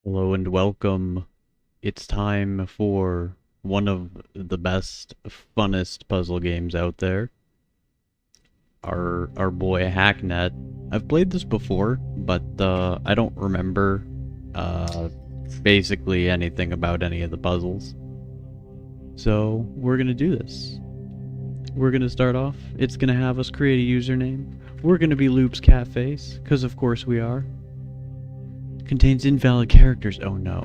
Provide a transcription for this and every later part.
Hello and welcome. It's time for one of the best, funnest puzzle games out there. Our boy Hacknet. I've played this before, but I don't remember basically anything about any of the puzzles. So we're gonna do this. We're gonna start off. It's gonna have us create a username. We're gonna be Loop's Cafes, because of course we are. Contains invalid characters. Oh no.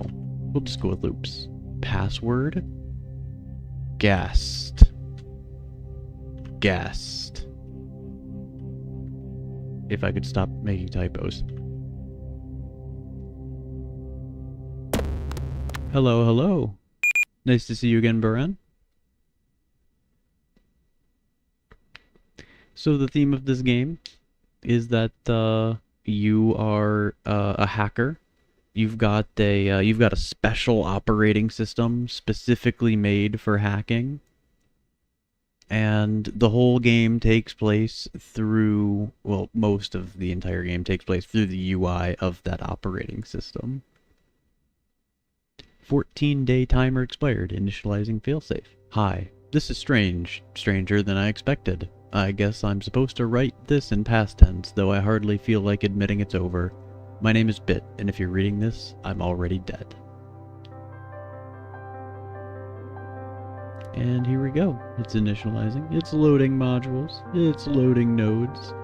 We'll just go with Loops. Password. Guest. Guest. If I could stop making typos. Hello, hello. Nice to see you again, Baren. So the theme of this game is that you are a hacker. You've got a special operating system specifically made for hacking. And the whole game takes place through, well, most of the entire game takes place through the UI of that operating system. 14-day timer expired, initializing failsafe. Hi, this is strange, stranger than I expected. I guess I'm supposed to write this in past tense, though I hardly feel like admitting it's over. My name is Bit, and if you're reading this, I'm already dead. And here we go. It's initializing. It's loading modules. It's loading nodes.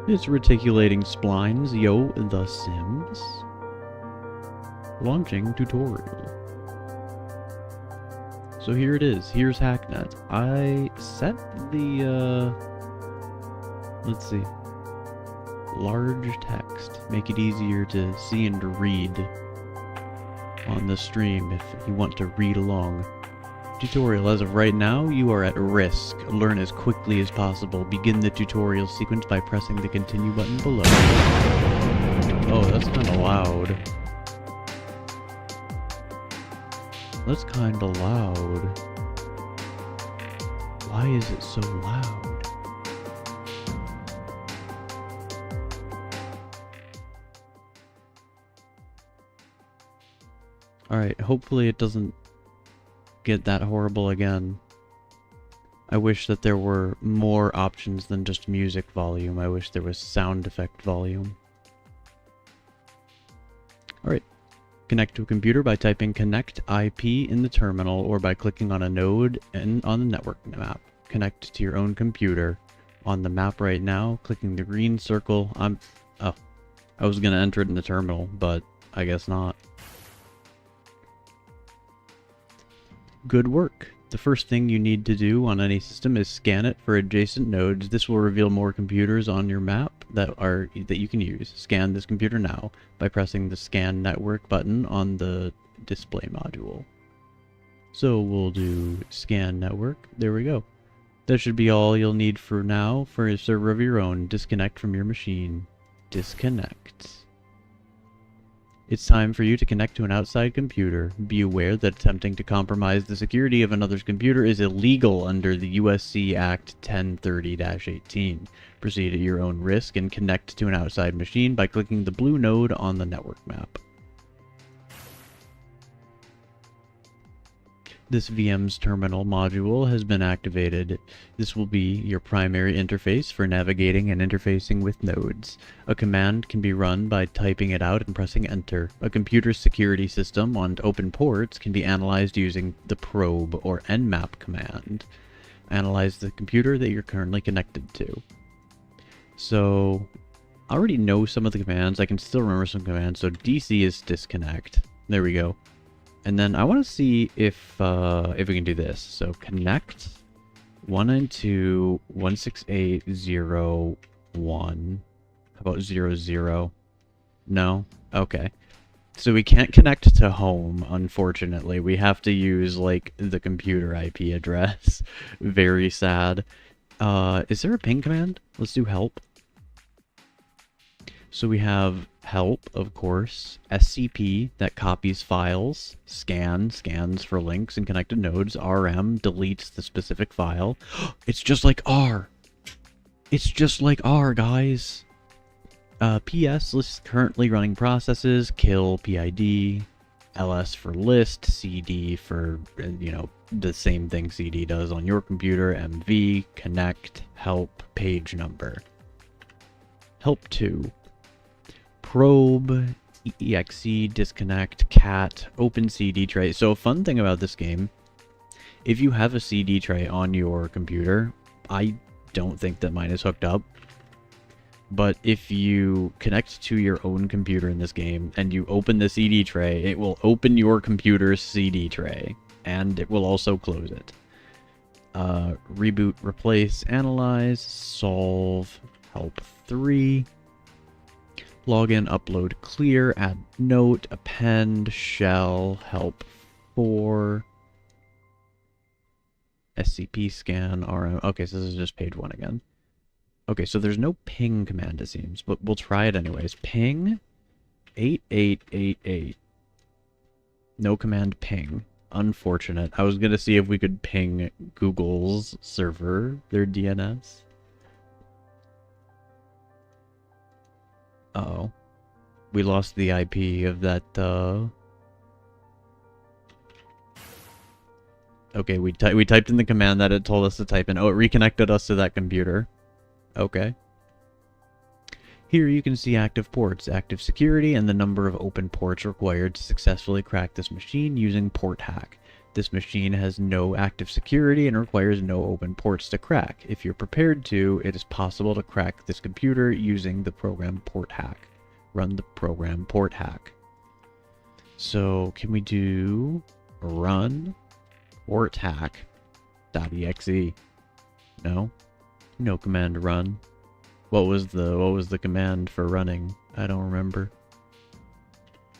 It's reticulating splines. Yo, the Sims. Launching tutorial. So here it is. Here's Hacknet. I set the, let's see. Large text. Make it easier to see and to read on the stream if you want to read along. Tutorial. As of right now, you are at risk. Learn as quickly as possible. Begin the tutorial sequence by pressing the continue button below. Oh, that's kind of loud. That's kind of loud. Why is it so loud? Alright, hopefully it doesn't get that horrible again. I wish that there were more options than just music volume. I wish there was sound effect volume. Alright. Connect to a computer by typing connect IP in the terminal or by clicking on a node on the network map. Connect to your own computer. On the map right now, clicking the green circle. Oh, I was gonna enter it in the terminal, but I guess not. Good work. The first thing you need to do on any system is scan it for adjacent nodes. This will reveal more computers on your map that you can use. Scan this computer now by pressing the scan network button on the display module. So we'll do scan network. There we go. That should be all you'll need for now for a server of your own. Disconnect from your machine. Disconnect. It's time for you to connect to an outside computer. Be aware that attempting to compromise the security of another's computer is illegal under the USC Act 1030-18. Proceed at your own risk and connect to an outside machine by clicking the blue node on the network map. This VM's terminal module has been activated. This will be your primary interface for navigating and interfacing with nodes. A command can be run by typing it out and pressing enter. A computer's security system on open ports can be analyzed using the probe or nmap command. Analyze the computer that you're currently connected to. So, I already know some of the commands. I can still remember some commands. So DC is disconnect. There we go. And then I want to see if we can do this. So connect 192.168.0.1. How about 0.0? No? Okay. So we can't connect to home, unfortunately. We have to use, like, the computer IP address. Very sad. Is there a ping command? Let's do help. So we have help, of course, SCP that copies files, scans for links and connected nodes, RM deletes the specific file. It's just like R. It's just like R, guys. PS lists currently running processes, kill PID, ls for list, cd for, you know, the same thing cd does on your computer, mv, connect, help, page number. Help 2. Probe, exe, disconnect, cat, open CD tray. So a fun thing about this game, if you have a CD tray on your computer, I don't think that mine is hooked up, but if you connect to your own computer in this game and you open the CD tray, it will open your computer's CD tray, and it will also close it. Reboot, replace, analyze, solve, help 3. Login, upload, clear, add note, append, shell, help 4. SCP scan, RM. Okay, so this is just page 1 again. Okay, so there's no ping command, it seems, but we'll try it anyways. Ping 8888. No command ping. Unfortunate. I was gonna see if we could ping Google's server, their DNS. Uh-oh. We lost the IP of that, Okay, we typed in the command that it told us to type in. Oh, it reconnected us to that computer. Okay. Here you can see active ports, active security, and the number of open ports required to successfully crack this machine using port hack. This machine has no active security and requires no open ports to crack. If you're prepared to, it is possible to crack this computer using the program port hack. Run the program port hack. So can we do run port hack.exe? No? No command to run. What was the command for running? I don't remember.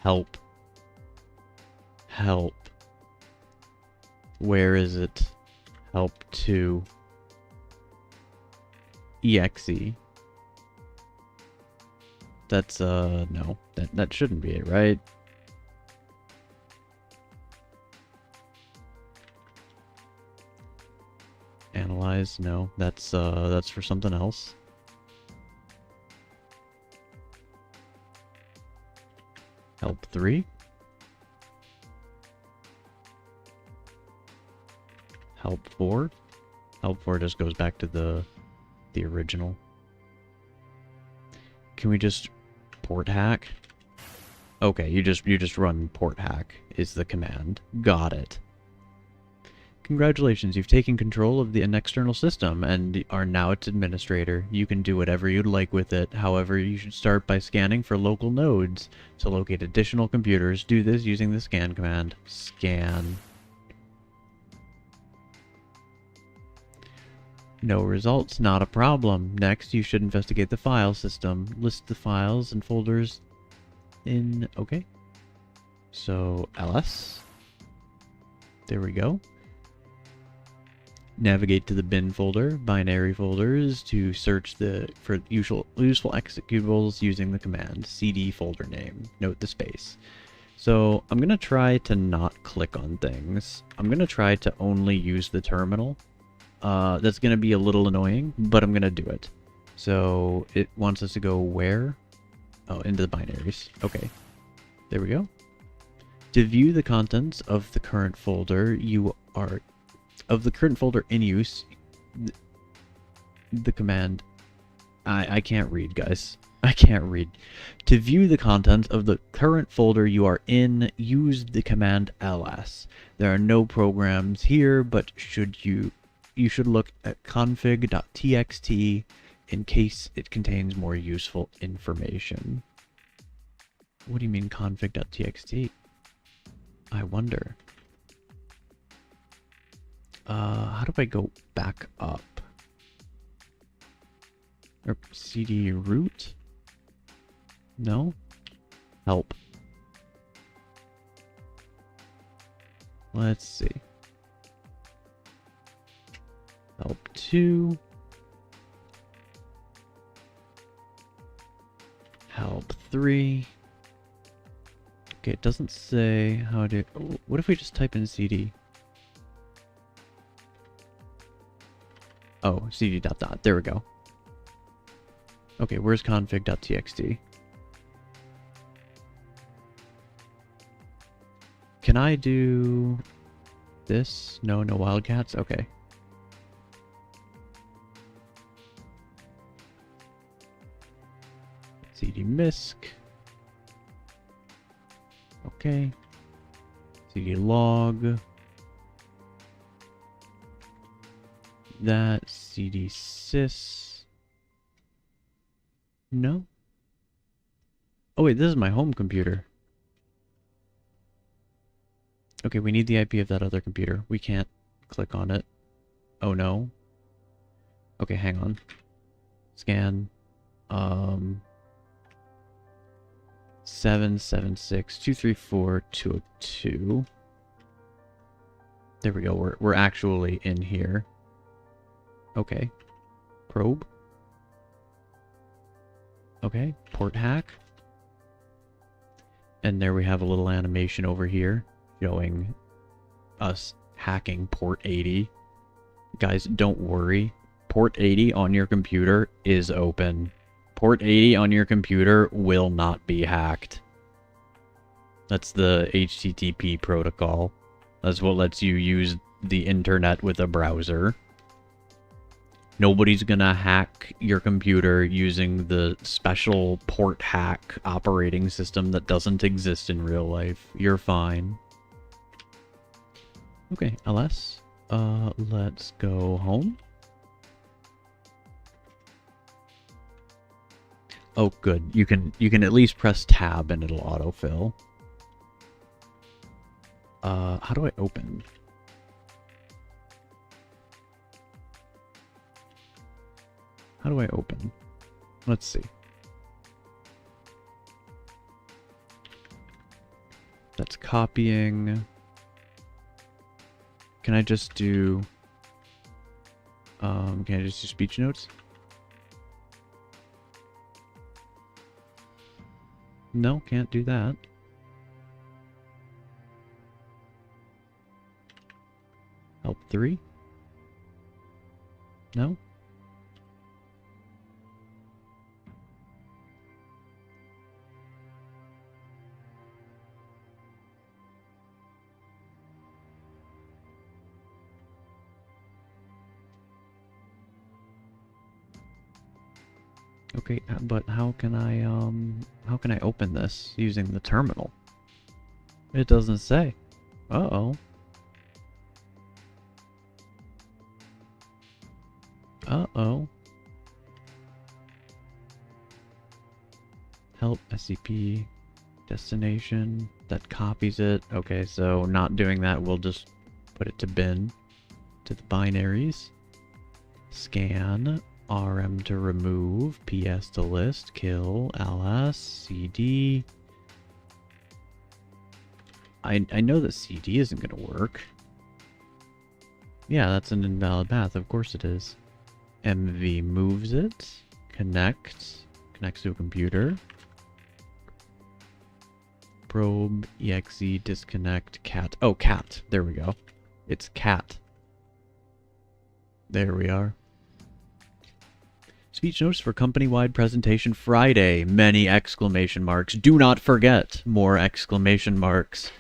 Help. Help. Where is it? Help 2. exe. That's no. That shouldn't be it, right? Analyze, no. That's for something else. Help 3. Help 4. Help 4 just goes back to the original. Can we just port hack? Okay, you just run port hack is the command. Got it. Congratulations, you've taken control of an external system and are now its administrator. You can do whatever you'd like with it. However, you should start by scanning for local nodes. To locate additional computers, do this using the scan command. Scan. No results, not a problem. Next, you should investigate the file system. List the files and folders in... Okay. So, ls. There we go. Navigate to the bin folder, binary folders, to search for useful executables using the command cd folder name. Note the space. So I'm going to try to not click on things. I'm going to try to only use the terminal. That's going to be a little annoying, but I'm going to do it. So it wants us to go where? Oh, into the binaries. Okay. There we go. To view the contents of the current folder in use, the command... I can't read, guys. I can't read. To view the contents of the current folder you are in, use the command ls. There are no programs here, but you should look at config.txt in case it contains more useful information. What do you mean config.txt? I wonder. How do I go back up? Or cd root? No? Help. Let's see. Help 2. Help 3. Okay, it doesn't say how to... Oh, what if we just type in cd? Oh, cd ... There we go. Okay, where's config.txt? Can I do this? No, no wildcats? Okay. CD misc. Okay. CD log. That CD sys. No. Oh wait, this is my home computer. Okay, we need the IP of that other computer. We can't click on it. Oh no. Okay, hang on. Scan. 776.234.202. There we go. We're actually in here. Okay. Probe. Okay. Port hack. And there we have a little animation over here showing us hacking port 80. Guys, don't worry. Port 80 on your computer is open. Port 80 on your computer will not be hacked. That's the HTTP protocol. That's what lets you use the internet with a browser. Nobody's gonna hack your computer using the special port hack operating system that doesn't exist in real life. You're fine. Okay, ls. Let's go home. Oh, good. You can at least press tab and it'll autofill. How do I open? How do I open? Let's see. That's copying. Can I just do... can I just do speech notes? No, can't do that. Help 3? No? Okay, but how can I open this using the terminal? It doesn't say. Uh-oh. Uh-oh. Help SCP destination. That copies it. Okay, so not doing that, we'll just put it to bin. To the binaries. Scan. RM to remove. PS to list. Kill. LS. CD. I know that CD isn't going to work. Yeah, that's an invalid path. Of course it is. MV moves it. Connects to a computer. Probe, exe, disconnect, cat. Oh, cat. There we go. It's cat. There we are. Speech notes for company-wide presentation Friday. Many exclamation marks. Do not forget. More exclamation marks.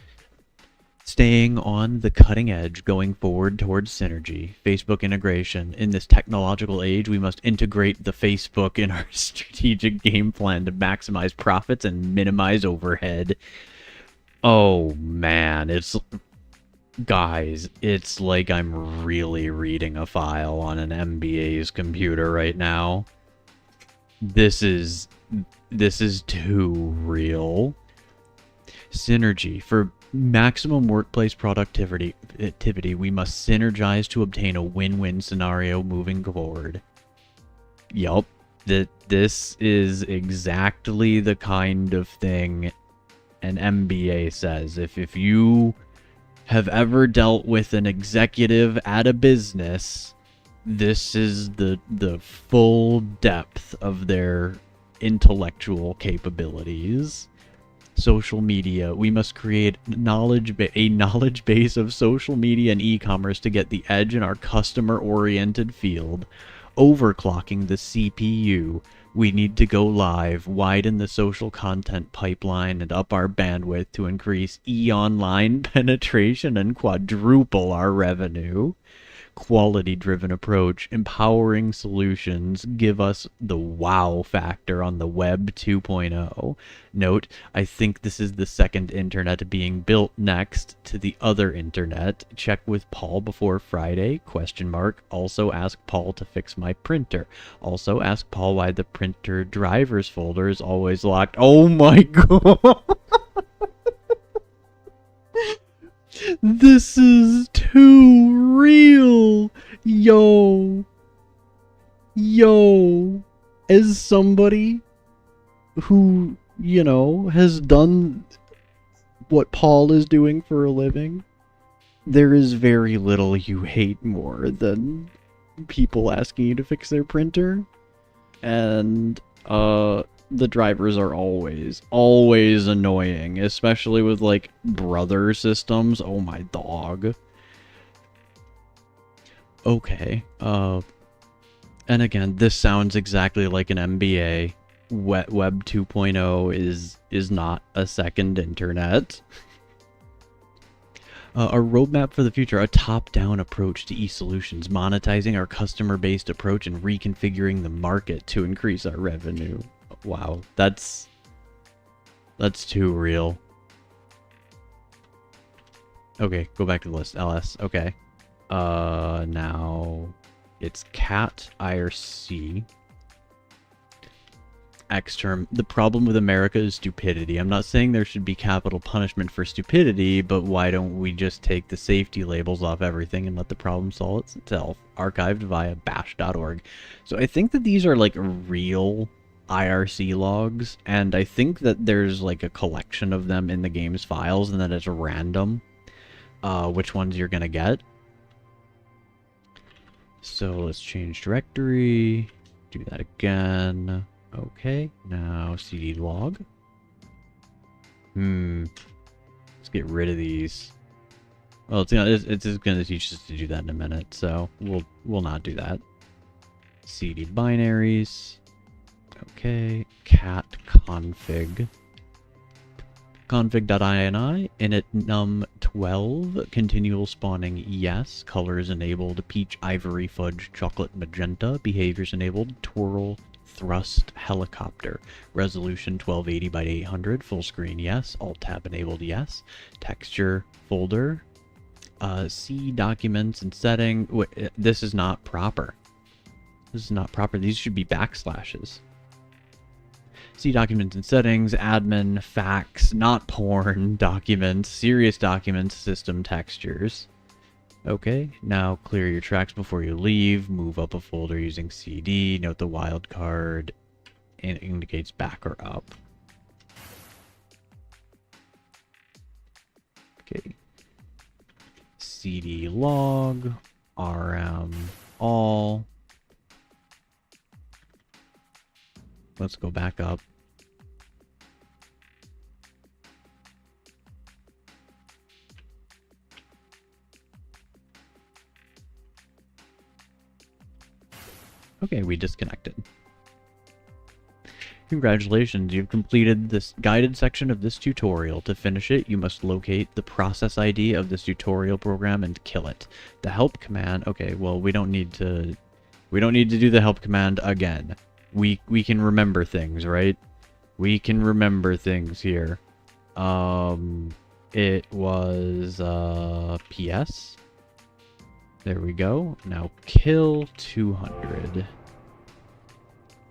Staying on the cutting edge, going forward towards synergy. Facebook integration. In this technological age, we must integrate the Facebook in our strategic game plan to maximize profits and minimize overhead. Oh, man. Guys, it's like I'm really reading a file on an MBA's computer right now. This is too real. Synergy. For maximum workplace productivity, we must synergize to obtain a win-win scenario moving forward. Yup. This is exactly the kind of thing an MBA says. If you have ever dealt with an executive at a business, this is the full depth of their intellectual capabilities. Social media. We must create a knowledge base of social media and e-commerce to get the edge in our customer-oriented field. Overclocking the CPU. We need to go live, widen the social content pipeline, and up our bandwidth to increase e-online penetration and quadruple our revenue. Quality-driven approach, empowering solutions, give us the wow factor on the Web 2.0. Note, I think this is the second internet being built next to the other internet. Check with Paul before Friday, question mark. Also ask Paul to fix my printer. Also ask Paul why the printer drivers folder is always locked. Oh my god! This is too real! Yo! Yo! As somebody who, you know, has done what Paul is doing for a living, there is very little you hate more than people asking you to fix their printer. And, the drivers are always annoying, especially with, like, brother systems. Oh my dog. Okay, and again, this sounds exactly like an MBA. Web 2.0 is not a second internet. A roadmap for the future, a top-down approach to e-solutions, monetizing our customer-based approach and reconfiguring the market to increase our revenue. Wow, that's too real. Okay, go back to the list. LS, okay. Now it's cat IRC. X term. The problem with America is stupidity. I'm not saying there should be capital punishment for stupidity, but why don't we just take the safety labels off everything and let the problem solve itself? Archived via bash.org. So I think that these are like real IRC logs, and I think that there's like a collection of them in the game's files, and that it's random which ones you're gonna get. So let's change directory, do that again. Okay, now cd log. Let's get rid of these. Well, it's just gonna teach us to do that in a minute, so we'll not do that. cd binaries. Okay, cat config. Config.ini, init num12, continual spawning yes, colors enabled, peach, ivory, fudge, chocolate, magenta, behaviors enabled, twirl, thrust, helicopter, resolution 1280 by 800, full screen yes, alt tab enabled yes, texture folder, C documents and setting. This is not proper. This is not proper. These should be backslashes. See documents and settings, admin, facts, not porn, documents, serious documents, system textures. Okay, now clear your tracks before you leave, move up a folder using CD, note the wildcard indicates back or up. Okay. CD log, rm all. Let's go back up. Okay, we disconnected. Congratulations, you've completed this guided section of this tutorial. To finish it, you must locate the process ID of this tutorial program and kill it. The help command, okay, well, we don't need to do the help command again. We can remember things, right? We can remember things here. It was PS. There we go. Now kill 200.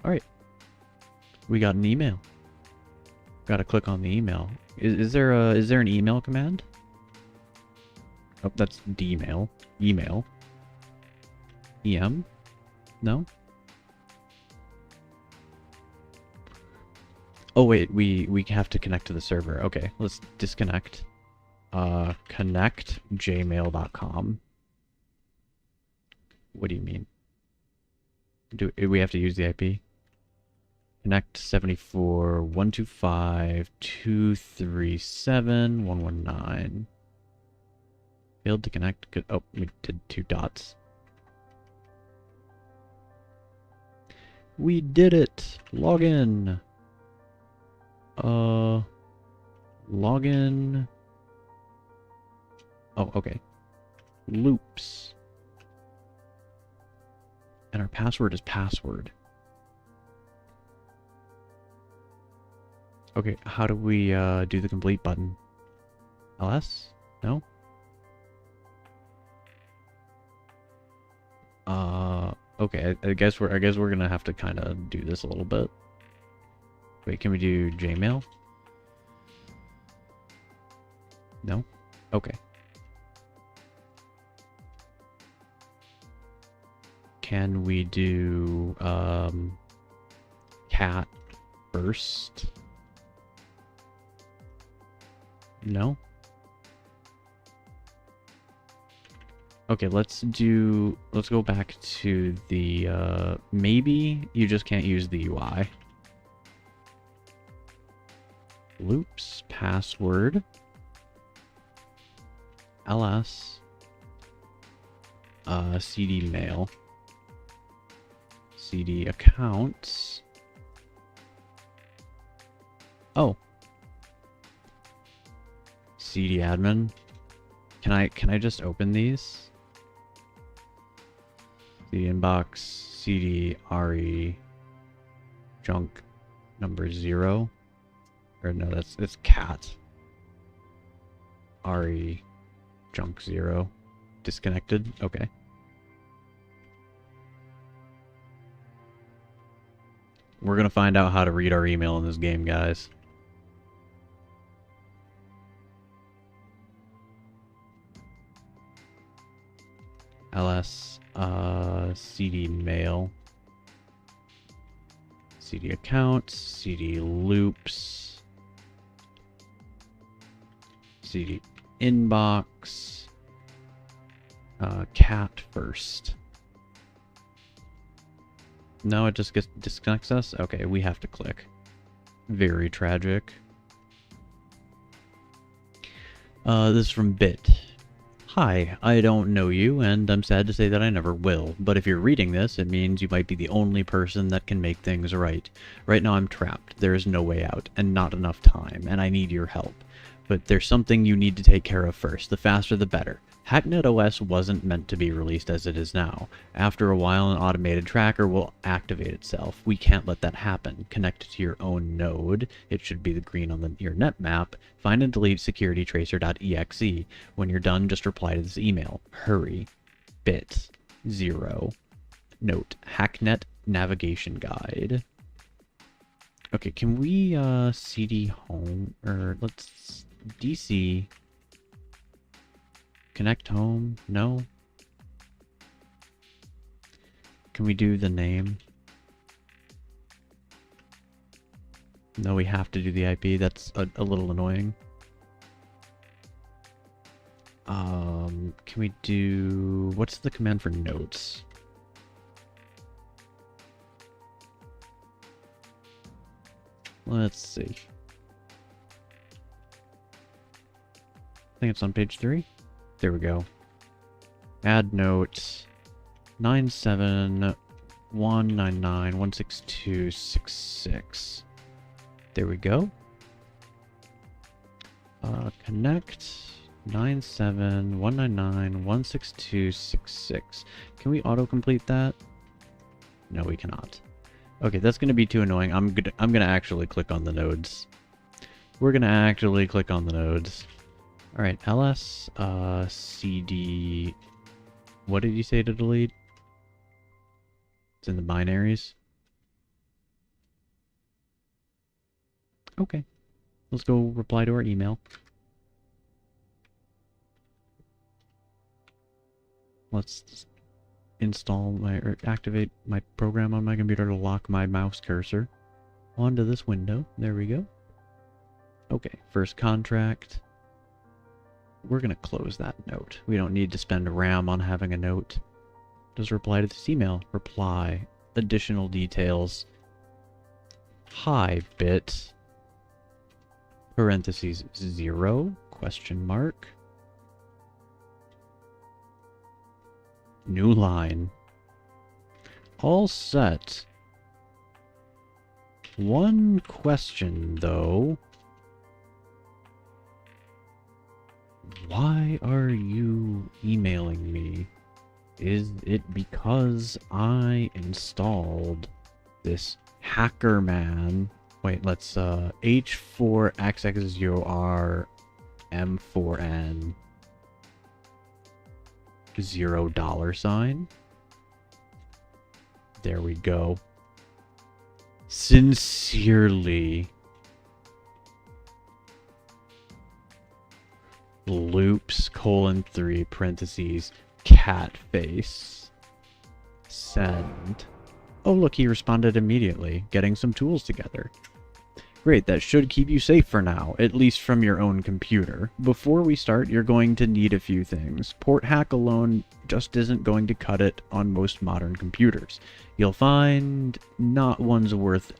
All right. We got an email. Got to click on the email. Is there an email command? Oh, that's dmail. Email. EM? No? Oh wait, we have to connect to the server. Okay, let's disconnect. Connect gmail.com. What do you mean? Do we have to use the IP? Connect 74.125.237.119. Failed to connect. Good. Oh, we did 2 dots. We did it! Log in! Log in... Oh, okay. Loops. And our password is password. Okay, how do we do the complete button? LS? No? Okay, I guess we're gonna have to kind of do this a little bit. Wait, can we do Gmail? No? Okay. Can we do cat first? No? Okay, let's go back to the, maybe you just can't use the UI. Loops, password, ls, cd mail, cd accounts. Oh. CD admin. Can I just open these? CD inbox, CD RE junk number 0. Or no, it's cat. RE junk 0. Disconnected. Okay. We're gonna find out how to read our email in this game, guys. ls cd mail, cd accounts, cd loops, cd inbox, cat first. No, it just disconnects us? Okay, we have to click. Very tragic. This is from Bit. Hi, I don't know you, and I'm sad to say that I never will, but if you're reading this, it means you might be the only person that can make things right. Right now I'm trapped, there is no way out, and not enough time, and I need your help. But there's something you need to take care of first, the faster the better. Hacknet OS wasn't meant to be released as it is now. After a while, an automated tracker will activate itself. We can't let that happen. Connect it to your own node. It should be the green on your net map. Find and delete securitytracer.exe. When you're done, just reply to this email. Hurry. Bit 0. Note. Hacknet navigation guide. Okay, can we cd home, or let's DC connect home? No. Can we do the name? No, we have to do the IP. That's a little annoying. Can we do, what's the command for notes? Let's see. I think it's on page 3. There we go. Add note 97199162666. There we go. Connect 97199162666. Can we autocomplete that? No, we cannot. Okay, that's going to be too annoying. I'm gonna actually click on the nodes. We're gonna actually click on the nodes. All right, ls cd. What did you say to delete? It's in the binaries. Okay, let's go reply to our email. Let's install or activate my program on my computer to lock my mouse cursor onto this window. There we go. Okay, first contract. We're gonna close that note. We don't need to spend RAM on having a note. Just reply to this email. Reply. Additional details. Hi, Bit. Parentheses 0? Question mark. New line. All set. One question, though. Why are you emailing me? Is it because I installed this hacker man? Wait, let's H4XX0R M4N $0. There we go. Sincerely, loops:3 parentheses cat face send. Oh look, he responded immediately, getting some tools together. Great, that should keep you safe for now, at least from your own computer. Before we start, you're going to need a few things. Port hack alone just isn't going to cut it on most modern computers. You'll find not worth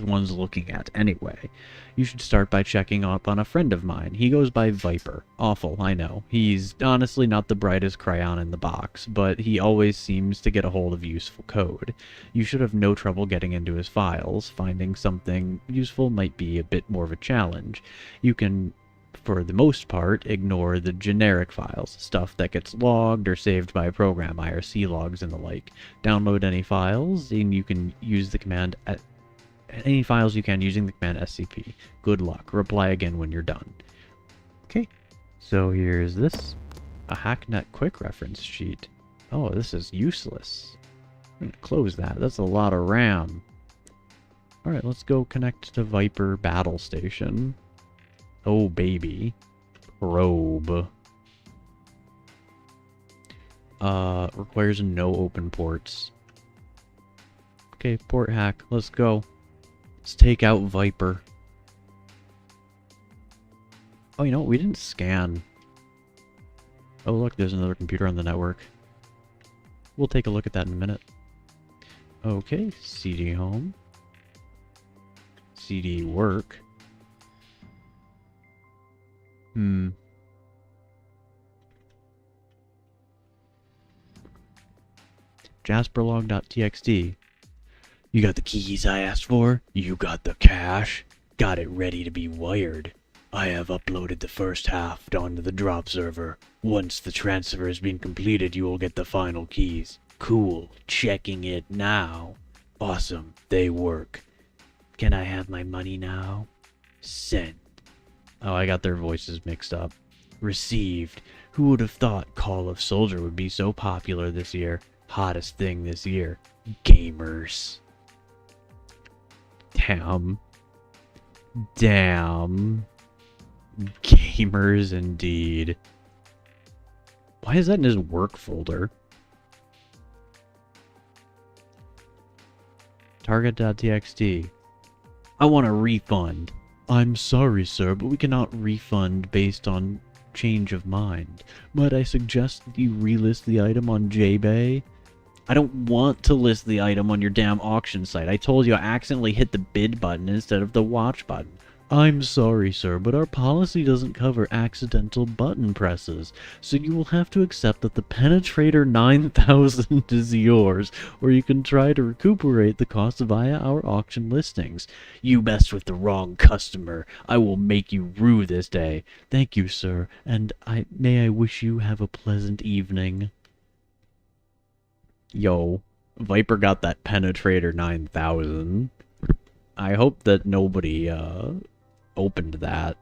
one's looking at anyway. You should start by checking up on a friend of mine. He goes by Viper. Awful, I know. He's honestly not the brightest crayon in the box, but he always seems to get a hold of useful code. You should have no trouble getting into his files. Finding something useful might be a bit more of a challenge. You can, for the most part, ignore the generic files, stuff that gets logged or saved by a program, IRC logs and the like. Download any files, and you can use the command using the command scp. Good luck. Reply again when you're done. Okay, so here's this. A Hacknet quick reference sheet. Oh, this is useless. I'm gonna close that. That's a lot of RAM. Alright, let's go connect to Viper Battle Station. Oh, baby. Probe. Requires no open ports. Okay, port hack. Let's go. Let's take out Viper. Oh, you know what? We didn't scan. Oh, look, there's another computer on the network. We'll take a look at that in a minute. Okay, CD home. CD work. Jasperlog.txt. You got the keys I asked for? You got the cash? Got it ready to be wired. I have uploaded the first half onto the drop server. Once the transfer has been completed, you will get the final keys. Cool. Checking it now. Awesome. They work. Can I have my money now? Send. Oh, I got their voices mixed up. Received. Who would have thought Call of Soldier would be so popular this year? Hottest thing this year. Gamers. Damn. Damn. Gamers indeed. Why is that in his work folder? Target.txt. I want a refund. I'm sorry, sir, but we cannot refund based on change of mind. Might I suggest that you relist the item on JBay? I don't want to list the item on your damn auction site. I told you I accidentally hit the bid button instead of the watch button. I'm sorry, sir, but our policy doesn't cover accidental button presses, so you will have to accept that the Penetrator 9000 is yours, or you can try to recuperate the cost via our auction listings. You messed with the wrong customer. I will make you rue this day. Thank you, sir, and may I wish you have a pleasant evening. Yo, Viper got that Penetrator 9000. I hope that nobody, opened that.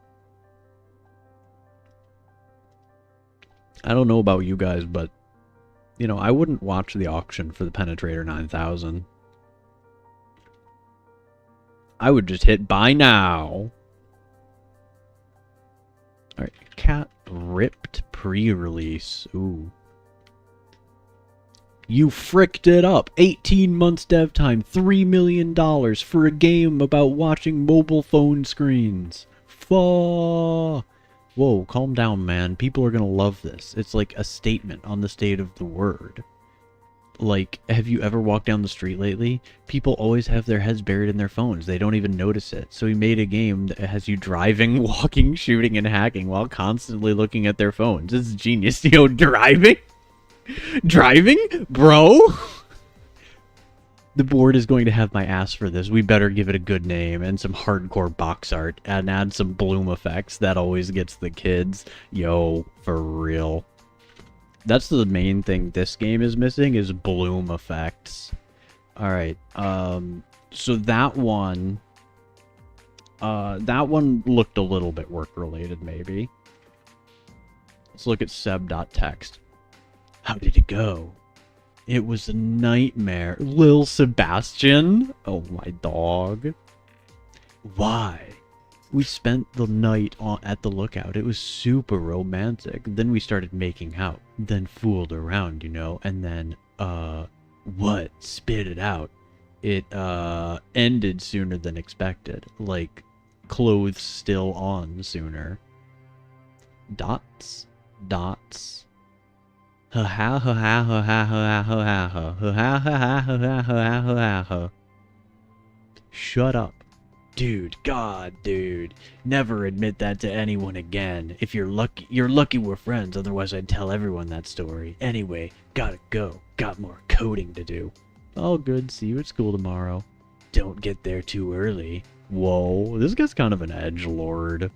I don't know about you guys, but, you know, I wouldn't watch the auction for the Penetrator 9000. I would just hit buy now. Alright, cat ripped pre-release. Ooh. You fricked it up. 18 months dev time, $3 million for a game about watching mobile phone screens. Whoa, calm down, man. People are gonna love this. It's like a statement on the state of the word. Like, have you ever walked down the street lately? People always have their heads buried in their phones. They don't even notice it. So he made a game that has you driving, walking, shooting, and hacking while constantly looking at their phones. It's genius. You know, driving? Driving? Bro? The board is going to have my ass for this. We better give it a good name and some hardcore box art and add some bloom effects. That always gets the kids. Yo, for real. That's the main thing this game is missing is bloom effects. Alright, so that one looked a little bit work-related, maybe. Let's look at seb.text. How did it go? It was a nightmare. Lil Sebastian? Oh, my dog. Why? We spent the night at the lookout. It was super romantic. Then we started making out. Then fooled around, you know? And then, what? Spit it out. It, ended sooner than expected. Like, clothes still on sooner. Dots? Dots? Shut up. Dude, God, dude. Never admit that to anyone again. If you're lucky we're friends, otherwise I'd tell everyone that story. Anyway, gotta go. Got more coding to do. All good, see you at school tomorrow. Don't get there too early. Whoa, this guy's kind of an edgelord.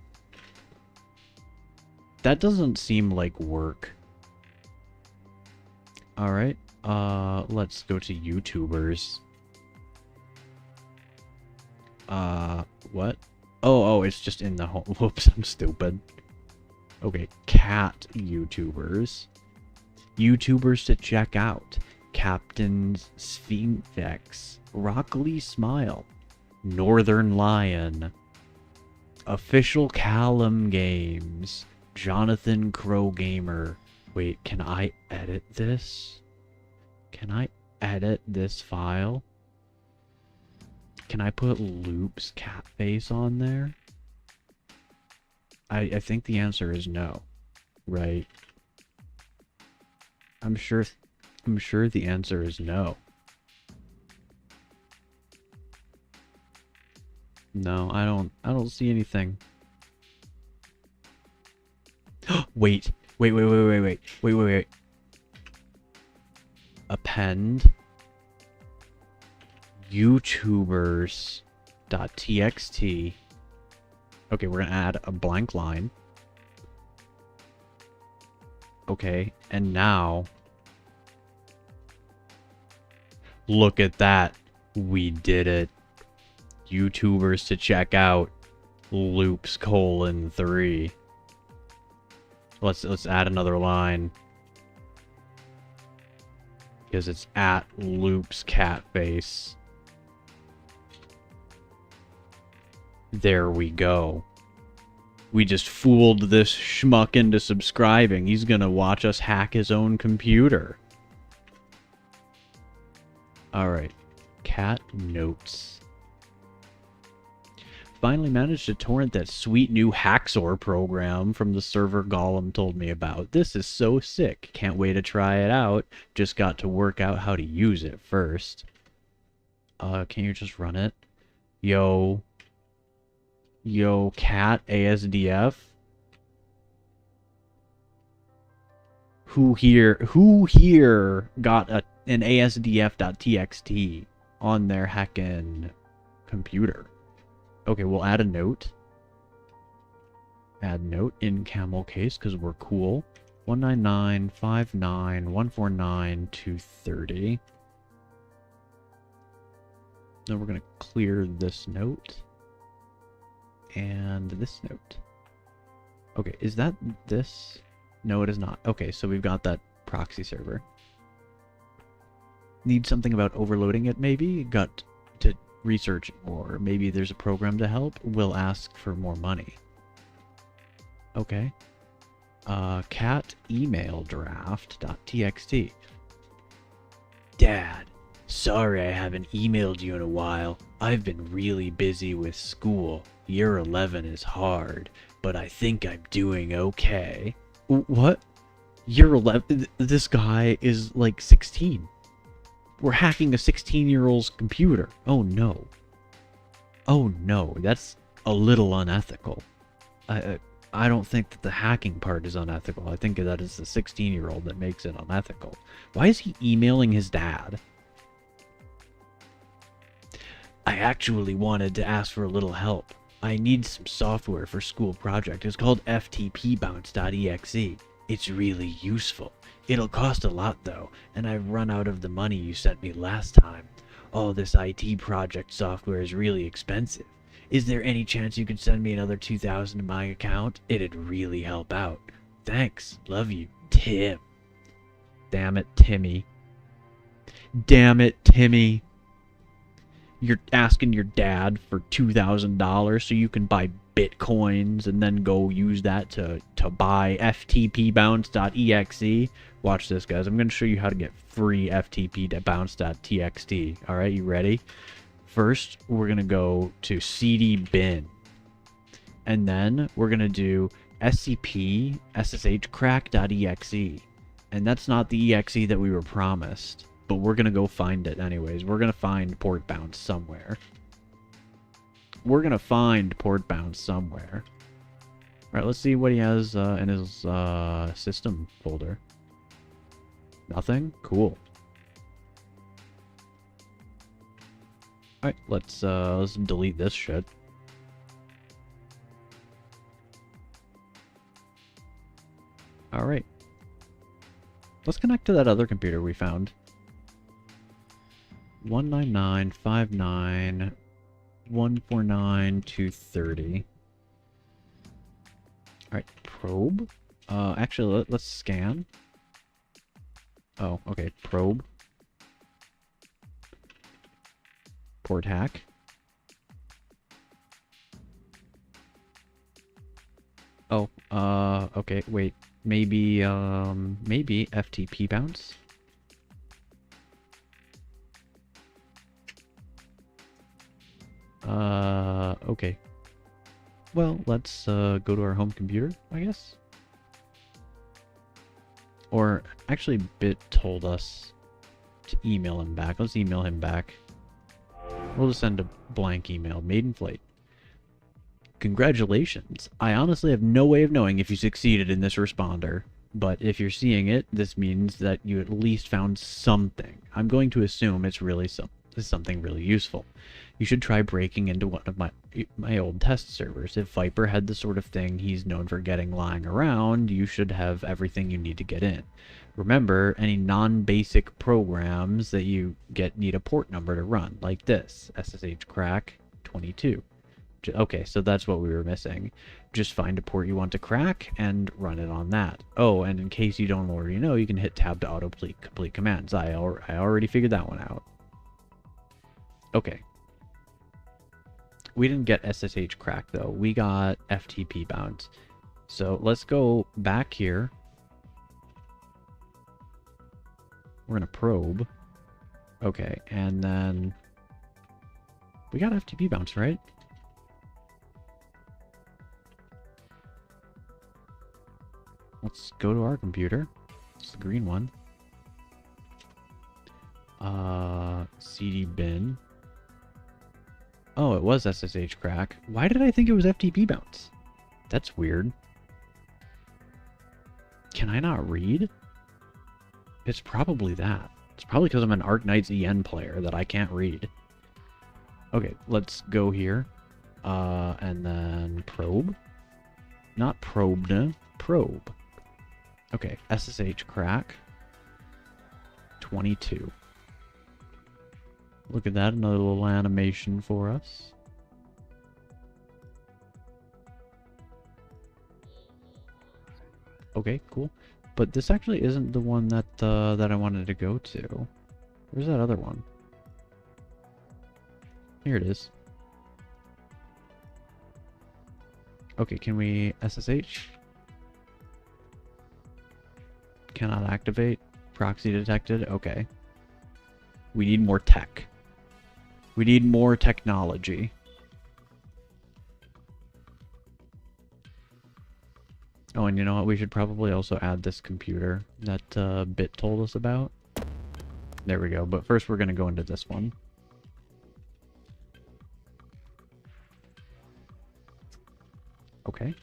That doesn't seem like work. Alright, let's go to YouTubers. What? Oh, it's just in the home. Whoops, I'm stupid. Okay, cat YouTubers. YouTubers to check out. Captain Sphinx. Rockly Smile. Northern Lion. Official Callum Games. Jonathan Crow Gamer. Wait, can I edit this? Can I edit this file? Can I put Loop's cat face on there? I think the answer is no. Right? I'm sure the answer is no. No, I don't see anything. Wait. Append YouTubers.txt. Okay, we're gonna add a blank line. Okay, and now look at that. We did it. YouTubers to check out. Loops:3. Let's add another line. Because it's at Loop's cat face. There we go. We just fooled this schmuck into subscribing. He's gonna watch us hack his own computer. Alright. Cat notes. Finally managed to torrent that sweet new Hacksaw program from the server Gollum told me about. This is so sick. Can't wait to try it out. Just got to work out how to use it first. Can you just run it? Yo, cat ASDF? Who here got an ASDF.txt on their heckin' computer? Okay, we'll add a note. Add note in camel case because we're cool. 199.59.149.230. Then we're going to clear this note. And this note. Okay, is that this? No, it is not. Okay, so we've got that proxy server. Need something about overloading it, maybe? Got to research more. Maybe there's a program to help. We'll ask for more money. Okay. Cat email draft.txt. Dad, sorry I haven't emailed you in a while. I've been really busy with school. Year 11 is hard, but I think I'm doing okay. What? Year 11? This guy is like 16. We're hacking a 16-year-old's computer. Oh no. Oh no, that's a little unethical. I don't think that the hacking part is unethical. I think that is the 16-year-old that makes it unethical. Why is he emailing his dad? I actually wanted to ask for a little help. I need some software for school project. It's called ftpbounce.exe. It's really useful. It'll cost a lot though, and I've run out of the money you sent me last time. All this IT project software is really expensive. Is there any chance you could send me another 2,000 to my account? It'd really help out. Thanks. Love you. Tim. Damn it, Timmy. Damn it, Timmy. You're asking your dad for $2,000 so you can buy bitcoins and then go use that to buy ftpbounce.exe. Watch this, guys. I'm going to show you how to get free ftpbounce.txt. All right, you ready? First, we're going to go to cd bin. And then we're going to do scp sshcrack.exe. And that's not the exe that we were promised. But we're going to go find it anyways. We're going to find port bounce somewhere. All right, let's see what he has in his system folder. Nothing? Cool. All right, let's delete this shit. All right. Let's connect to that other computer we found. 199.59.149.230. Alright, probe. Actually, let's scan. Oh, okay, probe. Port hack. Oh, okay, wait. Maybe FTP bounce? Okay. Well, let's go to our home computer, I guess. Or, actually, Bit told us to email him back. Let's email him back. We'll just send a blank email. Maiden flight. Congratulations. I honestly have no way of knowing if you succeeded in this responder. But if you're seeing it, this means that you at least found something. I'm going to assume it's really something really useful. You should try breaking into one of my old test servers. If Viper had the sort of thing he's known for getting lying around, you should have everything you need to get in. Remember, any non-basic programs that you get need a port number to run, like this, sshcrack22. Okay, so that's what we were missing. Just find a port you want to crack and run it on that. Oh, and in case you don't already know, you can hit tab to complete commands. I already figured that one out. Okay. We didn't get SSH crack though. We got FTP bounce. So let's go back here. We're gonna probe. Okay, and then we got FTP bounce, right? Let's go to our computer. It's the green one. CD bin. Oh, it was SSH crack. Why did I think it was FTP bounce? That's weird. Can I not read? It's probably that. It's probably because I'm an Arknight's EN player that I can't read. Okay, let's go here. And then probe. Not probed, probe. Okay, SSH crack. 22. Look at that, another little animation for us. Okay, cool. But this actually isn't the one that that I wanted to go to. Where's that other one? Here it is. Okay, can we SSH? Cannot activate. Proxy detected. Okay. We need more tech. We need more technology. Oh, and you know what? We should probably also add this computer that Bit told us about. There we go. But first we're going to go into this one. Okay.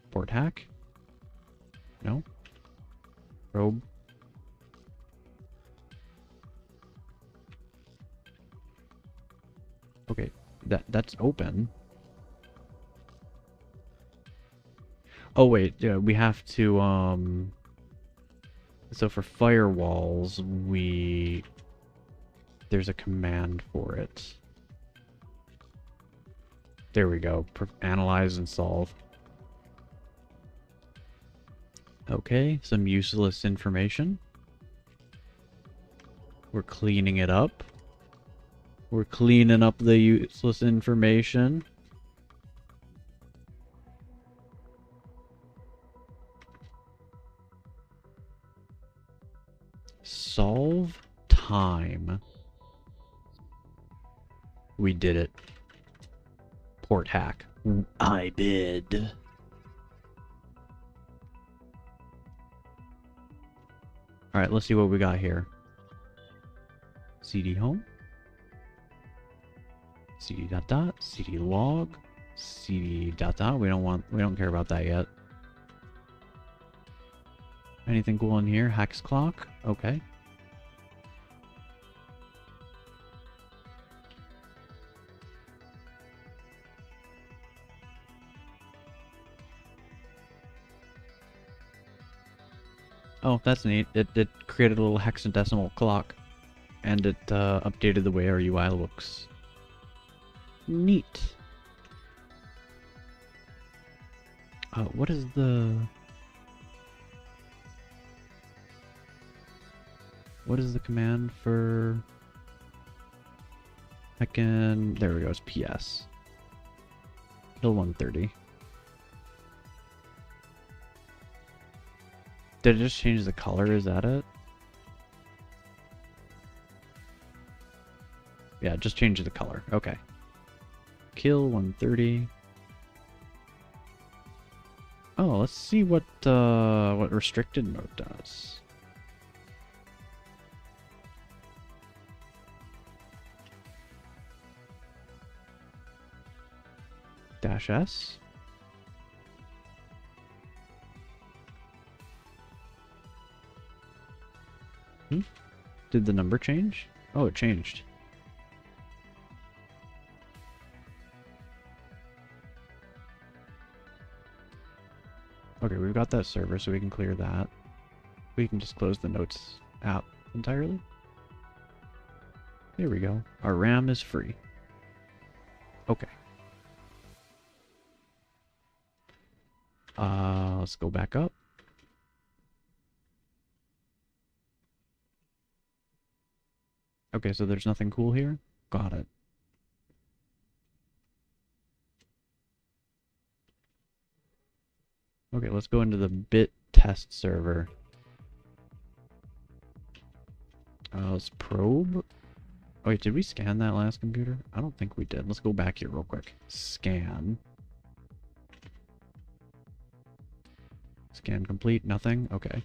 Port hack? No. Probe. Okay, that's open. Oh wait, yeah, we have to so for firewalls, there's a command for it. There we go. Analyze and solve. Okay, some useless information. We're cleaning it up. We're cleaning up the useless information. Solve time. We did it. Port hack. I bid. Alright, let's see what we got here. CD home. CD dot dot. CD log. CD dot dot. We don't care about that yet. Anything cool in here? Hex clock. Okay. Oh, that's neat. It created a little hexadecimal clock, and it updated the way our UI looks. Neat. What is the... What is the command for... Heckin... There we go, it's PS. Still 130. Did it just change the color? Is that it? Yeah, just change the color. Okay. Kill 130. Oh, let's see what restricted mode does. Dash S. Did the number change? Oh, it changed. Okay, we've got that server, so we can clear that. We can just close the notes app entirely. There we go. Our RAM is free. Okay. Let's go back up. Okay, so there's nothing cool here? Got it. Okay, let's go into the bit test server. Let's probe. Oh, wait, did we scan that last computer? I don't think we did. Let's go back here real quick. Scan. Scan complete. Nothing? Okay.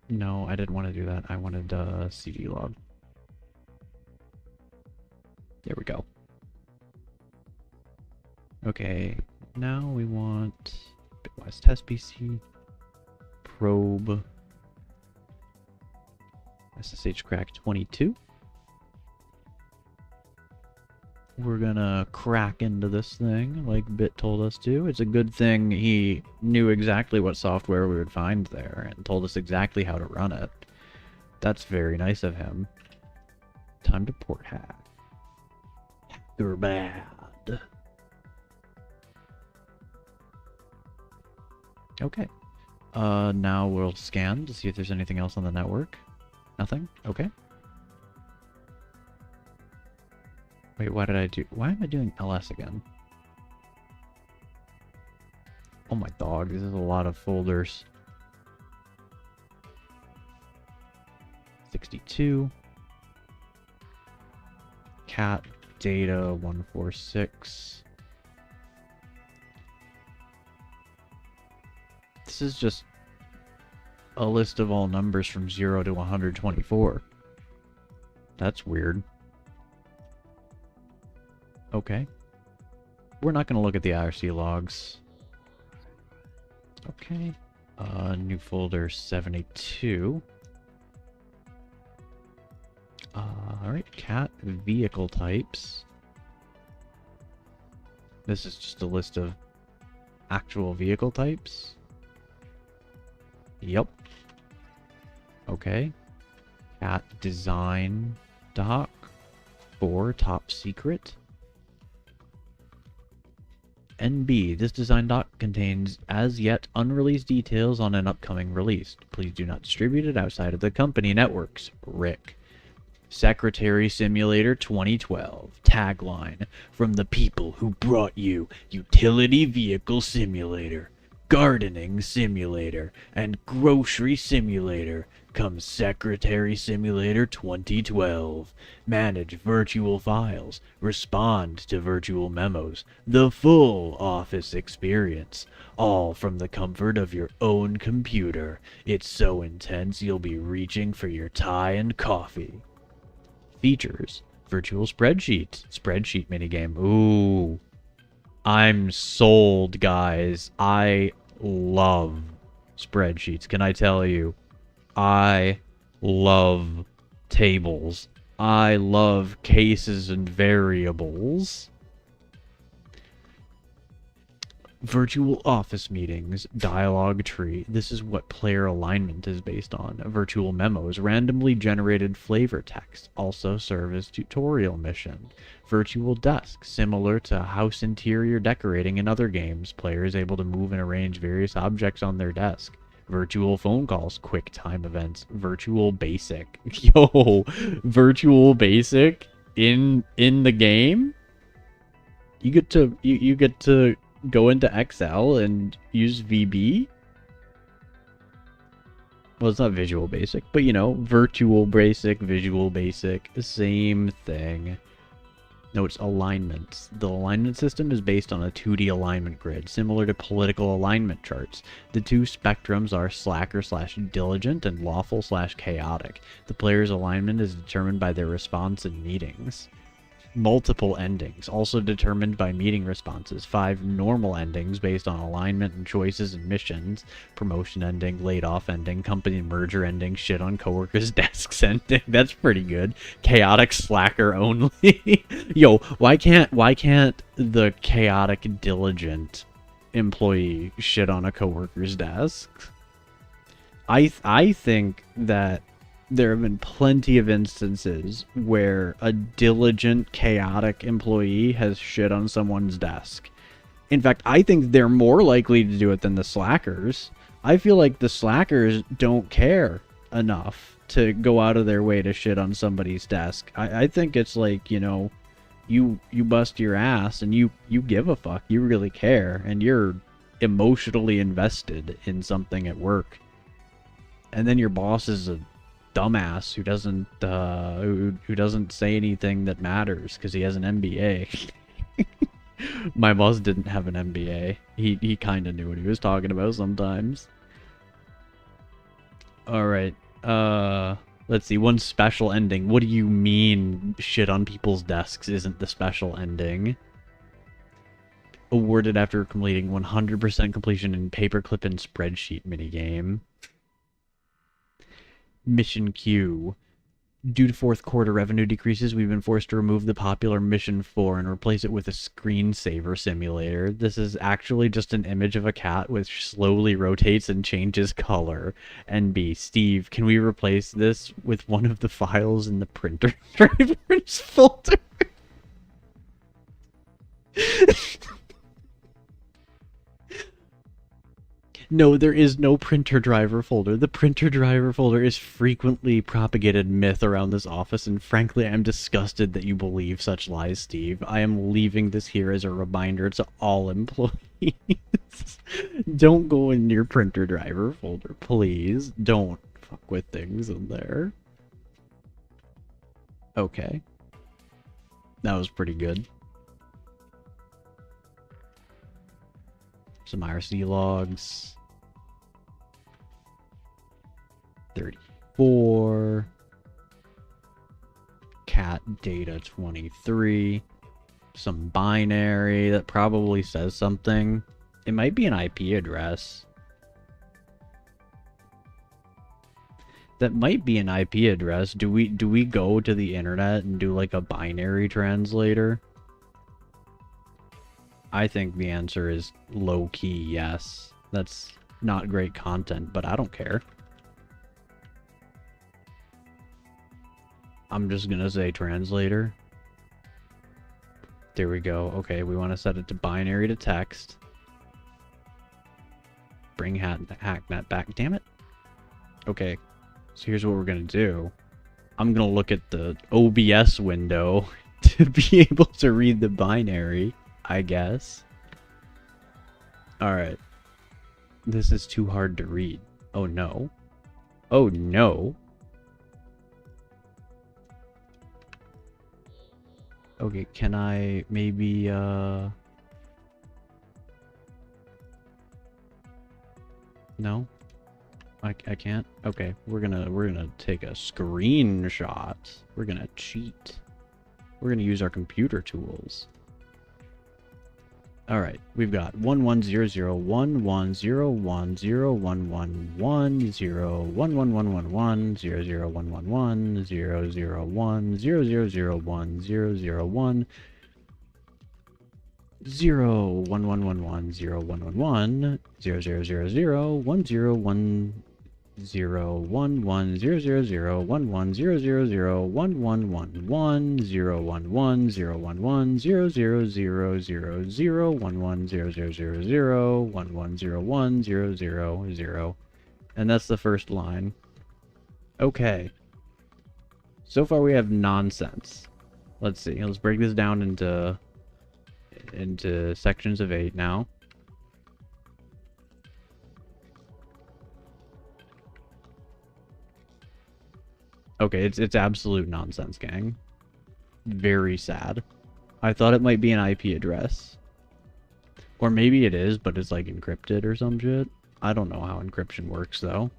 No, I didn't want to do that. I wanted CD log. There we go. Okay, now we want bitwise test PC, probe, SSH crack 22. We're gonna crack into this thing like Bit told us to. It's a good thing he knew exactly what software we would find there and told us exactly how to run it. That's very nice of him. Time to port hack. You're bad. Okay. Now we'll scan to see if there's anything else on the network. Nothing? Okay. Wait, why am I doing LS again? Oh my dog, this is a lot of folders. 62. Cat data 146. This is just a list of all numbers from 0 to 124. That's weird. Okay. We're not going to look at the IRC logs. Okay. New folder 782. Alright, cat vehicle types. This is just a list of actual vehicle types. Yep. Okay. Cat design doc for top secret. NB. This design doc contains as yet unreleased details on an upcoming release. Please do not distribute it outside of the company networks. Rick. Secretary Simulator 2012. Tagline. From the people who brought you Utility Vehicle Simulator, Gardening Simulator, and Grocery Simulator comes Secretary Simulator 2012. Manage virtual files, respond to virtual memos, the full office experience, all from the comfort of your own computer. It's so intense you'll be reaching for your tie and coffee. Features. Virtual spreadsheet minigame. Ooh. I'm sold, guys. I love spreadsheets. Can I tell you? I love tables. I love cases and variables. Virtual office meetings, dialogue tree. This is what player alignment is based on. Virtual memos, randomly generated flavor text, also serve as tutorial mission. Virtual desk, similar to house interior decorating in other games. Players able to move and arrange various objects on their desk. Virtual phone calls, quick time events. Virtual basic. Yo, virtual basic in the game? You get to go into Excel and use VB. Well, it's not Visual Basic, but you know, Virtual Basic, Visual Basic, same thing. No, it's alignments. The alignment system is based on a 2D alignment grid, similar to political alignment charts. The two spectrums are slacker/diligent and lawful/chaotic. The player's alignment is determined by their response in meetings. Multiple endings, also determined by meeting responses. 5 normal endings based on alignment and choices and missions. Promotion ending, laid off ending, company merger ending, shit on coworkers' desks ending. That's pretty good. Chaotic slacker only. Yo, why can't the chaotic diligent employee shit on a coworker's desk? I think that there have been plenty of instances where a diligent, chaotic employee has shit on someone's desk. In fact, I think they're more likely to do it than the slackers. I feel like the slackers don't care enough to go out of their way to shit on somebody's desk. I think it's like, you know, you bust your ass and you give a fuck. You really care and you're emotionally invested in something at work. And then your boss is a dumbass who doesn't say anything that matters because he has an MBA. My boss didn't have an MBA. He kind of knew what he was talking about sometimes. All right. Let's see. One special ending. What do you mean shit on people's desks isn't the special ending? Awarded after completing 100% completion in paperclip and spreadsheet minigame. Mission queue. Due to fourth quarter revenue decreases, we've been forced to remove the popular Mission 4 and replace it with a screensaver simulator. This is actually just an image of a cat which slowly rotates and changes color. NB, Steve, can we replace this with one of the files in the printer drivers folder? No, there is no printer driver folder. The printer driver folder is frequently propagated myth around this office, and frankly, I'm disgusted that you believe such lies, Steve. I am leaving this here as a reminder to all employees. Don't go in your printer driver folder, please. Don't fuck with things in there. Okay. That was pretty good. Some IRC logs. 34. Cat data 23. Some binary that probably says something. It might be an IP address. That might be an IP address. Do we go to the internet and do like a binary translator? I think the answer is low-key yes. That's not great content, but I don't care. I'm just gonna say translator. There we go. Okay, we want to set it to binary to text. Bring Hacknet back. Damn it. Okay, so here's what we're gonna do. I'm gonna look at the OBS window to be able to read the binary, I guess. Alright. This is too hard to read. Oh no. Oh no. Okay, can I maybe, no? I can't? Okay, we're gonna take a screenshot. We're gonna cheat. We're gonna use our computer tools. Alright, we've got 1100111110111000111001001001001001 011110111 00001001 000111111111111111111110000001110010000 and that's the first line. Okay. So far we have nonsense. Let's see. Let's break this down into sections of 8 now. Okay, it's absolute nonsense, gang. Very sad. I thought it might be an IP address. Or maybe it is, but it's like encrypted or some shit. I don't know how encryption works, though.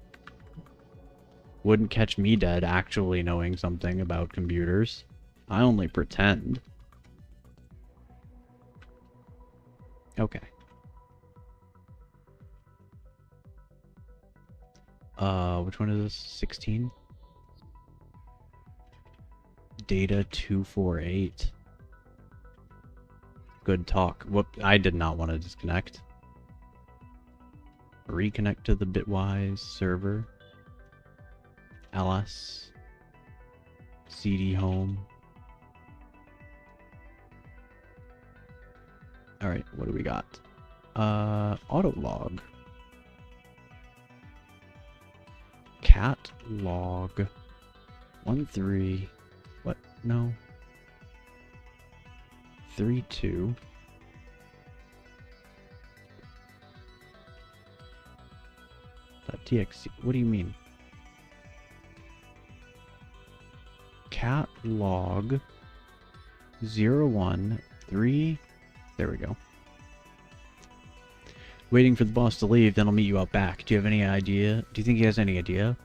Wouldn't catch me dead actually knowing something about computers. I only pretend. Okay. Which one is this? 16? Data 248. Good talk. Whoop, I did not want to disconnect. Reconnect to the Bitwise server. LS. CD home. Alright, what do we got? Auto log. Cat log. 13. What? No. 32. .txt. What do you mean? Cat log 013. There we go. Waiting for the boss to leave, then I'll meet you out back. Do you have any idea? Do you think he has any idea?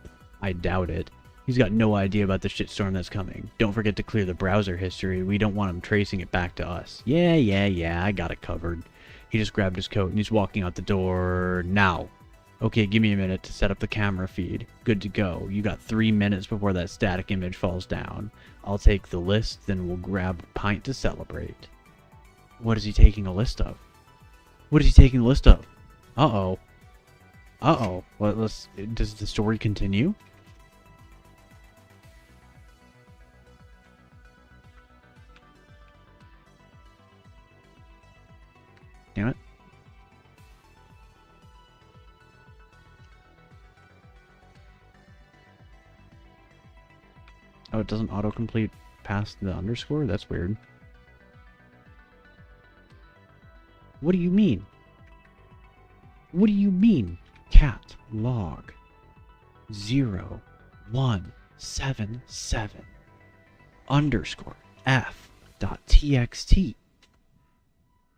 I doubt it. He's got no idea about the shitstorm that's coming. Don't forget to clear the browser history. We don't want him tracing it back to us. Yeah, I got it covered. He just grabbed his coat and he's walking out the door now. Okay, give me a minute to set up the camera feed. Good to go. You got 3 minutes before that static image falls down. I'll take the list, then we'll grab a pint to celebrate. What is he taking a list of? What is he taking a list of? Uh-oh. Uh-oh. Well, does the story continue? Damn it. Oh, it doesn't autocomplete past the underscore? That's weird. What do you mean? What do you mean? Cat log 0177 underscore f dot txt.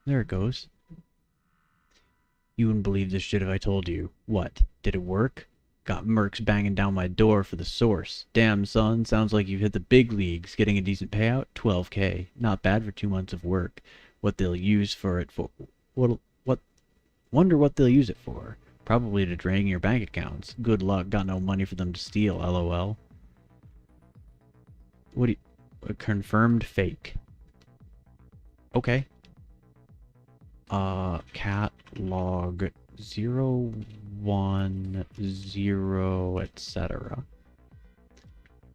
There it goes. You wouldn't believe this shit if I told you. What? Did it work? Got mercs banging down my door for the source. Damn, son, sounds like you've hit the big leagues. Getting a decent payout? 12K. Not bad for 2 months of work. What they'll use for it for... Wonder what they'll use it for. Probably to drain your bank accounts. Good luck, got no money for them to steal, lol. What do you... A confirmed fake. Okay. Cat log 010, etc.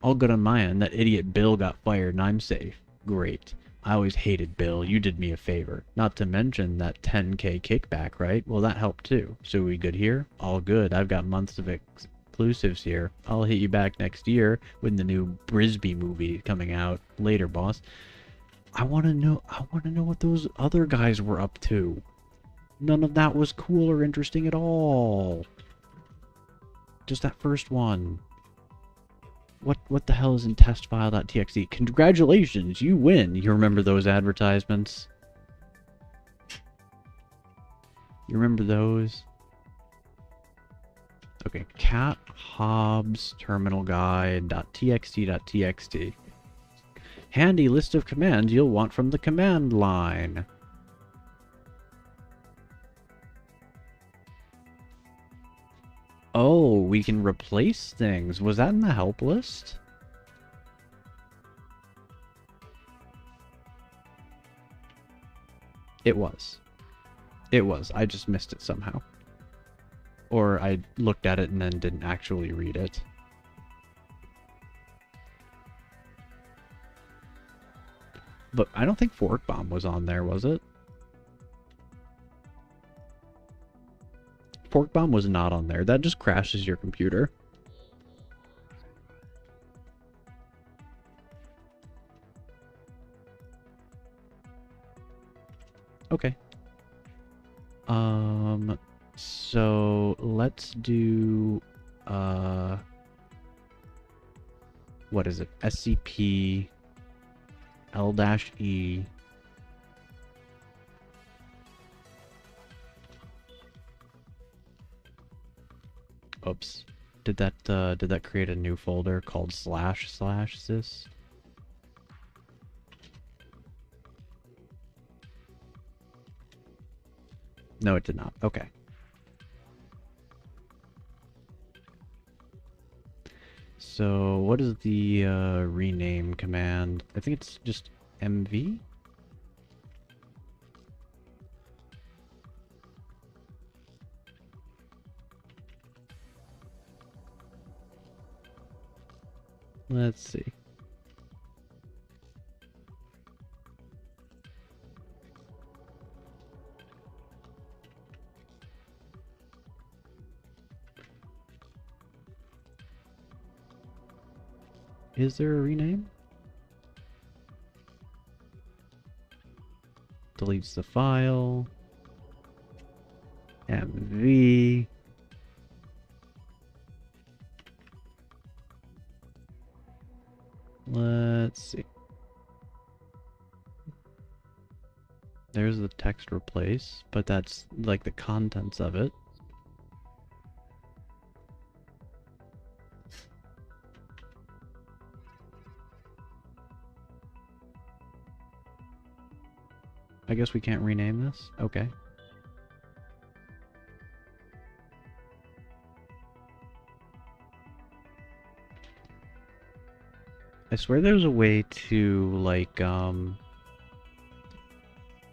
All good on my end. That idiot Bill got fired and I'm safe. Great. I always hated Bill. You did me a favor. Not to mention that 10K kickback, right? Well, that helped too. So we good here? All good. I've got months of exclusives here. I'll hit you back next year when the new Brisby movie coming out. Later, boss. I want to know what those other guys were up to. None of that was cool or interesting at all. Just that first one. What the hell is in testfile.txt? Congratulations, you win. You remember those advertisements? You remember those? Okay, cat Hobbs terminal guide.txt.txt. Handy list of commands you'll want from the command line. Oh, we can replace things. Was that in the help list? It was. It was. I just missed it somehow. Or I looked at it and then didn't actually read it. But I don't think Fork Bomb was on there, was it? Fork Bomb was not on there. That just crashes your computer. Okay. So let's do what is it? SCP L-E. Oops. Did that create a new folder called //sys? No, it did not. Okay. So, what is the rename command? I think it's just MV? Let's see. Is there a rename? Deletes the file. MV. Let's see. There's the text replace, but that's like the contents of it. I guess we can't rename this? Okay. I swear there's a way to, like,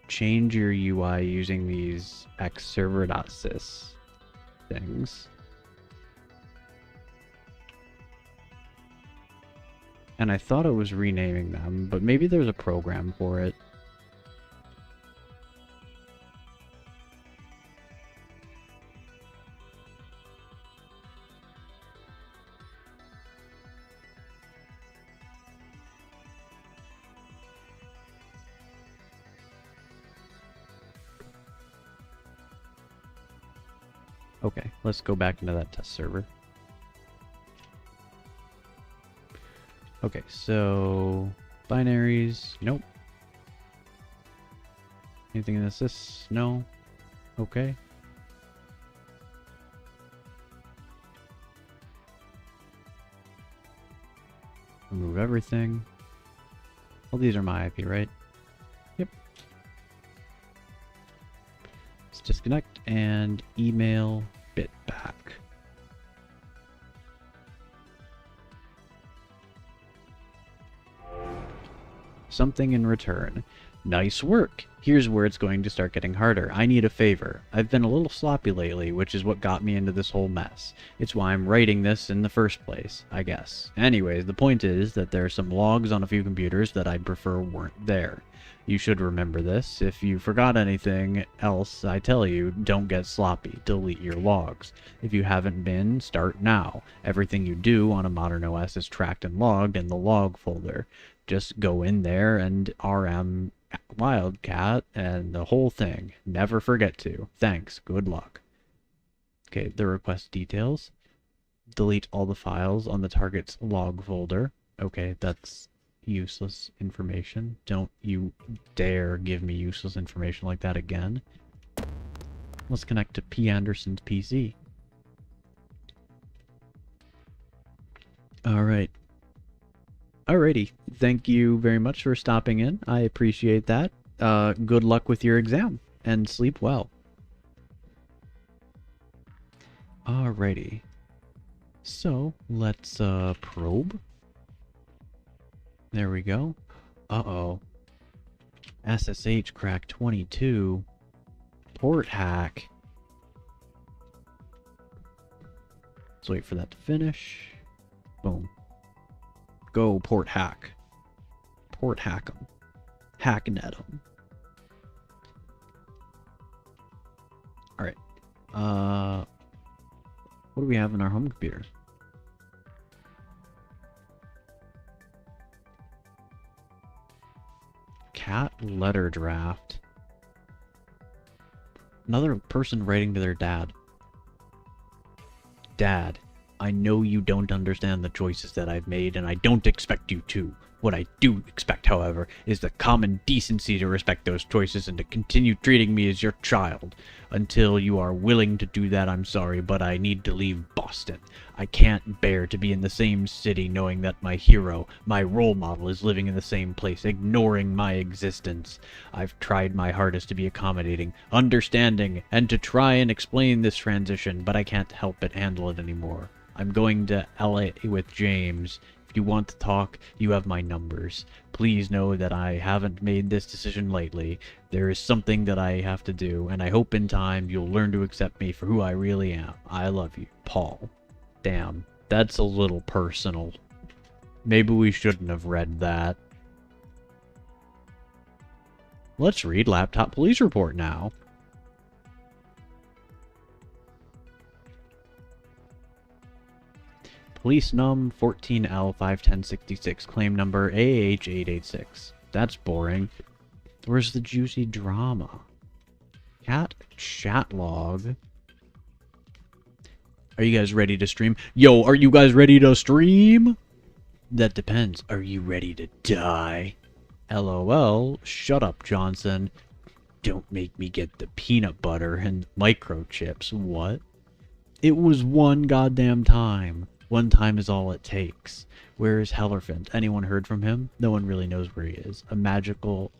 change your UI using these xserver.sys things. And I thought it was renaming them, but maybe there's a program for it. Okay, let's go back into that test server. Okay, so binaries, nope. Anything in this? No. Okay. Remove everything. All these are my IP, right? Yep. Let's disconnect and email bit back. Something in return. Nice work. Here's where it's going to start getting harder. I need a favor. I've been a little sloppy lately, which is what got me into this whole mess. It's why I'm writing this in the first place, I guess. Anyways, the point is that there are some logs on a few computers that I'd prefer weren't there. You should remember this. If you forgot anything else, I tell you, don't get sloppy. Delete your logs. If you haven't been, start now. Everything you do on a modern OS is tracked and logged in the log folder. Just go in there and rm wildcat and the whole thing. Never forget to. Thanks. Good luck. Okay, the request details. Delete all the files on the target's log folder. Okay, that's useless information. Don't you dare give me useless information like that again. Let's connect to P. Anderson's PC. Alright. Alrighty. Thank you very much for stopping in. I appreciate that. Good luck with your exam, and sleep well. Alrighty. So, let's, probe. There we go. Uh-oh. SSH crack 22. Port hack. Let's wait for that to finish. Boom. Go port hack. Port hack 'em. Hacknet 'em. Alright. What do we have in our home computer? Cat letter draft. Another person writing to their dad. Dad, I know you don't understand the choices that I've made, and I don't expect you to. What I do expect, however, is the common decency to respect those choices and to continue treating me as your child. Until you are willing to do that, I'm sorry, but I need to leave Boston. I can't bear to be in the same city knowing that my hero, my role model, is living in the same place, ignoring my existence. I've tried my hardest to be accommodating, understanding, and to try and explain this transition, but I can't help but handle it anymore. I'm going to LA with James. If you want to talk, you have my numbers. Please know that I haven't made this decision lightly. There is something that I have to do, and I hope in time you'll learn to accept me for who I really am. I love you, Paul. Damn, that's a little personal. Maybe we shouldn't have read that. Let's read Laptop Police Report now. Police num 14L51066, claim number AH886. That's boring. Where's the juicy drama? Cat chat log. Are you guys ready to stream? Yo, are you guys ready to stream? That depends. Are you ready to die? LOL. Shut up, Johnson. Don't make me get the peanut butter and microchips. What? It was one goddamn time. One time is all it takes. Where is Hellerfant? Anyone heard from him? No one really knows where he is. A mystical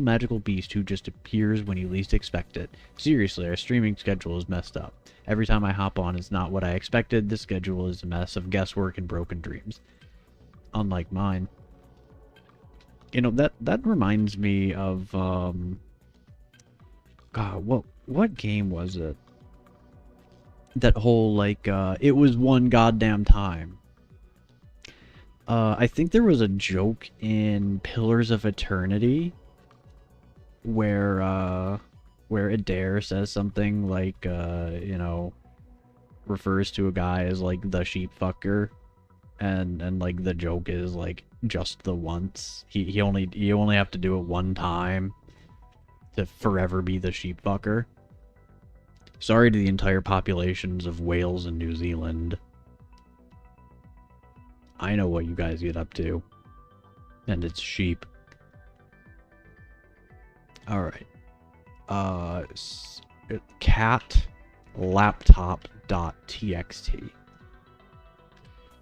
magical beast who just appears when you least expect it. Seriously, our streaming schedule is messed up. Every time I hop on, it's not what I expected. The schedule is a mess of guesswork and broken dreams. Unlike mine. You know, that reminds me of, God, what game was it? That whole, like, it was one goddamn time. I think there was a joke in Pillars of Eternity where Adair says something like, you know, refers to a guy as, like, the sheep fucker, and like, the joke is, like, just the once. You only have to do it one time to forever be the sheep fucker. Sorry to the entire populations of Wales and New Zealand. I know what you guys get up to. And it's sheep. Alright. Cat laptop.txt.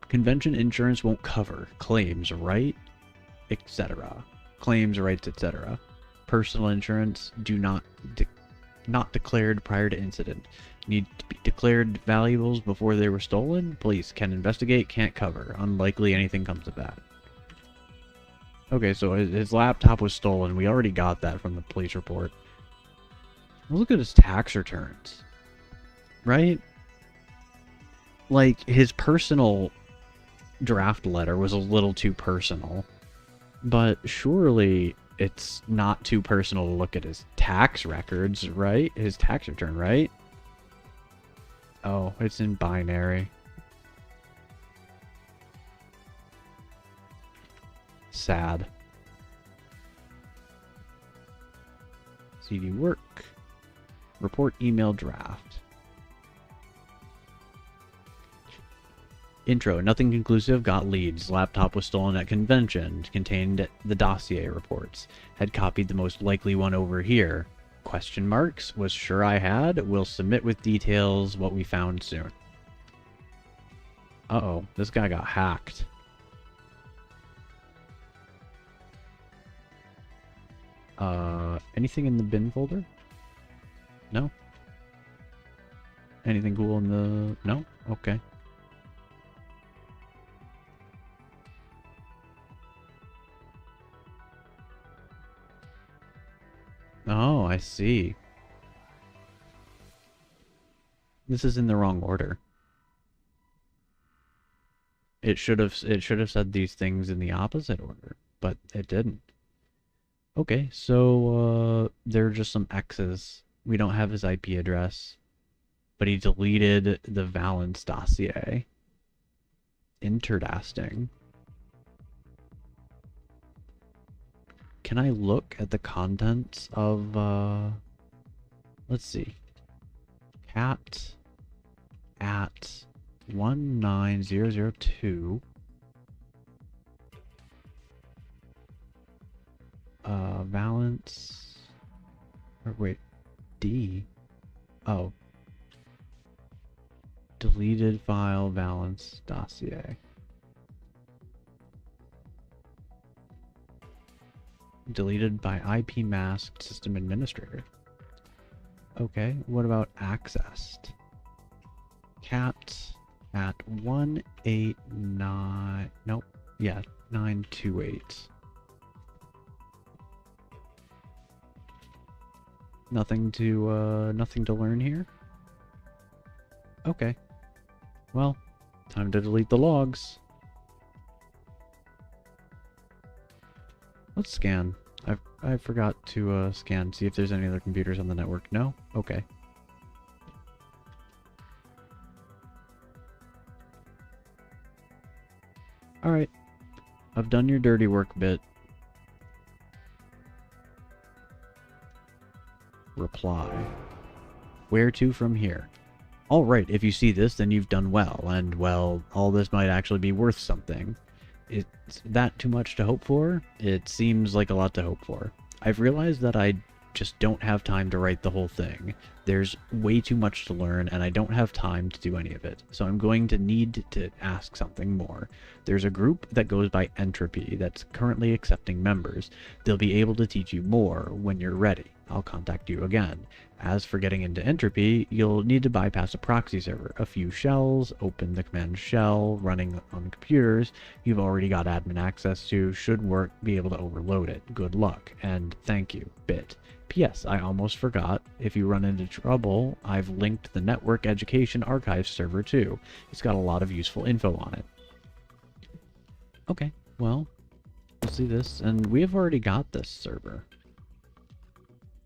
Convention insurance won't cover. Claims, right? Etc. Claims, rights, etc. Personal insurance do not declared prior to incident. Need to be declared valuables before they were stolen? Police can investigate, can't cover. Unlikely anything comes of that. Okay, so his laptop was stolen. We already got that from the police report. Look at his tax returns. Right? Like, his personal draft letter was a little too personal. But surely it's not too personal to look at his tax records, right? His tax return, right? Oh, it's in binary. Sad. CD work. Report email draft. Intro. Nothing conclusive. Got leads. Laptop was stolen at convention. Contained the dossier reports. Had copied the most likely one over here. Question marks. Was sure I had. Will submit with details what we found soon. Uh-oh. This guy got hacked. Anything in the bin folder? No? Anything cool in the... No? Okay. Oh, I see. This is in the wrong order. It should have said these things in the opposite order, but it didn't. Okay, so there are just some X's. We don't have his IP address, but he deleted the Valence dossier. Interesting. Can I look at the contents of, let's see. Cat at 19002. Valence. Or wait, D. Oh. Deleted file Valence dossier. Deleted by IP masked system administrator. Okay, what about accessed? Cat at 189. Nope. Yeah, 928. Nothing to learn here. Okay. Well, time to delete the logs. Let's scan. I forgot to scan, see if there's any other computers on the network. No? Okay. Alright. I've done your dirty work bit. Reply. Where to from here? Alright, if you see this, then you've done well, and, well, all this might actually be worth something. Is that too much to hope for? It seems like a lot to hope for. I've realized that I just don't have time to write the whole thing. There's way too much to learn, and I don't have time to do any of it. So I'm going to need to ask something more. There's a group that goes by Entropy that's currently accepting members. They'll be able to teach you more when you're ready. I'll contact you again. As for getting into Entropy, you'll need to bypass a proxy server, a few shells, open the command shell, running on computers you've already got admin access to, should work, be able to overload it. Good luck, and thank you, Bit. P.S. I almost forgot, if you run into trouble, I've linked the Network Education Archives server too. It's got a lot of useful info on it. Okay, well, we'll see this, and we have already got this server.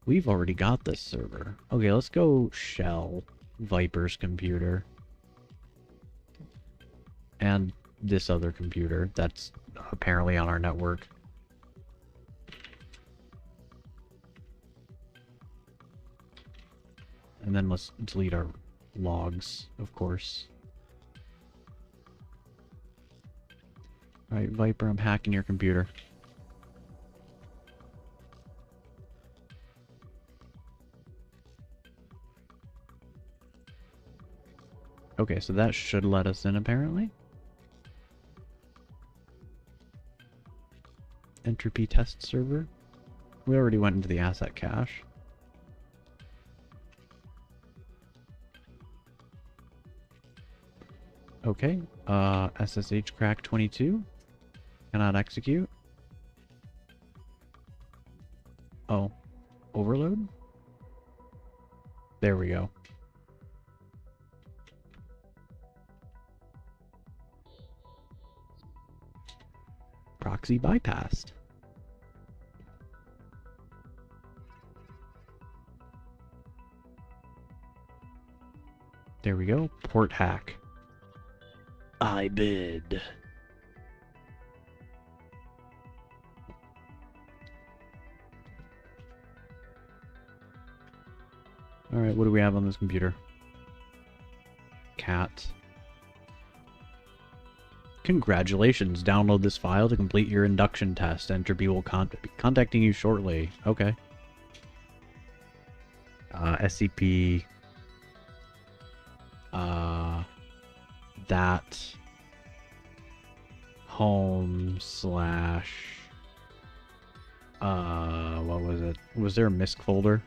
We've already got this server. Okay, let's go shell Viper's computer. And this other computer that's apparently on our network. And then let's delete our logs, of course. Alright, Viper, I'm hacking your computer. Okay, so that should let us in, apparently. Entropy test server. We already went into the asset cache. Okay. SSH crack 22. Cannot execute. Oh. Overload? There we go. Proxy bypassed. There we go. Port hack. I bid. Alright, what do we have on this computer? Cat. Congratulations, download this file to complete your induction test. Entropy will be contacting you shortly. Okay. SCP. That. Home slash. What was it? Was there a MISC folder?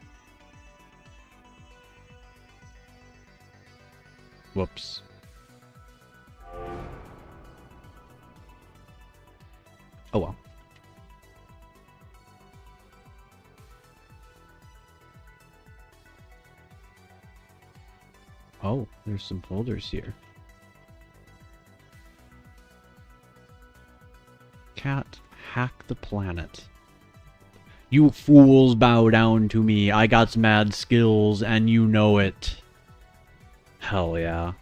Whoops. Oh well. Oh, there's some folders here. Cat, hack the planet. You fools bow down to me. I got mad skills and you know it. Hell yeah.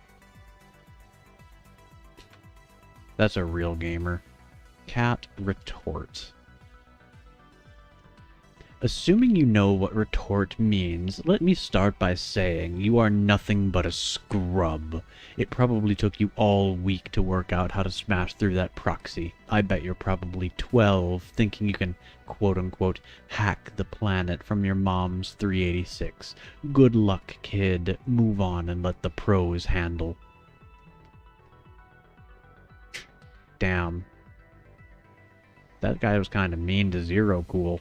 That's a real gamer. Cat retort. Assuming you know what retort means, let me start by saying you are nothing but a scrub. It probably took you all week to work out how to smash through that proxy. I bet you're probably 12, thinking you can quote-unquote hack the planet from your mom's 386. Good luck, kid. Move on and let the pros handle. Damn. That guy was kind of mean to Zero Cool.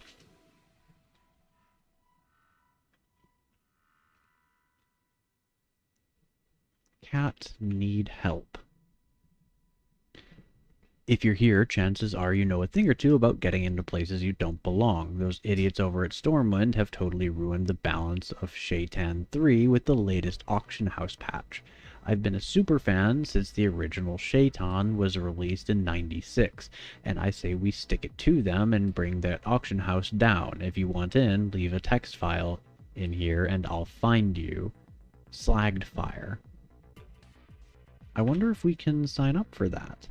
Cat need help. If you're here, chances are you know a thing or two about getting into places you don't belong. Those idiots over at Stormwind have totally ruined the balance of Shaitan 3 with the latest auction house patch. I've been a super fan since the original Shaitan was released in '96, and I say we stick it to them and bring that auction house down. If you want in, leave a text file in here and I'll find you. Slagged Fire. I wonder if we can sign up for that.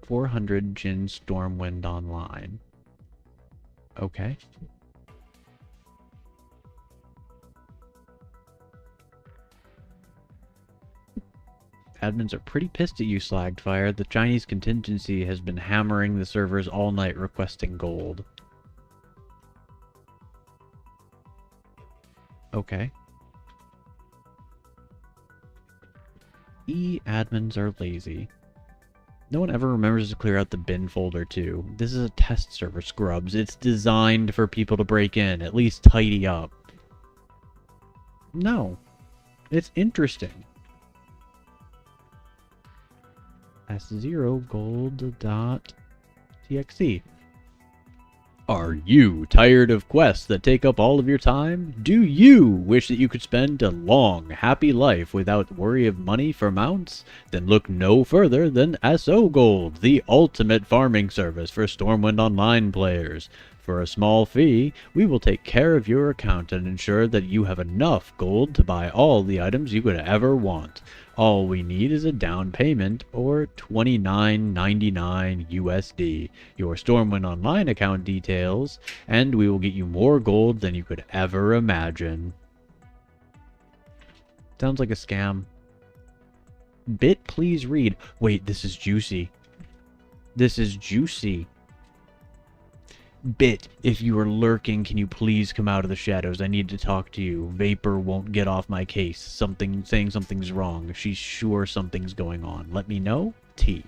$400 Jin Stormwind Online. Okay. Admins are pretty pissed at you, Slagged Fire. The Chinese contingency has been hammering the servers all night requesting gold. Okay. Admins are lazy. No one ever remembers to clear out the bin folder, too. This is a test server, scrubs. It's designed for people to break in. At least tidy up. No. It's interesting. S0 gold.txt. Are you tired of quests that take up all of your time? Do you wish that you could spend a long, happy life without worry of money for mounts? Then look no further than SO Gold, the ultimate farming service for Stormwind Online players. For a small fee, we will take care of your account and ensure that you have enough gold to buy all the items you could ever want. All we need is a down payment, or $29.99 USD, your Stormwind Online account details, and we will get you more gold than you could ever imagine. Sounds like a scam. Bit, please read. Wait, this is juicy. This is juicy. Bit, if you are lurking, can you please come out of the shadows? I need to talk to you. Vapor won't get off my case. Saying something's wrong. She's sure something's going on. Let me know. T.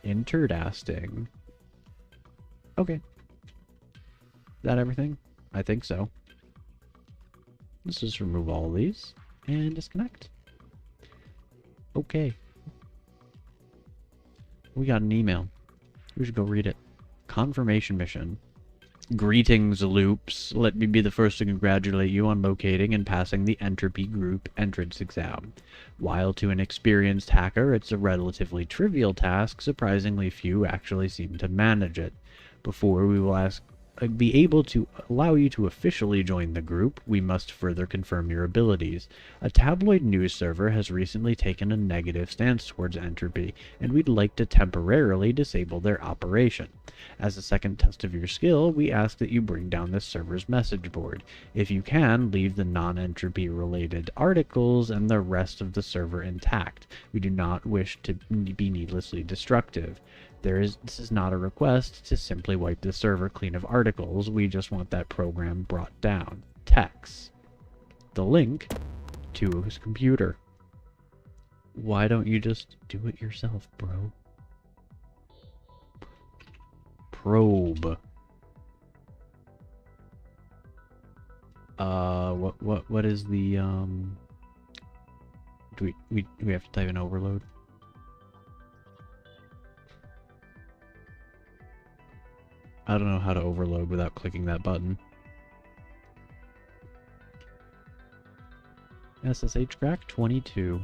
Interdasting. Okay. that everything? I think so. Let's just remove all of these and disconnect. Okay. We got an email. We should go read it. Confirmation mission. Greetings, Loops. Let me be the first to congratulate you on locating and passing the Entropy Group entrance exam. While to an experienced hacker it's a relatively trivial task, surprisingly few actually seem to manage it. Before we will be able to allow you to officially join the group, we must further confirm your abilities. A tabloid news server has recently taken a negative stance towards Entropy, and we'd like to temporarily disable their operation. As a second test of your skill, we ask that you bring down this server's message board. If you can, leave the non-Entropy related articles and the rest of the server intact. We do not wish to be needlessly destructive. This is not a request to simply wipe the server clean of articles. We just want that program brought down. Text. The link to his computer. Why don't you just do it yourself, bro? Probe. What is the, do we have to type in overload? I don't know how to overload without clicking that button. SSH crack 22.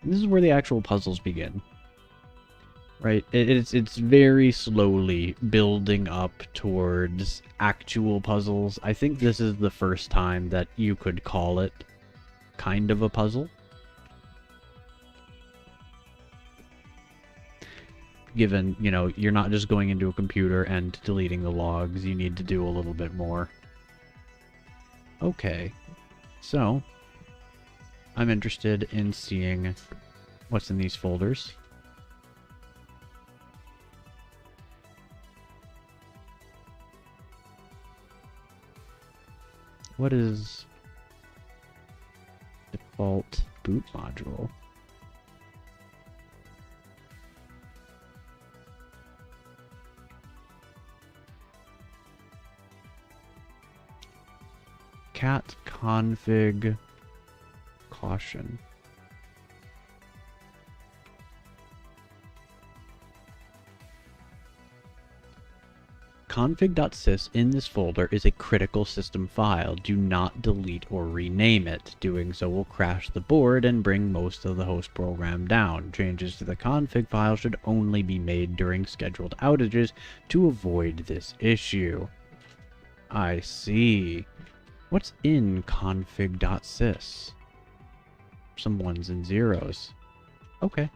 And this is where the actual puzzles begin. Right? It's very slowly building up towards actual puzzles. I think this is the first time that you could call it kind of a puzzle. Given, you know, you're not just going into a computer and deleting the logs, you need to do a little bit more. Okay, so I'm interested in seeing what's in these folders. What is default boot module? Cat config caution. Config.sys in this folder is a critical system file. Do not delete or rename it. Doing so will crash the board and bring most of the host program down. Changes to the config file should only be made during scheduled outages to avoid this issue. I see. What's in config.sys? Some ones and zeros. Okay.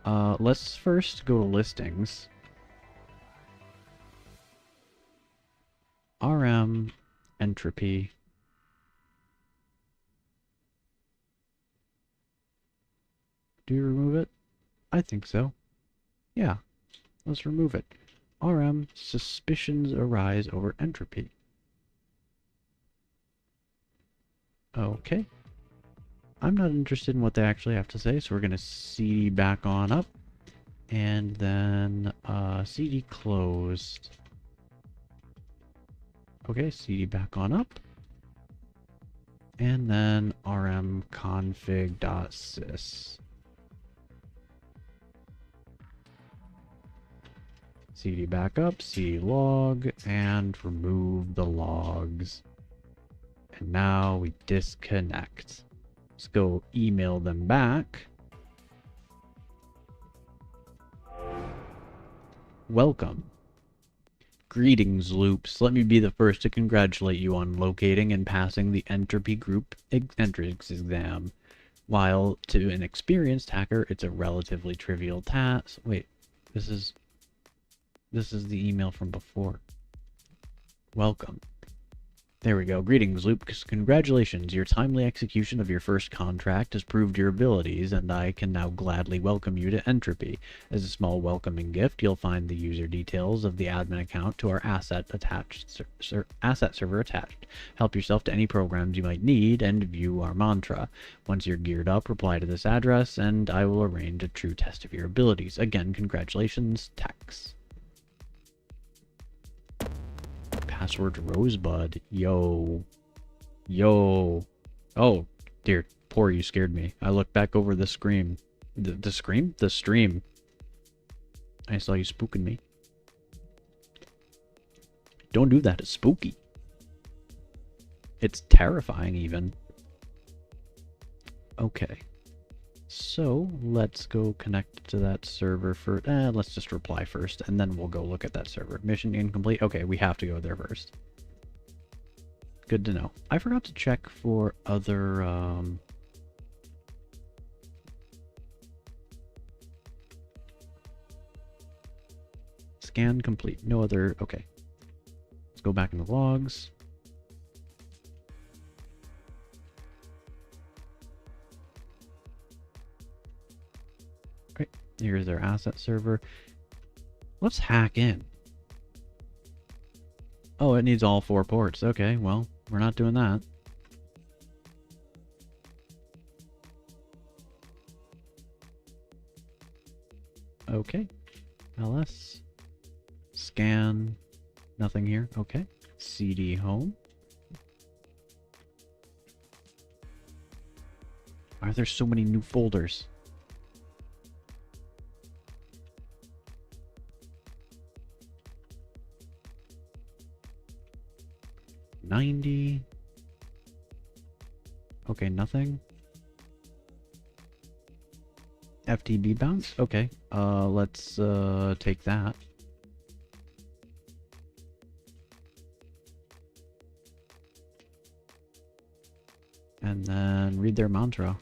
Let's first go to listings. RM entropy. Do you remove it? I think so. Yeah. Let's remove it. RM suspicions arise over entropy. Okay. I'm not interested in what they actually have to say, so we're going to CD back on up. And then CD closed. Okay, CD back on up. And then rm config.sys. CD back up, CD log, and remove the logs. And now we disconnect. Let's go email them back. Welcome. Greetings, Loops. Let me be the first to congratulate you on locating and passing the Entropy Group entrance exam. While to an experienced hacker, it's a relatively trivial task. Wait, this is the email from before. Welcome. There we go. Greetings, Loops. Congratulations. Your timely execution of your first contract has proved your abilities, and I can now gladly welcome you to Entropy. As a small welcoming gift, you'll find the user details of the admin account to our asset server attached. Help yourself to any programs you might need, and view our mantra. Once you're geared up, reply to this address, and I will arrange a true test of your abilities. Again, congratulations, Tex. Password Rosebud. Yo. Yo. Oh, dear. Poor, you scared me. I looked back over the screen. The scream? The stream. I saw you spooking me. Don't do that. It's spooky. It's terrifying, even. Okay. So, let's go connect to that server first. Let's just reply first, and then we'll go look at that server. Mission incomplete. Okay, we have to go there first. Good to know. I forgot to check for other, Scan complete. No other... Okay. Let's go back into logs. Great. Here's their asset server. Let's hack in. Oh, it needs all 4 ports. Okay, well, we're not doing that. Okay. LS. Scan. Nothing here. Okay. CD home. Why are there so many new folders? $90. Okay, nothing. FTB bounce? Okay. Let's take that. And then read their mantra.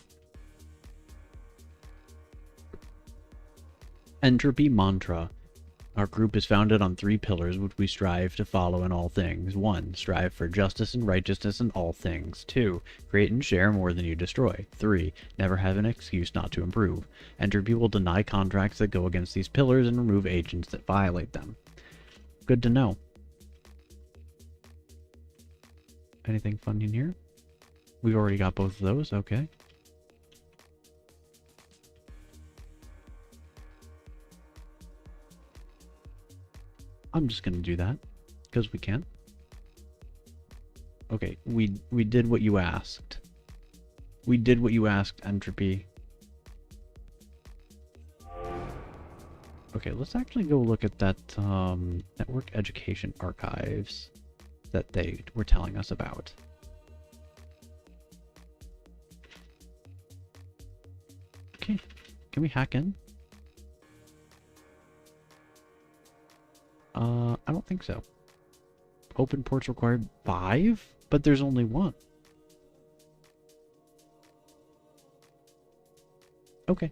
Entropy mantra. Our group is founded on 3 pillars which we strive to follow in all things. 1. Strive for justice and righteousness in all things. 2. Create and share more than you destroy. 3. Never have an excuse not to improve. Entropy will deny contracts that go against these pillars and remove agents that violate them. Good to know. Anything fun in here? We've already got both of those. Okay. I'm just gonna do that because we can. Okay, we did what you asked. We did what you asked, Entropy. Okay, let's actually go look at that network education archives that they were telling us about. Okay, can we hack in? I don't think so. Open ports required 5, but there's only 1. Okay.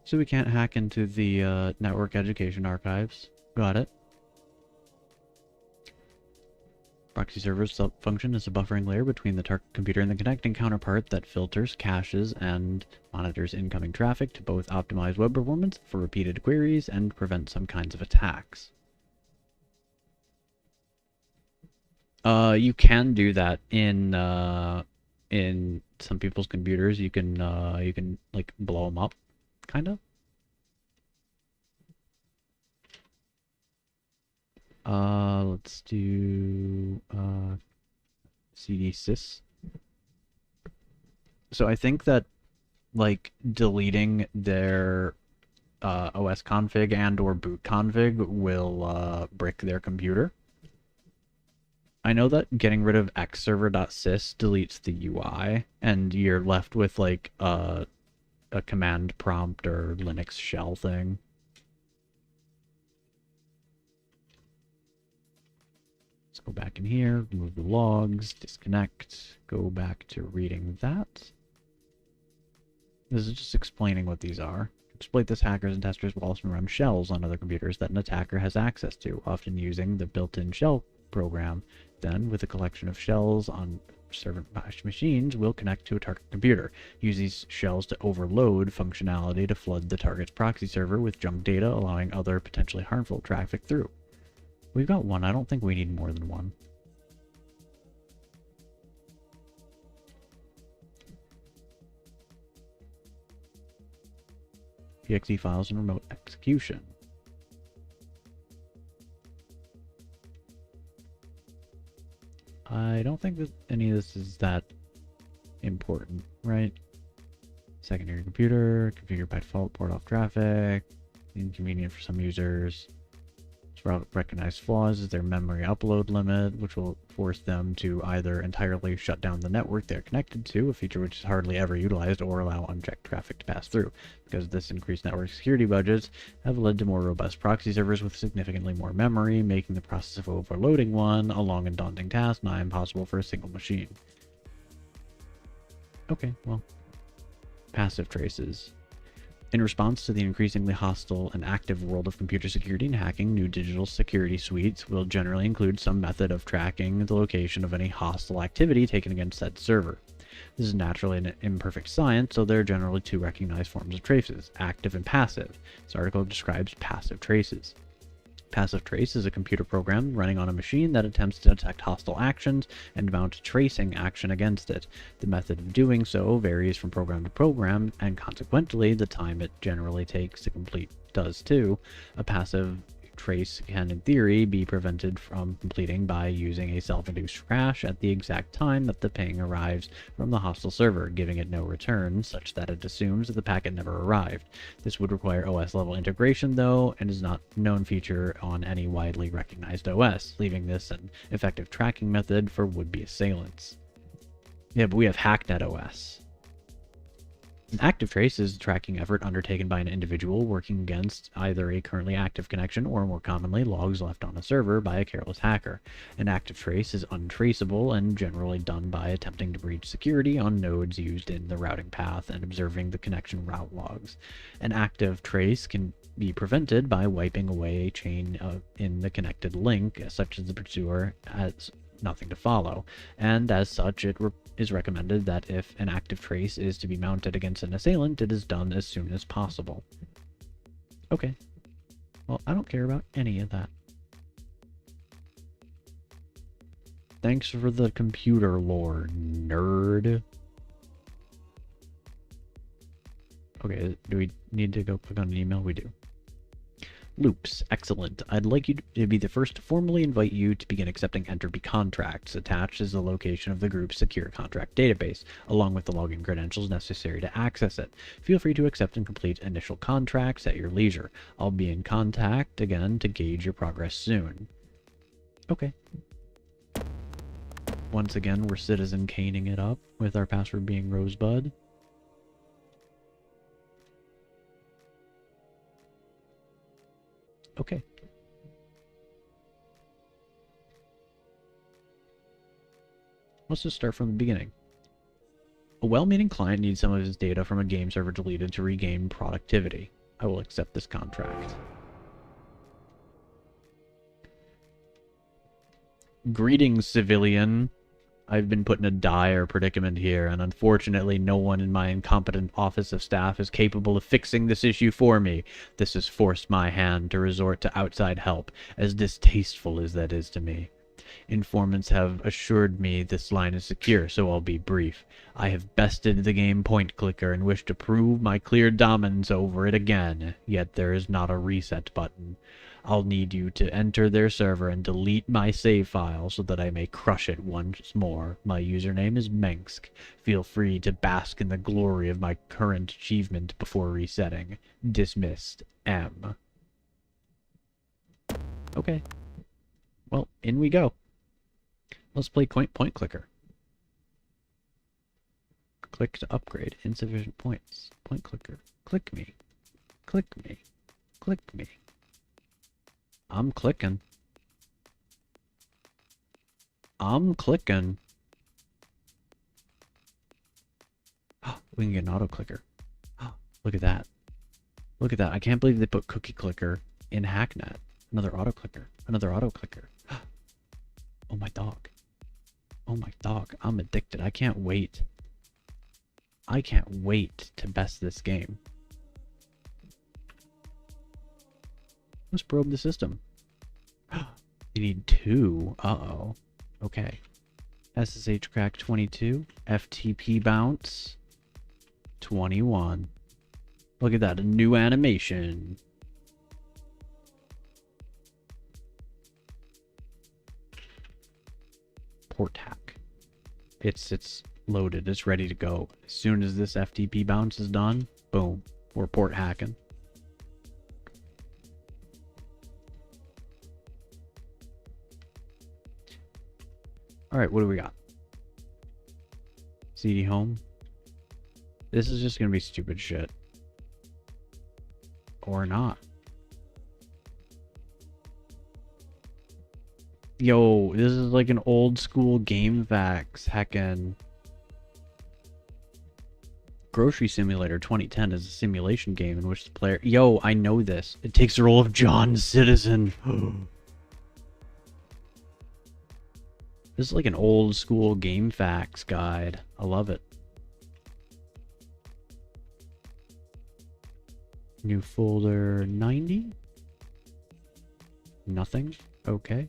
So we can't hack into the network education archives. Got it. Proxy server's function is a buffering layer between the target computer and the connecting counterpart that filters, caches, and monitors incoming traffic to both optimize web performance for repeated queries and prevent some kinds of attacks. You can do that in some people's computers. You can like blow them up, kind of. Let's do cd sys. So I think that like deleting their OS config and or boot config will brick their computer. I know that getting rid of xserver.sys deletes the UI, and you're left with like a command prompt or Linux shell thing. Let's go back in here, remove the logs, disconnect, go back to reading that. This is just explaining what these are. Exploit this, hackers and testers will also run shells on other computers that an attacker has access to, often using the built-in shell program. Then, with a collection of shells on servant bash machines, will connect to a target computer. Use these shells to overload functionality to flood the target's proxy server with junk data, allowing other potentially harmful traffic through. We've got 1. I don't think we need more than 1. exe files and remote execution. think that any of this is that important, right? Secondary computer, configured by default, port off traffic, inconvenient for some users. Recognize flaws is their memory upload limit, which will force them to either entirely shut down the network they're connected to, a feature which is hardly ever utilized, or allow unchecked traffic to pass through. Because this increased network security budgets have led to more robust proxy servers with significantly more memory, making the process of overloading one a long and daunting task, nigh impossible for a single machine. Okay, well, passive traces. In response to the increasingly hostile and active world of computer security and hacking, new digital security suites will generally include some method of tracking the location of any hostile activity taken against said server. This is naturally an imperfect science, so there are generally two recognized forms of traces, active and passive. This article describes passive traces. Passive trace is a computer program running on a machine that attempts to detect hostile actions and mount a tracing action against it. The method of doing so varies from program to program, and consequently, the time it generally takes to complete does too. A passive trace can, in theory, be prevented from completing by using a self-induced crash at the exact time that the ping arrives from the hostile server, giving it no return, such that it assumes that the packet never arrived. This would require OS-level integration, though, and is not a known feature on any widely recognized OS, leaving this an effective tracking method for would-be assailants. Yeah, but we have Hacknet OS. An active trace is a tracking effort undertaken by an individual working against either a currently active connection or, more commonly, logs left on a server by a careless hacker. An active trace is untraceable and generally done by attempting to breach security on nodes used in the routing path and observing the connection route logs. An active trace can be prevented by wiping away a chain in the connected link, such as the pursuer has nothing to follow, and as such it is recommended that if an active trace is to be mounted against an assailant, it is done as soon as possible. Okay. Well, I don't care about any of that. Thanks for the computer lore, nerd. Okay, do we need to go click on an email? We do. Loops. Excellent. I'd like you to be the first to formally invite you to begin accepting Entropy contracts. Attached is the location of the group's secure contract database, along with the login credentials necessary to access it. Feel free to accept and complete initial contracts at your leisure. I'll be in contact again to gauge your progress soon. Okay. Once again, we're citizen caning it up with our password being Rosebud. Okay. Let's just start from the beginning. A well-meaning client needs some of his data from a game server deleted to regain productivity. I will accept this contract. Greetings, civilian. I've been put in a dire predicament here, and unfortunately no one in my incompetent office of staff is capable of fixing this issue for me. This has forced my hand to resort to outside help, as distasteful as that is to me. Informants have assured me this line is secure, so I'll be brief. I have bested the game point clicker and wish to prove my clear dominance over it again, yet there is not a reset button. I'll need you to enter their server and delete my save file so that I may crush it once more. My username is Mengsk. Feel free to bask in the glory of my current achievement before resetting. Dismissed. M. Okay. Well, in we go. Let's play point clicker. Click to upgrade. Insufficient points. Point clicker. Click me. Click me. Click me. I'm clicking. I'm clicking. We can get an auto clicker. Look at that. Look at that. I can't believe they put cookie clicker in Hacknet. Another auto clicker. Another auto clicker. Oh, my dog. Oh, my dog. I'm addicted. I can't wait. I can't wait to best this game. Let's probe the system. You need 2. Uh-oh. Okay. SSH crack 22. FTP bounce 21. Look at that. A new animation. Port hack. It's loaded. It's ready to go. As soon as this FTP bounce is done, boom, we're port hacking. All right, what do we got? CD home. This is just gonna be stupid shit. Or not. Yo, this is like an old school game vax heckin'. Grocery Simulator 2010 is a simulation game in which the player... Yo, I know this. It takes the role of John Citizen. This is like an old school game facts guide. I love it. New folder 90. Nothing. Okay.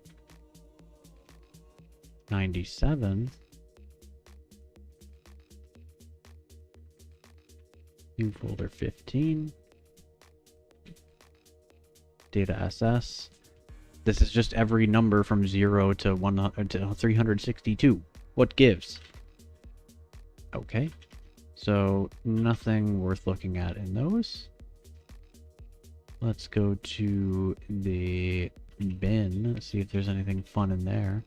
97. New folder 15. Data SS. This is just every number from 0 to 100 to 362. What gives? Okay. So nothing worth looking at in those. Let's go to the bin, see if there's anything fun in there.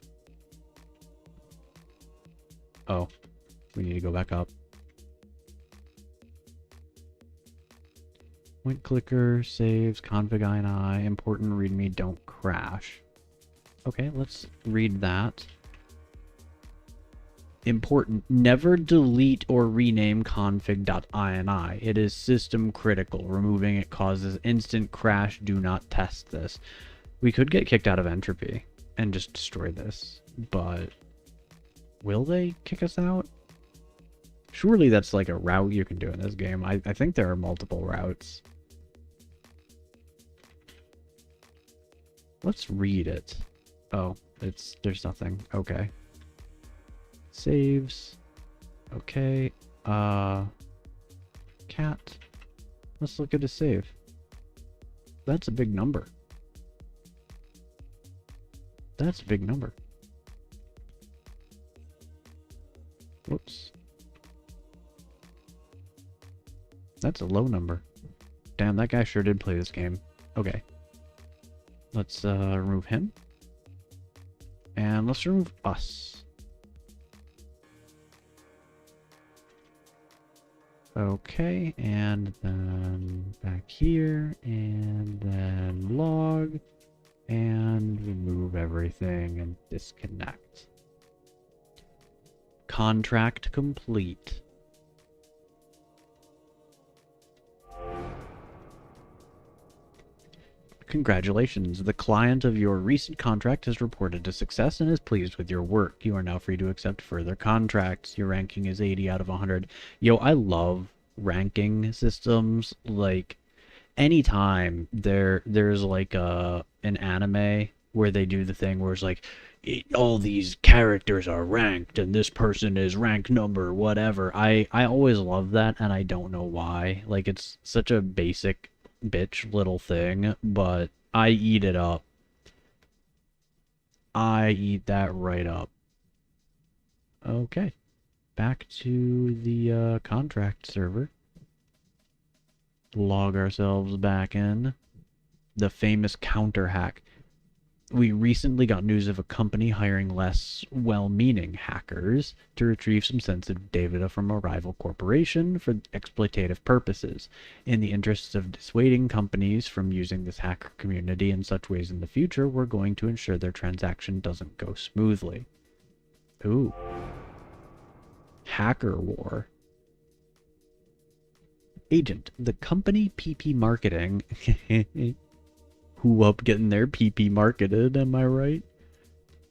Oh, we need to go back up. Point clicker, saves, config ini, important readme, don't crash. Okay, let's read that. Important, never delete or rename config.ini. It is system critical. Removing it causes instant crash. Do not test this. We could get kicked out of entropy and just destroy this, but will they kick us out? Surely that's like a route you can do in this game. I think there are multiple routes. Let's read it. Oh, there's nothing. Okay. Saves. Okay. Cat. Let's look at a save. That's a big number. That's a big number. Whoops. That's a low number. Damn, that guy sure did play this game. Okay. Let's remove him. And let's remove us. Okay, and then back here, and then log, and remove everything and disconnect. Contract complete. Congratulations, the client of your recent contract has reported a success and is pleased with your work. You are now free to accept further contracts. Your ranking is 80 out of 100. Yo, I love ranking systems. Like, anytime there's like an anime where they do the thing where it's like, all these characters are ranked and this person is rank number whatever. I always love that, and I don't know why. Like, it's such a basic bitch little thing, but I eat it up. I eat that right up. Okay, back to the contract server. Log ourselves back in. The famous counter hack. We recently got news of a company hiring less well-meaning hackers to retrieve some sensitive data from a rival corporation for exploitative purposes. In the interests of dissuading companies from using this hacker community in such ways in the future, we're going to ensure their transaction doesn't go smoothly. Ooh. Hacker war. Agent, the company PP Marketing... Who up getting their PP marketed, am I right?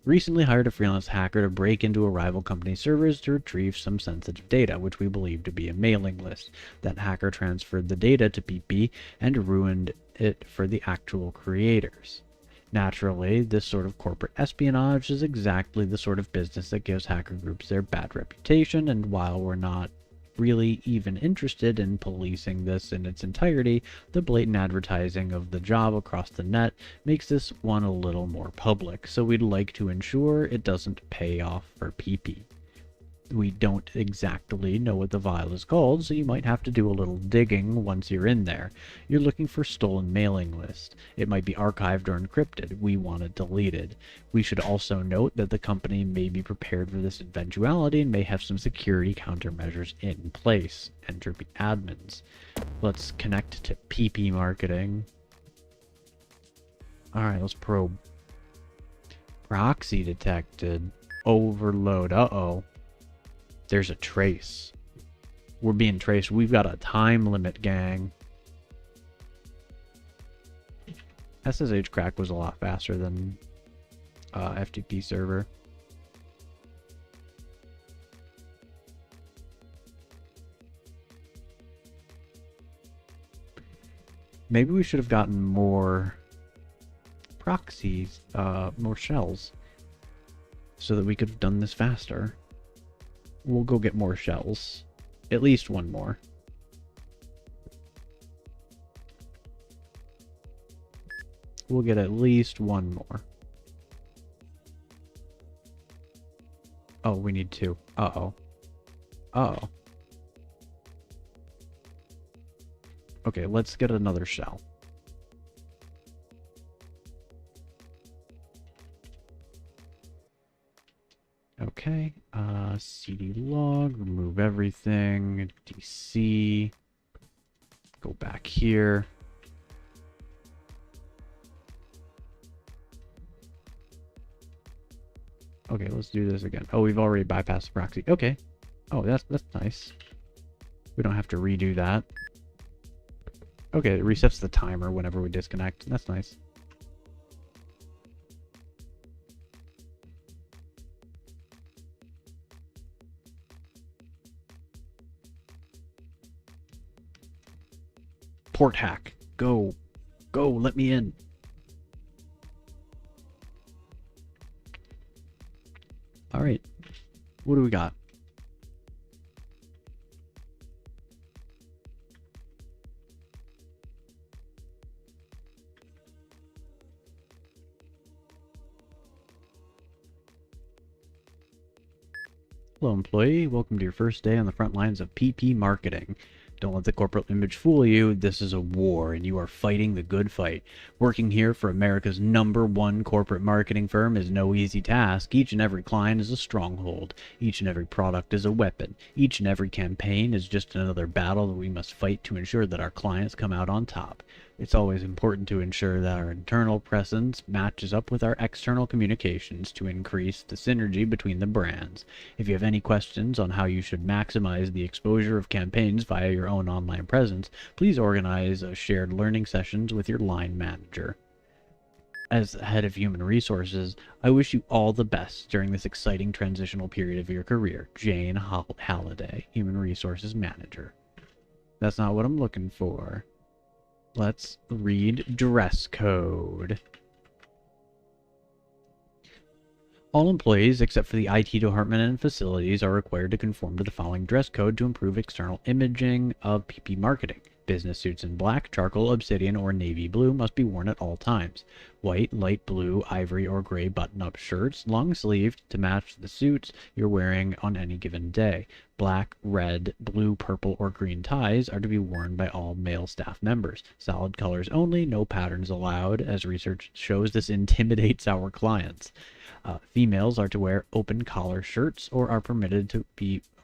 Recently hired a freelance hacker to break into a rival company's servers to retrieve some sensitive data, which we believe to be a mailing list. That hacker transferred the data to PP and ruined it for the actual creators. Naturally, this sort of corporate espionage is exactly the sort of business that gives hacker groups their bad reputation, and while we're not really even interested in policing this in its entirety, the blatant advertising of the job across the net makes this one a little more public, so we'd like to ensure it doesn't pay off for PP. We don't exactly know what the file is called, so you might have to do a little digging once you're in there. You're looking for stolen mailing list. It might be archived or encrypted. We want it deleted. We should also note that the company may be prepared for this eventuality and may have some security countermeasures in place. Enter admins. Let's connect to PP marketing. Alright, let's probe. Proxy detected. Overload. Uh-oh. There's a trace. We're being traced. We've got a time limit, gang. SSH crack was a lot faster than FTP server. Maybe we should have gotten more proxies, more shells, so that we could have done this faster. We'll go get more shells. At least one more. We'll get at least one more. Oh, we need two. Uh-oh. Uh-oh. Okay, let's get another shell. Okay, cd log, remove everything, DC, go back here. Okay, let's do this again. Oh, we've already bypassed the proxy. Okay. Oh, that's nice. We don't have to redo that. Okay, it resets the timer whenever we disconnect. That's nice. Port hack. Go. Go, let me in. Alright. What do we got? Hello, employee. Welcome to your first day on the front lines of PP marketing. Don't let the corporate image fool you. This is a war, and you are fighting the good fight. Working here for America's #1 corporate marketing firm is no easy task. Each and every client is a stronghold. Each and every product is a weapon. Each and every campaign is just another battle that we must fight to ensure that our clients come out on top. It's always important to ensure that our internal presence matches up with our external communications to increase the synergy between the brands. If you have any questions on how you should maximize the exposure of campaigns via your own online presence, please organize shared learning sessions with your line manager. As the head of human resources, I wish you all the best during this exciting transitional period of your career. Jane Halliday, Human Resources Manager. That's not what I'm looking for. Let's read dress code. All employees, except for the IT department and facilities, are required to conform to the following dress code to improve external imaging of PP marketing. Business suits in black, charcoal, obsidian, or navy blue must be worn at all times. White, light blue, ivory, or gray button-up shirts, long-sleeved, to match the suits you're wearing on any given day. Black, red, blue, purple, or green ties are to be worn by all male staff members. Solid colors only, no patterns allowed, as research shows this intimidates our clients. Females are to wear open collar shirts or are permitted to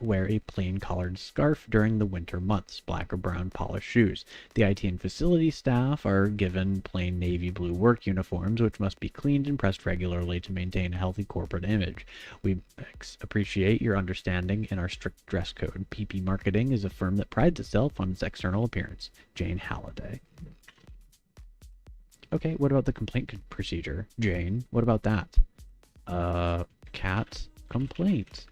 wear a plain collared scarf during the winter months. Black or brown polished shoes. The IT and facility staff are given plain navy blue work uniforms, which must be cleaned and pressed regularly to maintain a healthy corporate image. We appreciate your understanding in our strict dress code. PP Marketing is a firm that prides itself on its external appearance. Jane Halliday. Okay, what about the complaint procedure? Jane, what about that? Cat complaint.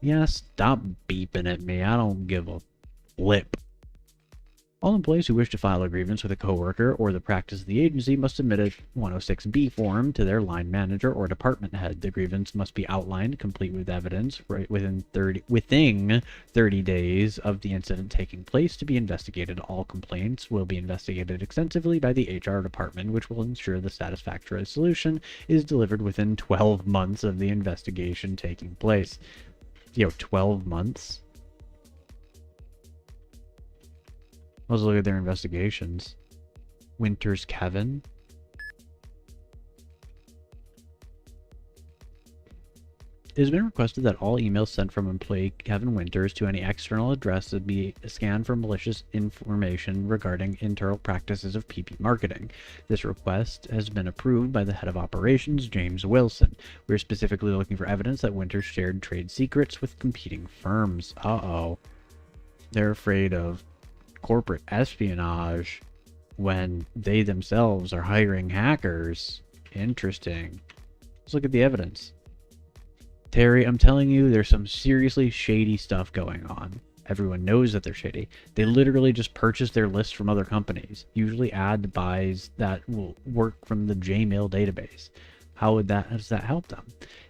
Yeah, stop beeping at me. I don't give a flip. All employees who wish to file a grievance with a coworker or the practice of the agency must submit a 106B form to their line manager or department head. The grievance must be outlined, complete with evidence, within 30 days of the incident taking place to be investigated. All complaints will be investigated extensively by the HR department, which will ensure the satisfactory solution is delivered within 12 months of the investigation taking place. Yo, 12 months? Let's look at their investigations. Winters Kevin? It has been requested that all emails sent from employee Kevin Winters to any external address be scanned for malicious information regarding internal practices of PP marketing. This request has been approved by the head of operations, James Wilson. We are specifically looking for evidence that Winters shared trade secrets with competing firms. Uh-oh. They're afraid of corporate espionage when they themselves are hiring hackers. Interesting. Let's look at the evidence. Terry, I'm telling you, there's some seriously shady stuff going on. Everyone knows that they're shady. They literally just purchase their list from other companies, usually ad buys that will work from the Gmail database. How does that help them?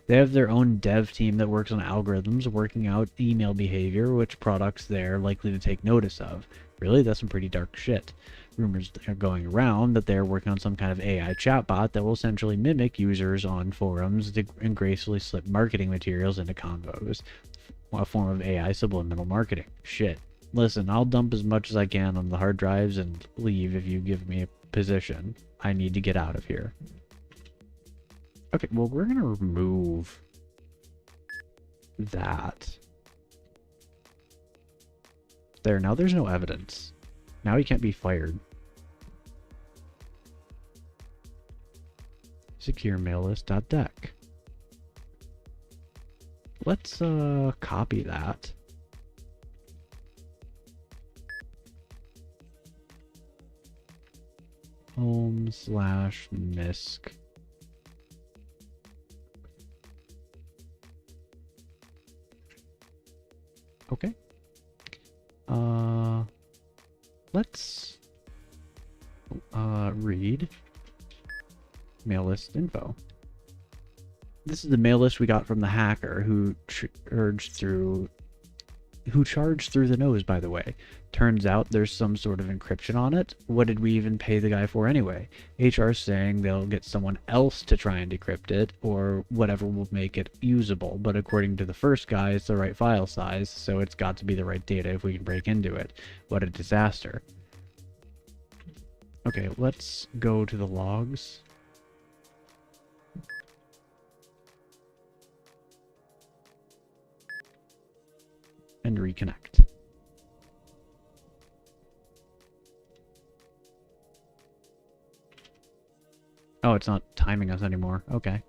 They have their own dev team that works on algorithms, working out email behavior, which products they're likely to take notice of. Really? That's some pretty dark shit. Rumors are going around that they're working on some kind of AI chatbot that will essentially mimic users on forums and gracefully slip marketing materials into convos. A form of AI subliminal marketing. Shit. Listen, I'll dump as much as I can on the hard drives and leave if you give me a position. I need to get out of here. Okay, well, we're going to remove that. There, now there's no evidence. Now he can't be fired. Secure mail list.deck. Let's copy that. home/misc. Okay. Let's read mail list info. This is the mail list we got from the hacker who charged through the nose, by the way. Turns out there's some sort of encryption on it. What did we even pay the guy for anyway? HR's saying they'll get someone else to try and decrypt it, or whatever will make it usable. But according to the first guy, it's the right file size, so it's got to be the right data if we can break into it. What a disaster. Okay, let's go to the logs. And reconnect. Oh, it's not timing us anymore. Okay.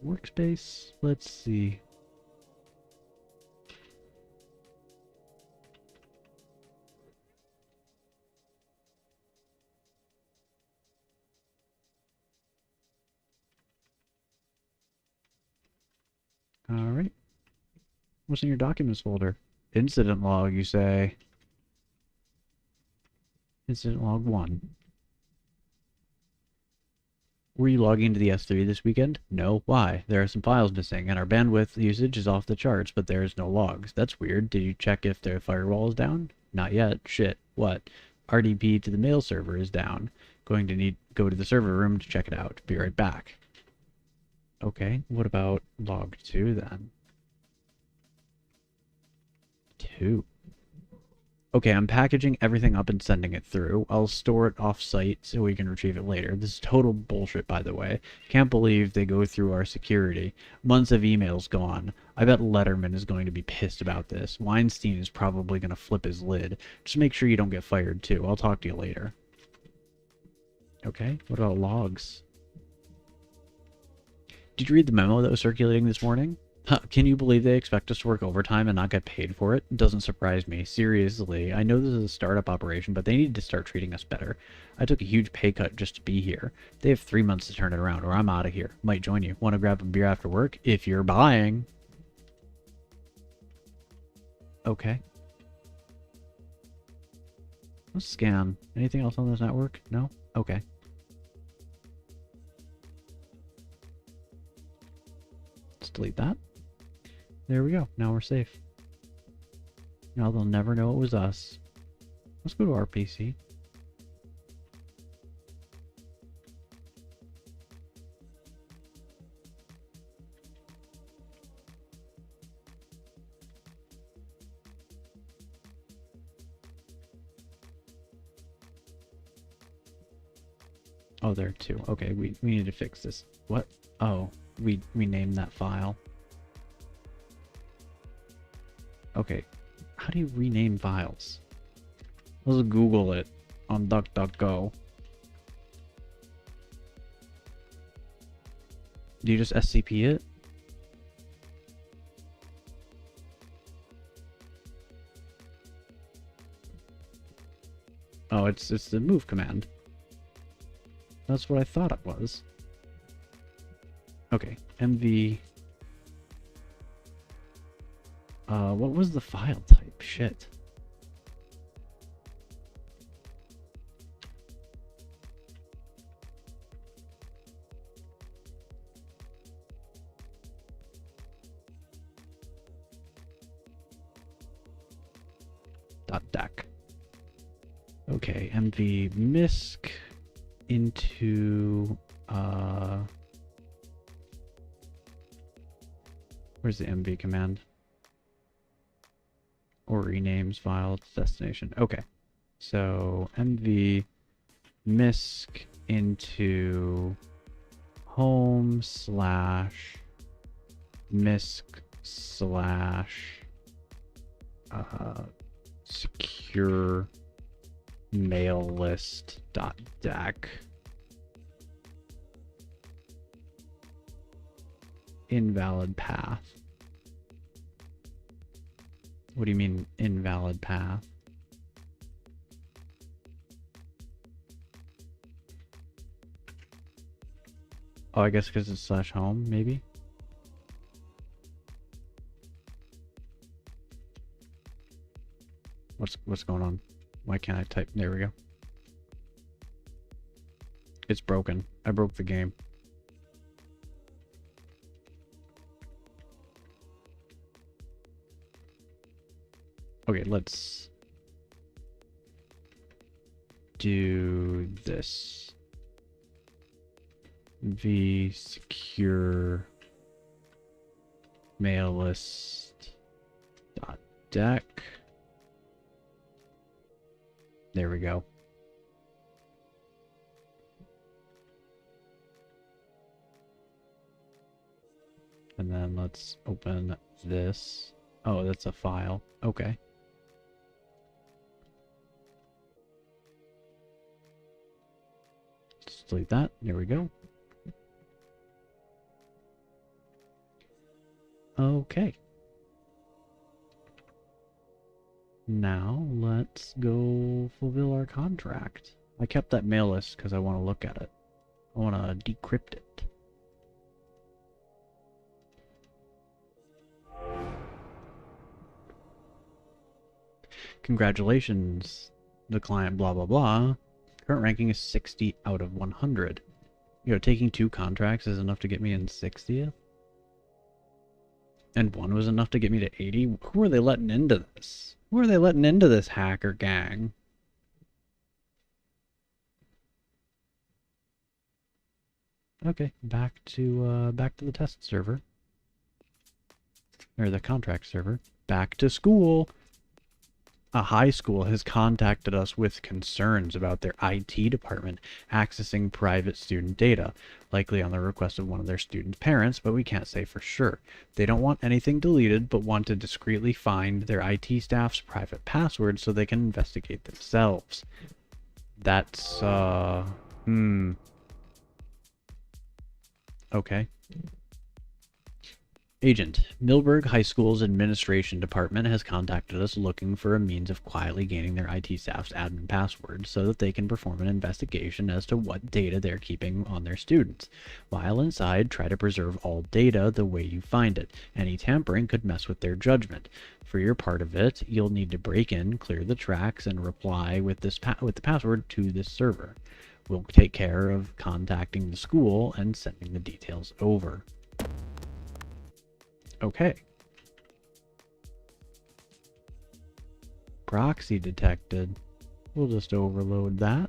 Workspace, let's see. All right. What's in your documents folder? Incident log, you say. Incident log 1. Were you logging into the S3 this weekend? No. Why? There are some files missing, and our bandwidth usage is off the charts, but there is no logs. That's weird. Did you check if their firewall is down? Not yet. Shit. What? RDP to the mail server is down. Going to need go to the server room to check it out. Be right back. Okay, what about log 2 then? 2. Okay, I'm packaging everything up and sending it through. I'll store it off-site so we can retrieve it later. This is total bullshit, by the way. Can't believe they go through our security. Months of emails gone. I bet Letterman is going to be pissed about this. Weinstein is probably going to flip his lid. Just make sure you don't get fired, too. I'll talk to you later. Okay, what about logs? Did you read the memo that was circulating this morning? Huh, can you believe they expect us to work overtime and not get paid for it? Doesn't surprise me. Seriously, I know this is a startup operation, but they need to start treating us better. I took a huge pay cut just to be here. They have 3 months to turn it around, or I'm out of here. Might join you. Want to grab a beer after work? If you're buying. Okay. Let's scan. Anything else on this network? No? Okay. Let's delete that. There we go. Now we're safe. Now they'll never know it was us. Let's go to our PC. Oh, there are two. Okay, we need to fix this. What? Oh, we named that file. Okay, how do you rename files? Let's Google it on DuckDuckGo. Do you just SCP it? Oh, it's the move command. That's what I thought it was. Okay, MV. What was the file type? Shit. .dac. Okay, MV misc into where's the MV command? Or renames file its destination. Okay. So MV misc into home slash misc slash secure mail list dot dac invalid path. What do you mean invalid path? Oh, I guess because it's slash home, maybe? What's going on? Why can't I type? There we go. It's broken. I broke the game. Okay, let's do this. V secure mail list dot deck. There we go. And then let's open this. Oh, that's a file. Okay. Let's delete that. There we go. Okay. Now let's go fulfill our contract. I kept that mail list because I want to look at it. I want to decrypt it. Congratulations, the client blah blah blah. Current ranking is 60 out of 100. You know, taking 2 contracts is enough to get me in 60th? And 1 was enough to get me to 80? Who are they letting into this? Who are they letting into this hacker gang? Okay, back to the test server. Or the contract server. Back to school. A high school has contacted us with concerns about their IT department accessing private student data, likely on the request of one of their students' parents, but we can't say for sure. They don't want anything deleted, but want to discreetly find their IT staff's private password so they can investigate themselves. That's, okay. Agent, Millburg High School's administration department has contacted us looking for a means of quietly gaining their IT staff's admin password so that they can perform an investigation as to what data they're keeping on their students. While inside, try to preserve all data the way you find it. Any tampering could mess with their judgment. For your part of it, you'll need to break in, clear the tracks, and reply with the password to this server. We'll take care of contacting the school and sending the details over. Okay. Proxy detected. We'll just overload that.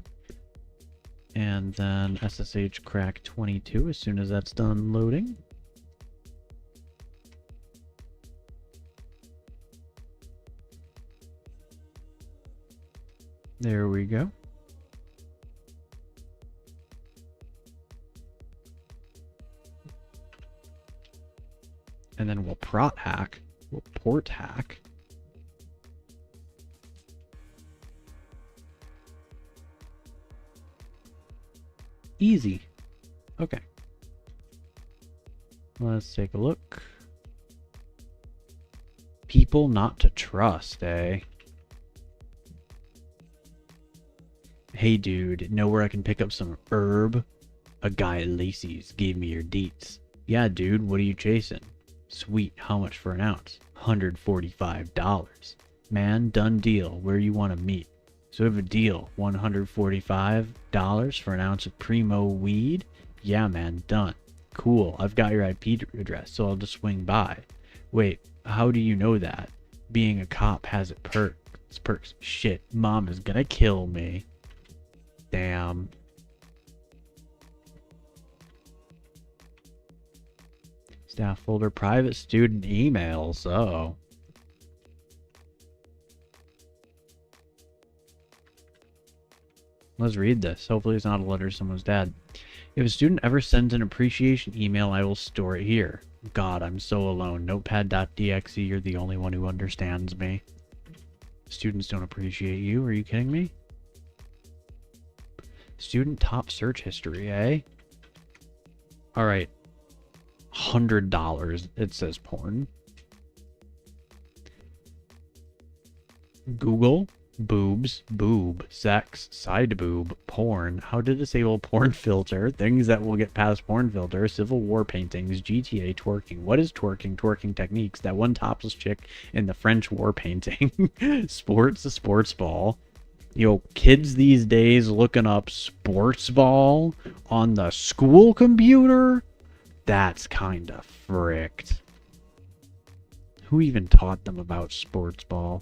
And then SSH crack 22 as soon as that's done loading. There we go. And then we'll prot hack. We'll port hack. Easy. Okay. Let's take a look. People not to trust, eh? Hey dude, know where I can pick up some herb? A guy at Lacey's gave me your deets. Yeah dude, what are you chasing? Sweet, how much for an ounce? $145. Man, done deal. Where you want to meet? So we have a deal. $145 for an ounce of primo weed? Yeah man, done. Cool, I've got your IP address, so I'll just swing by. Wait, how do you know that? Being a cop has its perks. Shit, mom is gonna kill me. Damn. Staff folder, private student emails. Oh. Let's read this. Hopefully it's not a letter to someone's dad. If a student ever sends an appreciation email, I will store it here. God, I'm so alone. Notepad.exe, you're the only one who understands me. Students don't appreciate you. Are you kidding me? Student top search history, eh? Alright. $100. It says porn. Google. Boobs, boob, sex, side boob, porn, how to disable porn filter, things that will get past porn filter, Civil War paintings, GTA twerking. What is twerking? Twerking techniques. That one topless chick in the French war painting. Sports, a sports ball. Yo, kids these days looking up sports ball on the school computer? That's kind of fricked. Who even taught them about sports ball?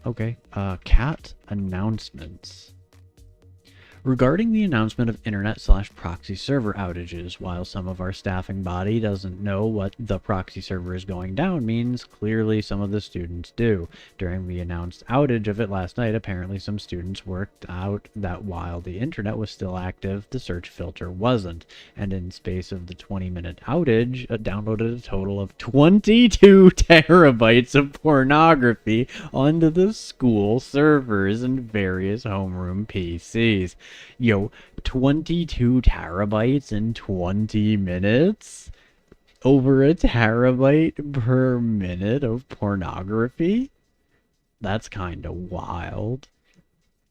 Okay, cat announcements. Regarding the announcement of internet/proxy server outages, while some of our staffing body doesn't know what the proxy server is going down means, clearly some of the students do. During the announced outage of it last night, apparently some students worked out that while the internet was still active, the search filter wasn't. And in space of the 20-minute outage, downloaded a total of 22 terabytes of pornography onto the school servers and various homeroom PCs. Yo, 22 terabytes in 20 minutes? Over a terabyte per minute of pornography? That's kind of wild.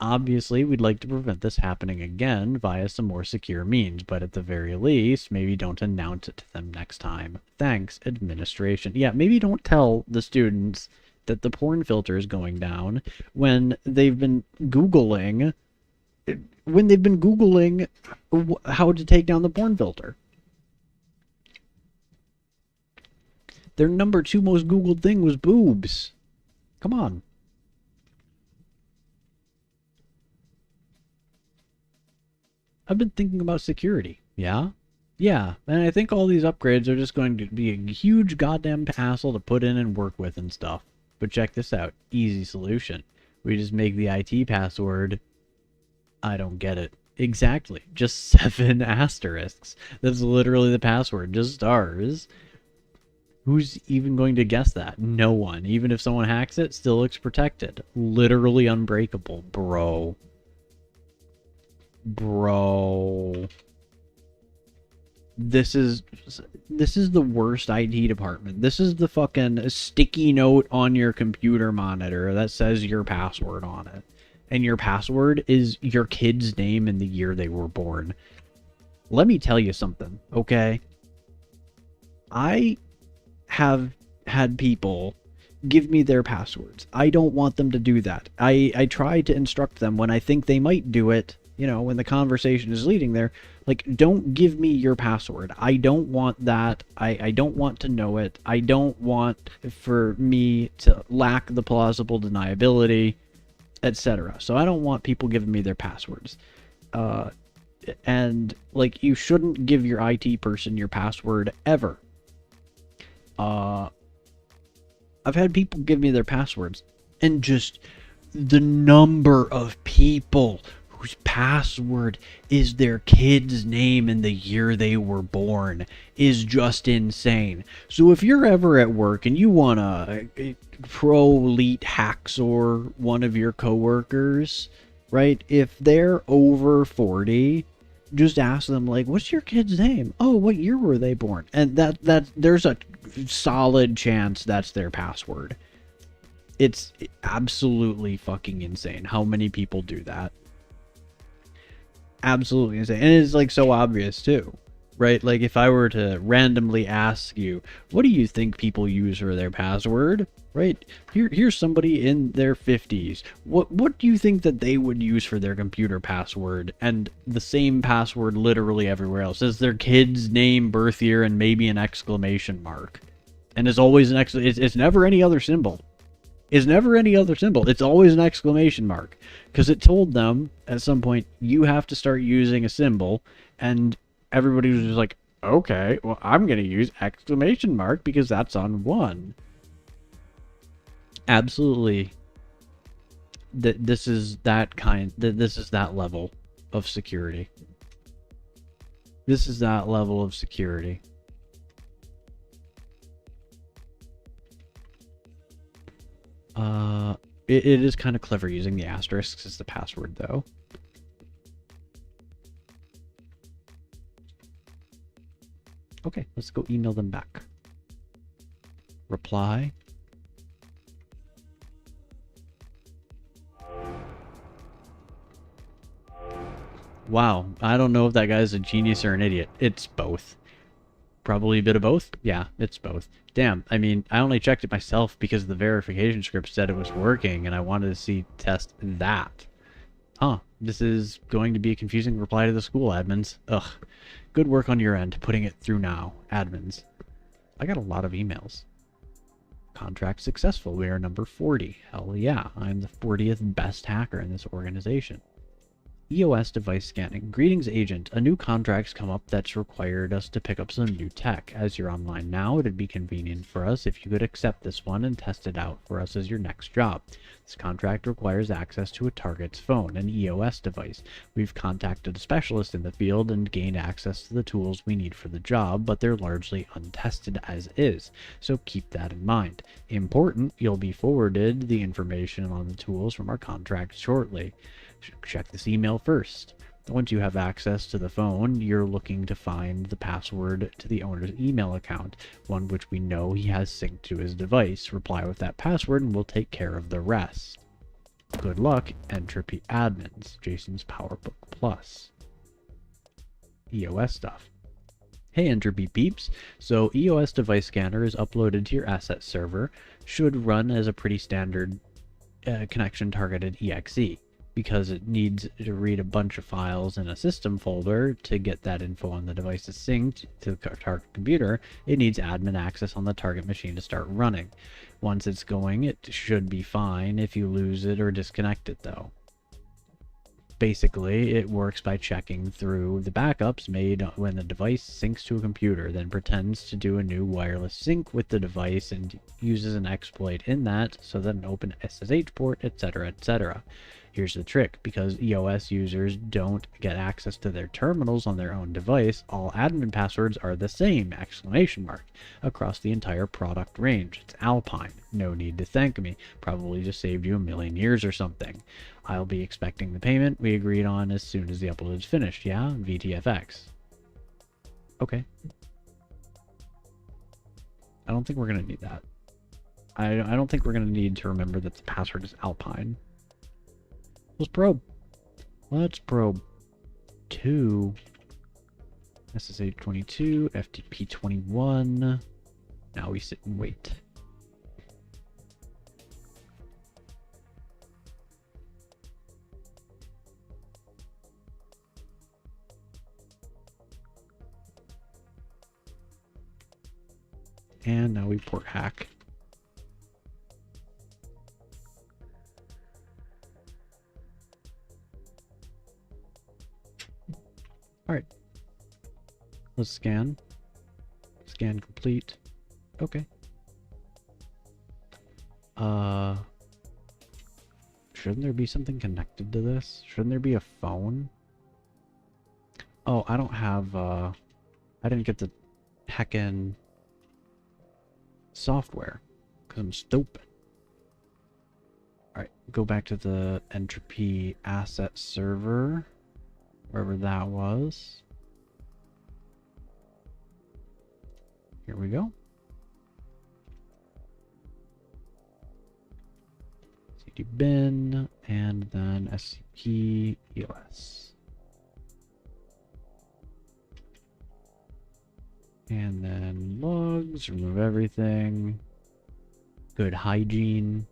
Obviously, we'd like to prevent this happening again via some more secure means, but at the very least, maybe don't announce it to them next time. Thanks, administration. Yeah, maybe don't tell the students that the porn filter is going down when they've been Googling how to take down the porn filter. Their number 2 most Googled thing was boobs. Come on. I've been thinking about security. Yeah? Yeah, and I think all these upgrades are just going to be a huge goddamn hassle to put in and work with and stuff. But check this out. Easy solution. We just make the IT password... I don't get it. Exactly. Just 7 asterisks. That's literally the password. Just stars. Who's even going to guess that? No one. Even if someone hacks it, still looks protected. Literally unbreakable. Bro. This is the worst IT department. This is the fucking sticky note on your computer monitor that says your password on it. And your password is your kid's name and the year they were born. Let me tell you something, okay? I have had people give me their passwords. I don't want them to do that. I try to instruct them when I think they might do it, you know, when the conversation is leading there. Like, don't give me your password. I don't want that. I don't want to know it. I don't want for me to lack the plausible deniability, etc. So I don't want people giving me their passwords. And like, you shouldn't give your IT person your password ever. I've had people give me their passwords, and just the number of people whose password is their kid's name and the year they were born is just insane. So if you're ever at work and you want to pro-elite hacksaw one of your coworkers, right? If they're over 40, just ask them, like, what's your kid's name? Oh, what year were they born? And that there's a solid chance that's their password. It's absolutely fucking insane how many people do that. Absolutely insane. And it's like so obvious too, right? Like if I were to randomly ask you, what do you think people use for their password? Right? Here's somebody in their 50s. What do you think that they would use for their computer password? And the same password literally everywhere else. It's their kid's name, birth year, and maybe an exclamation mark. And it's always it's never any other symbol. It's never any other symbol. It's always an exclamation mark. Because it told them at some point, you have to start using a symbol. And everybody was just like, okay, well, I'm going to use exclamation mark because that's on one. Absolutely. This is that level of security. This is that level of security. It is kind of clever using the asterisks as the password, though. Okay, let's go email them back. Reply. Wow, I don't know if that guy's a genius or an idiot. It's both. Probably a bit of both? Yeah, it's both. Damn, I mean, I only checked it myself because the verification script said it was working, and I wanted to test that. Huh, this is going to be a confusing reply to the school, admins. Ugh. Good work on your end, putting it through now, admins. I got a lot of emails. Contract successful, we are number 40. Hell yeah, I'm the 40th best hacker in this organization. EOS device scanning. Greetings, agent. A new contract's come up that's required us to pick up some new tech. As you're online now, it'd be convenient for us if you could accept this one and test it out for us as your next job. This contract requires access to a target's phone, an EOS device. We've contacted a specialist in the field and gained access to the tools we need for the job, but they're largely untested as is, so keep that in mind. Important, you'll be forwarded the information on the tools from our contract shortly. Check this email first. Once you have access to the phone, you're looking to find the password to the owner's email account, one which we know he has synced to his device. Reply with that password and we'll take care of the rest. Good luck, Entropy admins. Jason's PowerBook Plus. EOS stuff. Hey Entropy peeps. So EOS device scanner is uploaded to your asset server. Should run as a pretty standard connection targeted exe. Because it needs to read a bunch of files in a system folder to get that info on the device synced to the target computer, it needs admin access on the target machine to start running. Once it's going, it should be fine. If you lose it or disconnect it, though. Basically, it works by checking through the backups made when the device syncs to a computer, then pretends to do a new wireless sync with the device and uses an exploit in that so that an open SSH port, etc., etc. Here's the trick, because EOS users don't get access to their terminals on their own device, all admin passwords are the same, exclamation mark, across the entire product range. It's Alpine. No need to thank me. Probably just saved you a million years or something. I'll be expecting the payment we agreed on as soon as the upload is finished, yeah? VTFX. Okay. I don't think we're going to need that. I don't think we're going to need to remember that the password is Alpine. Let's probe. Let's probe. 2. SSH22, FTP21. Now we sit and wait. And now we port hack. All right. Let's scan. Scan complete. Okay. Shouldn't there be something connected to this? Shouldn't there be a phone? Oh, I don't have, I didn't get the heckin' software, because I'm stupid. Alright, go back to the entropy asset server, wherever that was. Here we go. CD bin, and then SCP EOS. And then logs, remove everything. Good hygiene.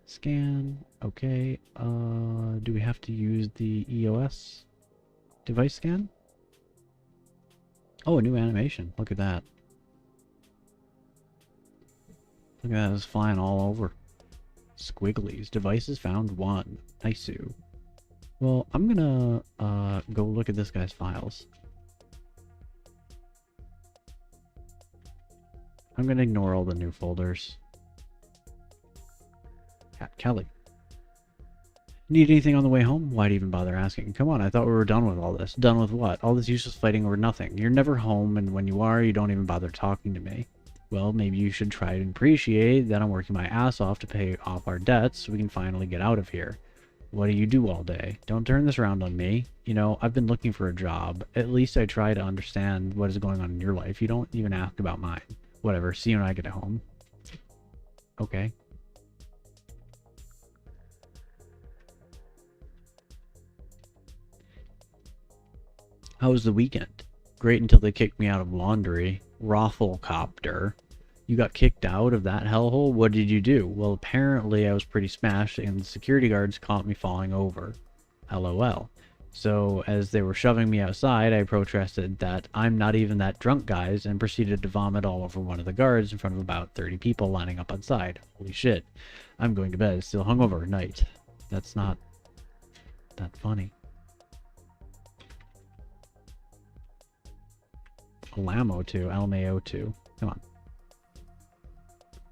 Scan, okay. Do we have to use the EOS device scan? Oh, a new animation. Look at that. Look at that, it's flying all over. Squigglies. Devices found 1. Nice. Well, I'm gonna go look at this guy's files. I'm gonna ignore all the new folders. Cat Kelly. Need anything on the way home? Why'd even bother asking? Come on, I thought we were done with all this. Done with what? All this useless fighting over nothing. You're never home, and when you are, you don't even bother talking to me. Well, maybe you should try to appreciate that I'm working my ass off to pay off our debts so we can finally get out of here. What do you do all day? Don't turn this around on me. You know, I've been looking for a job. At least I try to understand what is going on in your life. You don't even ask about mine. Whatever, see you when I get home. Okay. How was the weekend? Great until they kicked me out of laundry. Rafflecopter. You got kicked out of that hellhole? What did you do? Well, apparently I was pretty smashed and the security guards caught me falling over. LOL. So, as they were shoving me outside, I protested that I'm not even that drunk, guys, and proceeded to vomit all over one of the guards in front of about 30 people lining up outside. Holy shit. I'm going to bed. Still hungover at night. That's not that funny. Alamo2, LMAO2. Come on.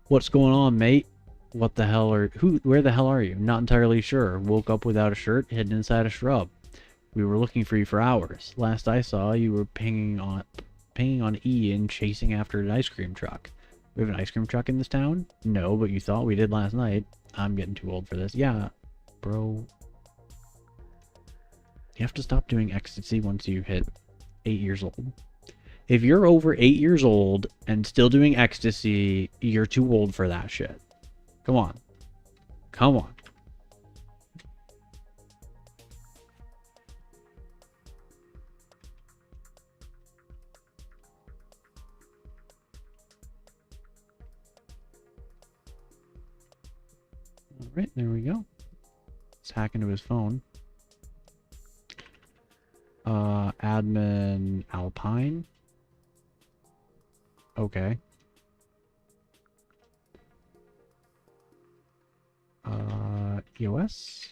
What's going on, mate? What the hell are... Where the hell are you? Not entirely sure. Woke up without a shirt, hidden inside a shrub. We were looking for you for hours. Last I saw, you were pinging on E and chasing after an ice cream truck. We have an ice cream truck in this town? No, but you thought we did last night. I'm getting too old for this. Yeah, bro. You have to stop doing ecstasy once you hit 8 years old. If you're over 8 years old and still doing ecstasy, you're too old for that shit. Come on. Come on. Alright, there we go. Let's hack into his phone. Admin Alpine. Okay. EOS.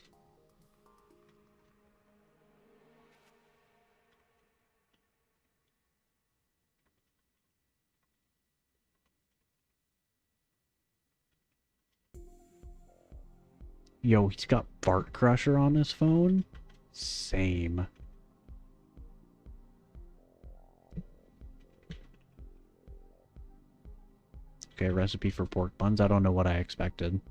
Yo, he's got Fart Crusher on his phone? Same. Okay, recipe for pork buns. I don't know what I expected.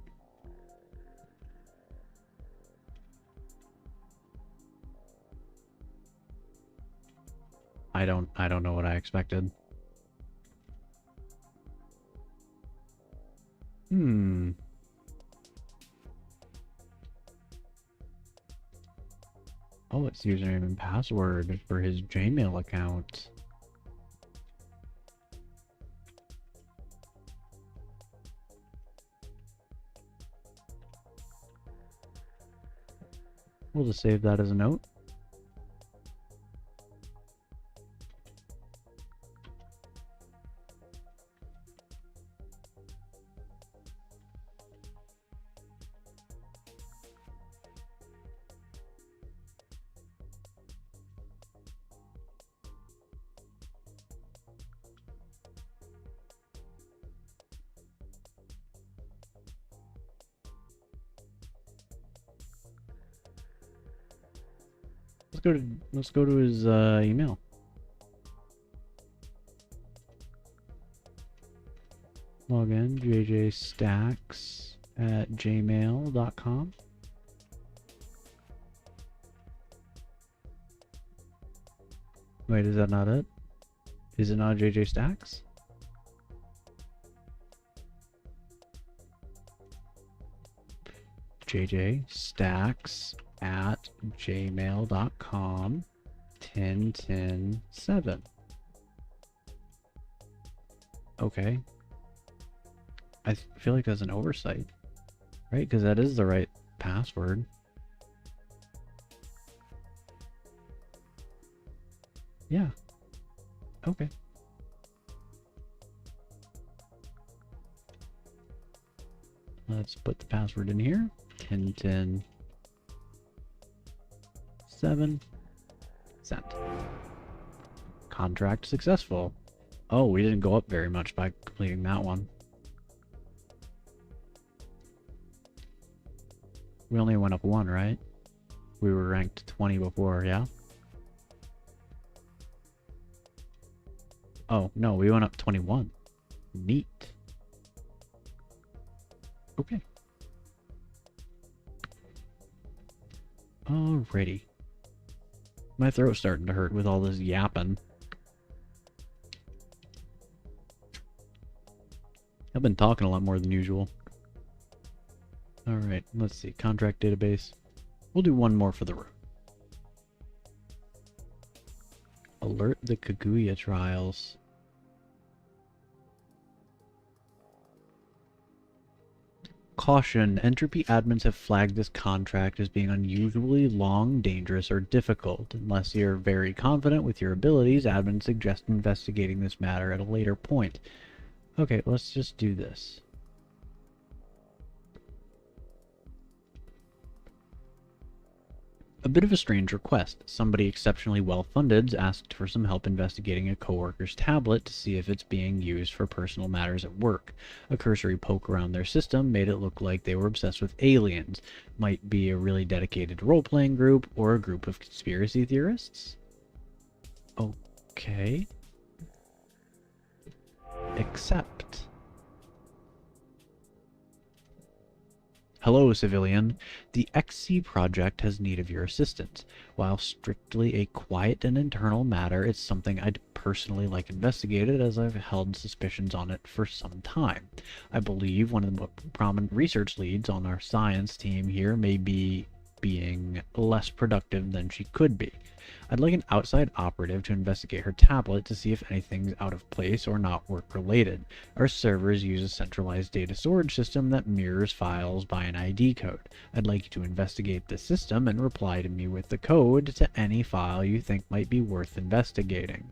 I don't know what I expected. Oh, it's username and password for his Gmail account. We'll just save that as a note. let's go to his email. Log in jjstacks@gmail.com. Wait, is that not it? Is it not jjstacks? jjstacks@gmail.com 1010-7. Okay. I feel like that's an oversight, right? Because that is the right password. Yeah. Okay. Let's put the password in here. 1010-7. Sent. Contract successful. Oh, we didn't go up very much by completing that one. We only went up 1, right? We were ranked 20 before, yeah? Oh, no, we went up 21. Neat. Okay. Alrighty. My throat's starting to hurt with all this yapping. I've been talking a lot more than usual. Alright, let's see. Contract database. We'll do one more for the room. Alert the Kaguya trials. Caution, Entropy admins have flagged this contract as being unusually long, dangerous, or difficult. Unless you're very confident with your abilities, admins suggest investigating this matter at a later point. Okay, let's just do this. A bit of a strange request. Somebody exceptionally well-funded asked for some help investigating a coworker's tablet to see if it's being used for personal matters at work. A cursory poke around their system made it look like they were obsessed with aliens. Might be a really dedicated role-playing group or a group of conspiracy theorists? Okay. Accept. Hello, civilian. The XC project has need of your assistance. While strictly a quiet and internal matter, it's something I'd personally like investigated, as I've held suspicions on it for some time. I believe one of the prominent research leads on our science team here may be being less productive than she could be. I'd like an outside operative to investigate her tablet to see if anything's out of place or not work-related. Our servers use a centralized data storage system that mirrors files by an ID code. I'd like you to investigate the system and reply to me with the code to any file you think might be worth investigating.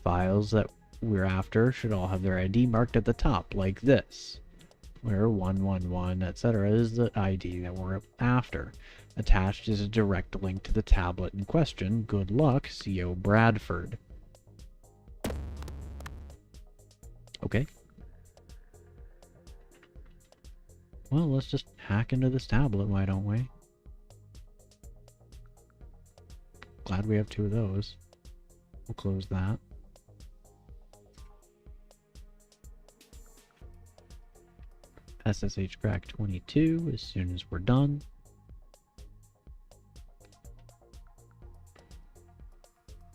Files that we're after should all have their ID marked at the top, like this, where 111, etc. is the ID that we're after. Attached is a direct link to the tablet in question. Good luck, C.O. Bradford. Okay. Well, let's just hack into this tablet, why don't we? Glad we have 2 of those. We'll close that. SSH crack 22 as soon as we're done.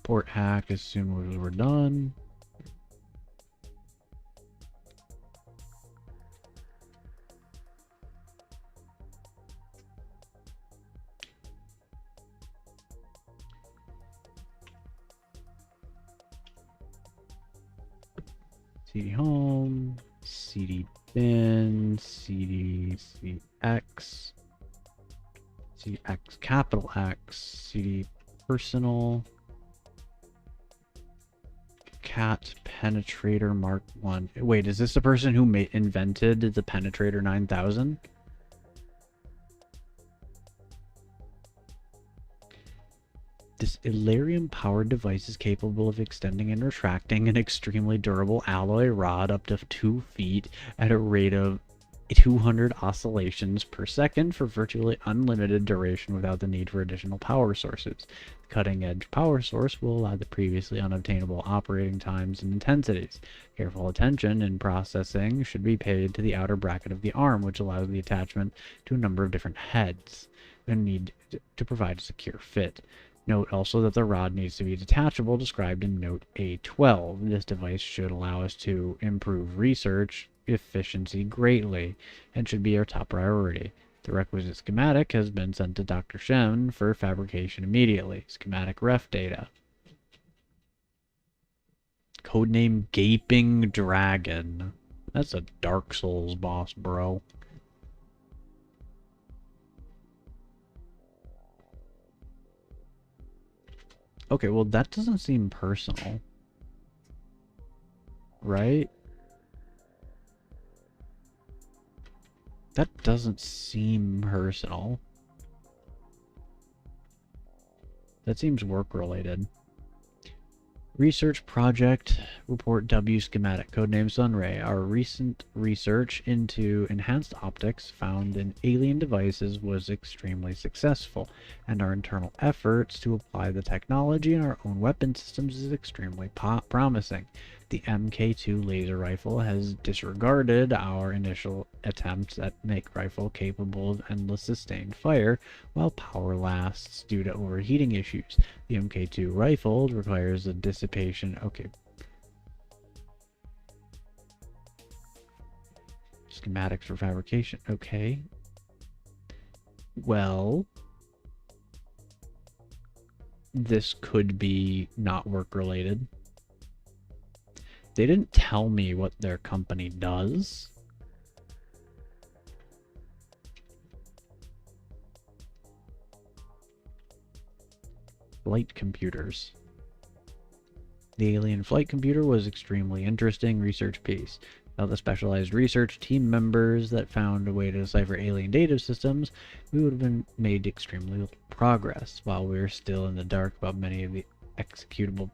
Port hack as soon as we're done. CD home, CD bin, CD CX, CX capital X, CD personal, cat penetrator mark 1. Wait, is this the person who invented the penetrator 9000? This Illyrium-powered device is capable of extending and retracting an extremely durable alloy rod up to 2 feet at a rate of 200 oscillations per second for virtually unlimited duration without the need for additional power sources. The cutting-edge power source will allow the previously unobtainable operating times and intensities. Careful attention in processing should be paid to the outer bracket of the arm, which allows the attachment to a number of different heads and need to provide a secure fit. Note also that the rod needs to be detachable, described in Note A12. This device should allow us to improve research efficiency greatly and should be our top priority. The requisite schematic has been sent to Dr. Shen for fabrication immediately. Schematic ref data. Codename Gaping Dragon. That's a Dark Souls boss, bro. Okay, well, that doesn't seem personal. Right? That doesn't seem personal. That seems work-related. Research Project Report W Schematic, codename Sunray. Our recent research into enhanced optics found in alien devices was extremely successful, and our internal efforts to apply the technology in our own weapon systems is extremely promising. The MK2 laser rifle has disregarded our initial attempts at make rifle capable of endless sustained fire while power lasts due to overheating issues. The MK2 rifle requires a dissipation. Okay. Schematics for fabrication. Okay. Well, this could be not work related. They didn't tell me what their company does. Flight computers. The alien flight computer was extremely interesting research piece. Without the specialized research team members that found a way to decipher alien data systems, we would have been made extremely little progress. While we were still in the dark about many of the executable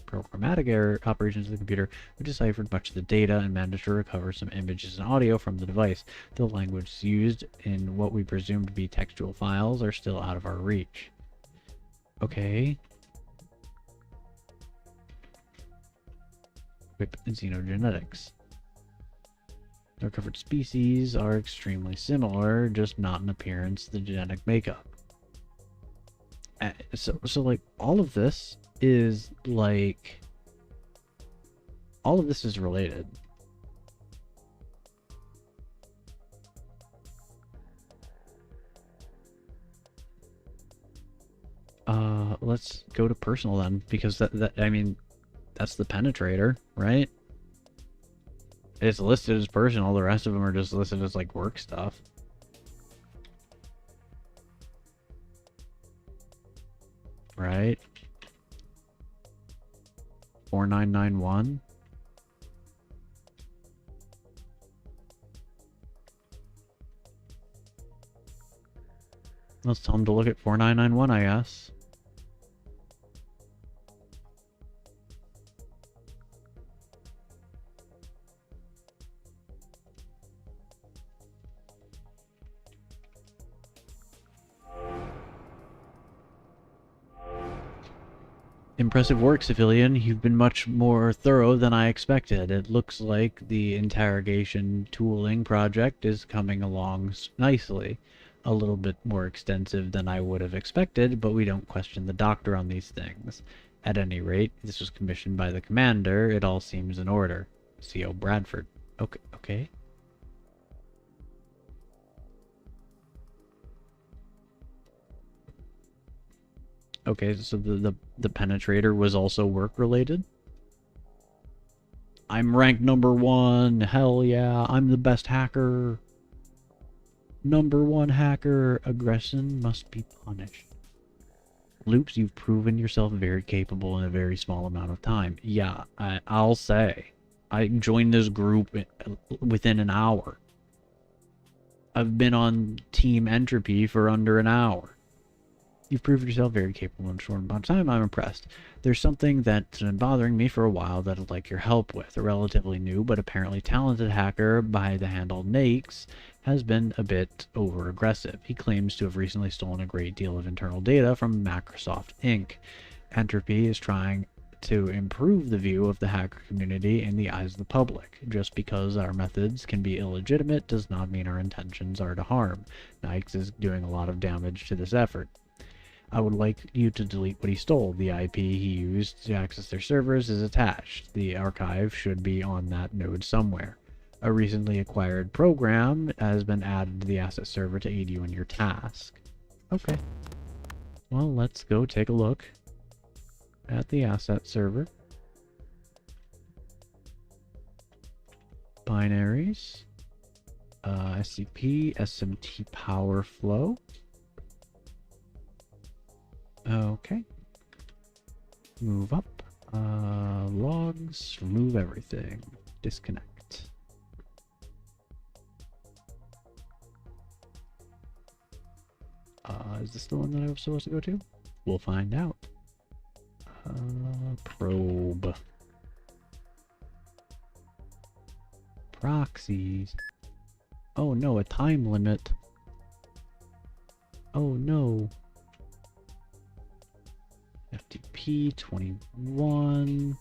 programmatic error operations of the computer, we deciphered much of the data and managed to recover some images and audio from the device. The language used in what we presume to be textual files are still out of our reach. Okay. Xenogenetics. The recovered species are extremely similar, just not in appearance, the genetic makeup. So like, all of this is related. Let's go to personal then, because I mean, that's the penetrator, right? It's listed as personal, the rest of them are just listed as like work stuff. Right? 4991. Let's tell them to look at 4991, I guess. Impressive work, civilian. You've been much more thorough than I expected. It looks like the interrogation tooling project is coming along nicely. A little bit more extensive than I would have expected, but we don't question the doctor on these things. At any rate, this was commissioned by the commander. It all seems in order. C.O. Bradford. Okay. Okay, so the penetrator was also work related. I'm ranked #1. Hell yeah, I'm the best hacker. #1 hacker. Aggression must be punished. Loops, you've proven yourself very capable in a very small amount of time. Yeah, I'll say. I joined this group within an hour. I've been on Team Entropy for under an hour. You've proved yourself very capable in a short amount of time. I'm impressed. There's something that's been bothering me for a while that I'd like your help with. A relatively new but apparently talented hacker by the handle Nakes has been a bit over-aggressive. He claims to have recently stolen a great deal of internal data from Microsoft Inc. Entropy is trying to improve the view of the hacker community in the eyes of the public. Just because our methods can be illegitimate does not mean our intentions are to harm. Nikes is doing a lot of damage to this effort. I would like you to delete what he stole. The IP he used to access their servers is attached. The archive should be on that node somewhere. A recently acquired program has been added to the asset server to aid you in your task. Okay. Well, let's go take a look at the asset server. Binaries. SCP, SMT power flow. Okay. Move up. Logs. Remove everything. Disconnect. Is this the one that I was supposed to go to? We'll find out. Probe. Proxies. Oh no, a time limit. Oh no. FTP 21.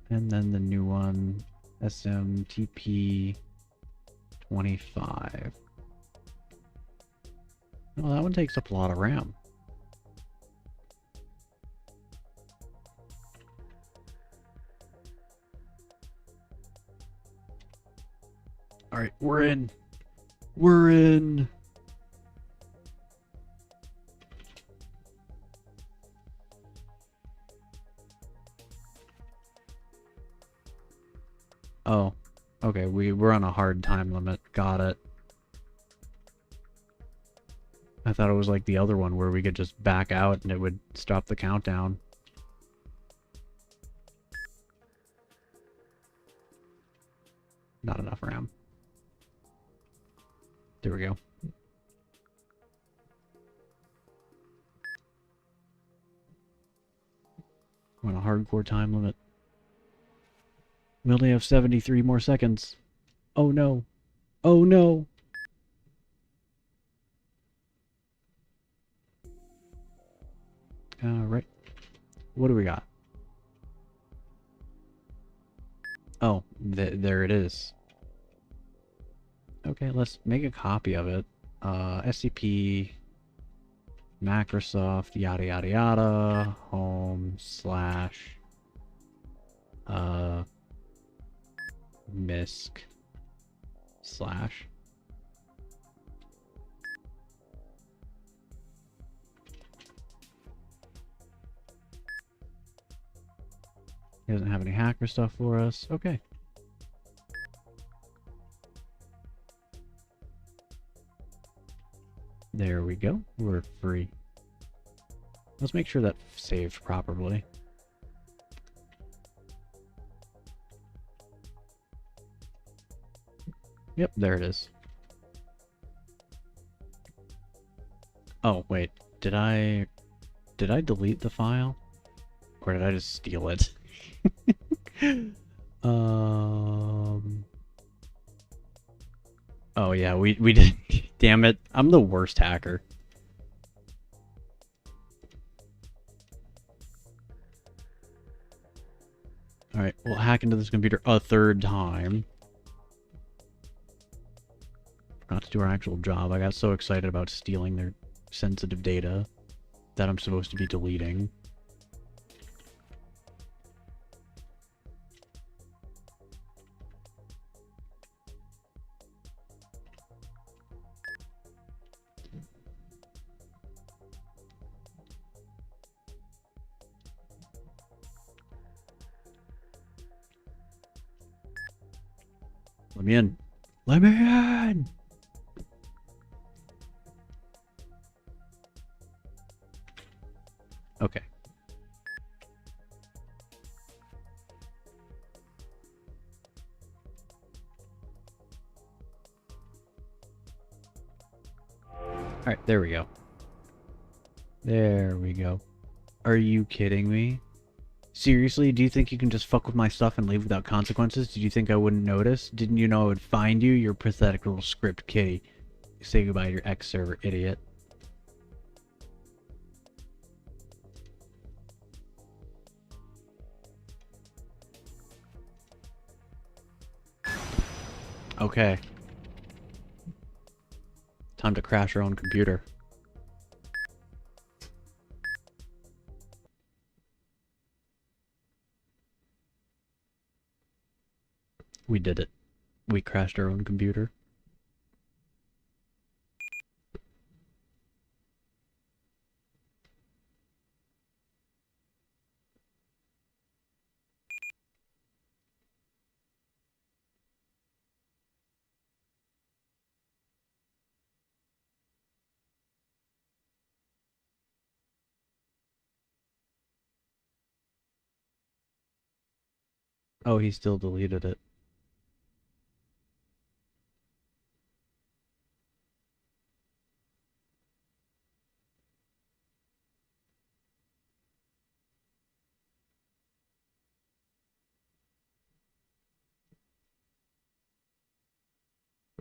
And then the new one, SMTP 25. Oh, that one takes up a lot of RAM. Alright, we're in. We're in. Oh, okay, we're on a hard time limit. Got it. I thought it was like the other one where we could just back out and it would stop the countdown. Not enough RAM. There we go. We're on a hardcore time limit. We only have 73 more seconds. Oh no. Oh no. Alright. What do we got? Oh, there it is. Okay, let's make a copy of it. SCP Microsoft yada yada yada home slash misc slash he doesn't have any hacker stuff for us. Okay. There we go. We're free. Let's make sure that saved properly. Yep, there it is. Oh, wait. Did I delete the file? Or did I just steal it? Oh yeah, we did. Damn it. I'm the worst hacker. Alright, we'll hack into this computer a third time. Forgot to do our actual job. I got so excited about stealing their sensitive data that I'm supposed to be deleting. Let me in. Let me in! Okay. Alright, there we go. There we go. Are you kidding me? Seriously, do you think you can just fuck with my stuff and leave without consequences? Did you think I wouldn't notice? Didn't you know I would find you, you pathetic little script kitty? Say goodbye to your X server, idiot. Okay. Time to crash our own computer. We did it. We crashed our own computer. Oh, he still deleted it.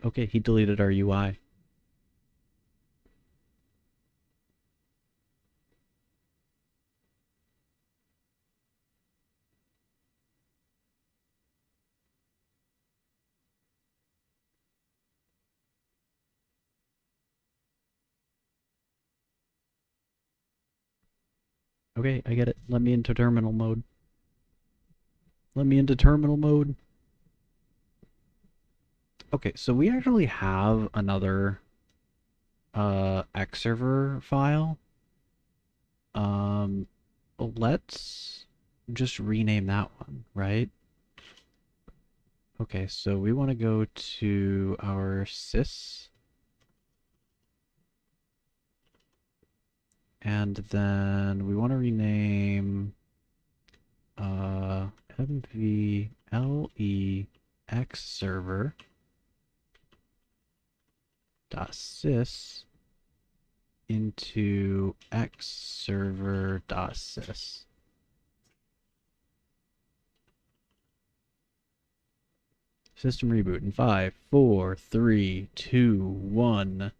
Okay, he deleted our UI. Okay, I get it. Let me into terminal mode. Let me into terminal mode. Okay, so we actually have another X server file. Let's just rename that one, right? Okay, so we want to go to our sys. And then we want to rename mvlex server .sys into xserver.sys. System reboot in 5, 4, 3, 2, 1.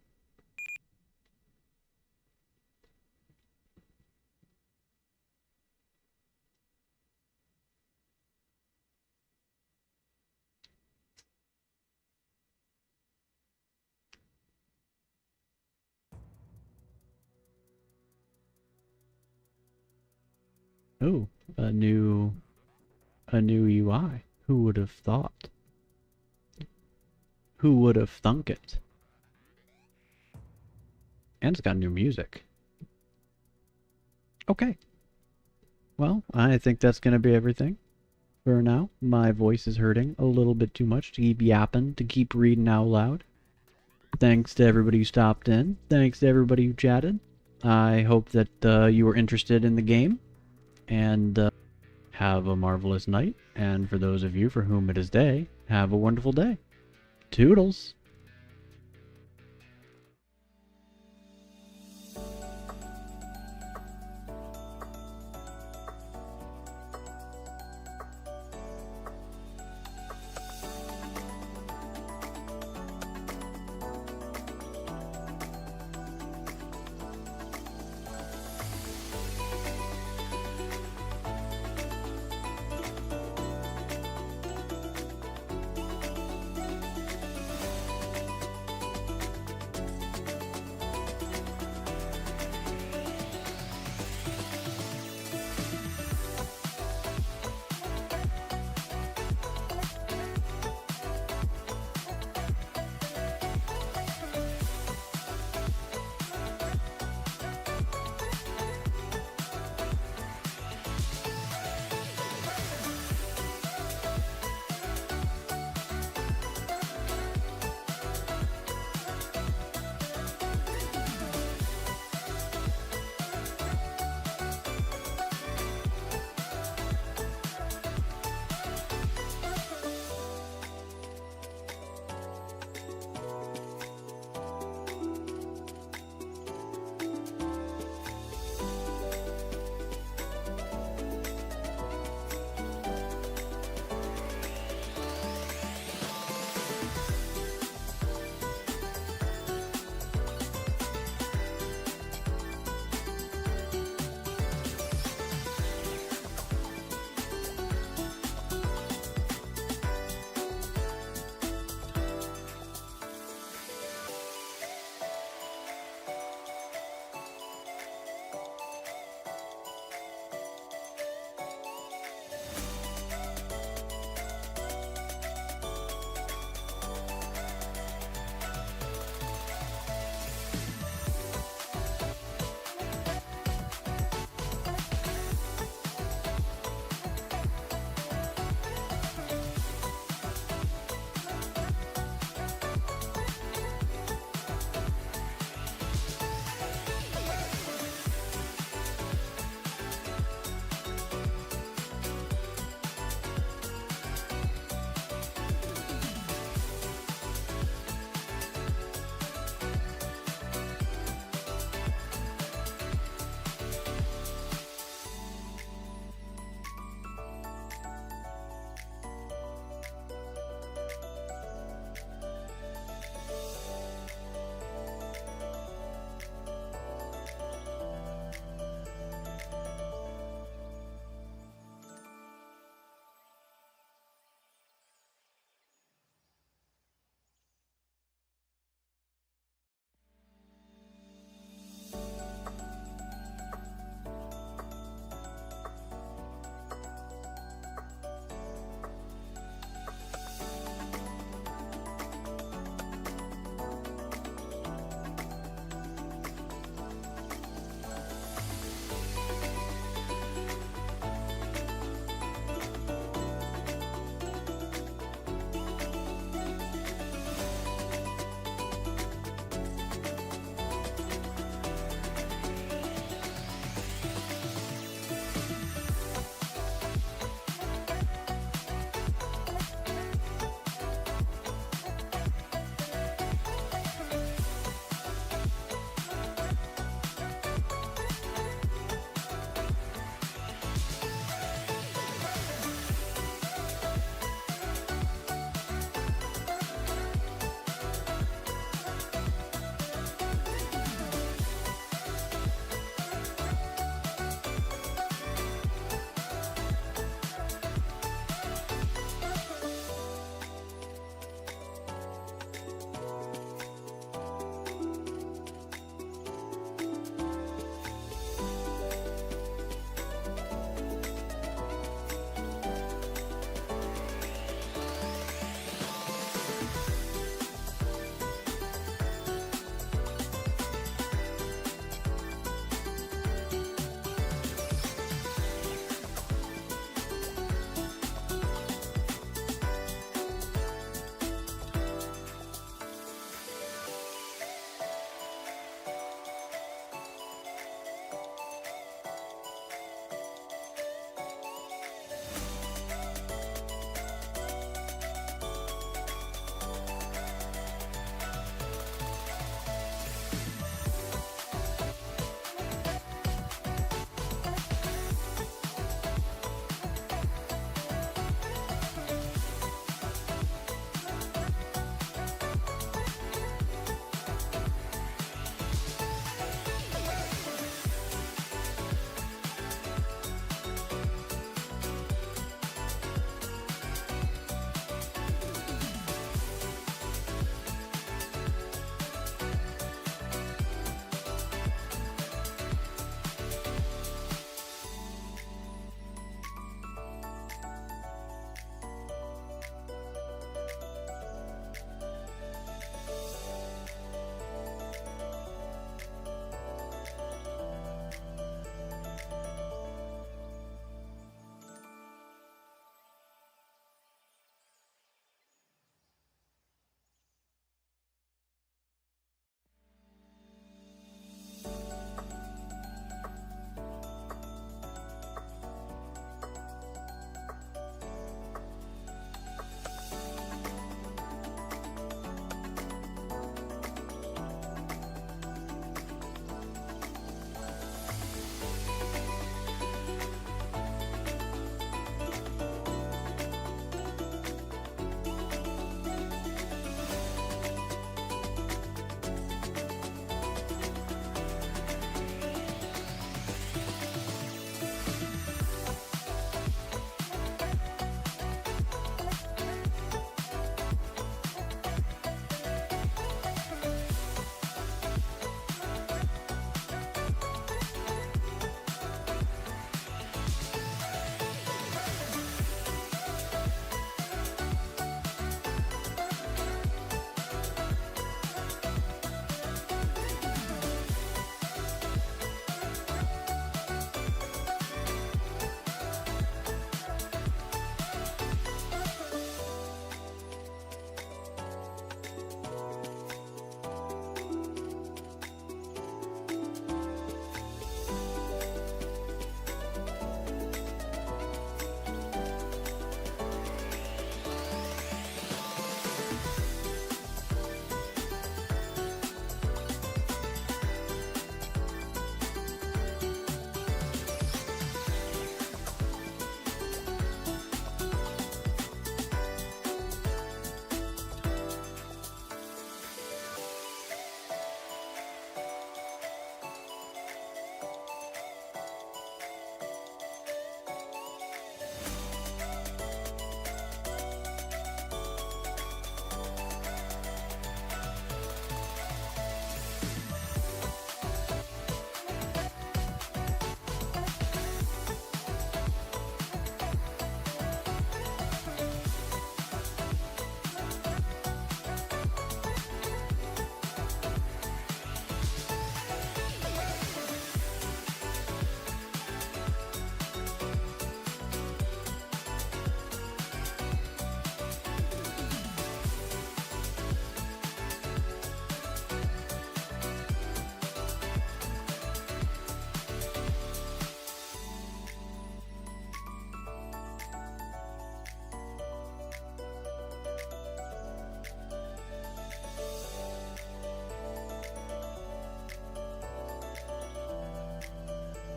Oh, a new UI. Who would have thought? Who would have thunk it? And it's got new music. Okay. Well, I think that's going to be everything for now. My voice is hurting a little bit too much to keep yapping, to keep reading out loud. Thanks to everybody who stopped in. Thanks to everybody who chatted. I hope that you were interested in the game. And have a marvelous night. And for those of you for whom it is day, have a wonderful day. Toodles!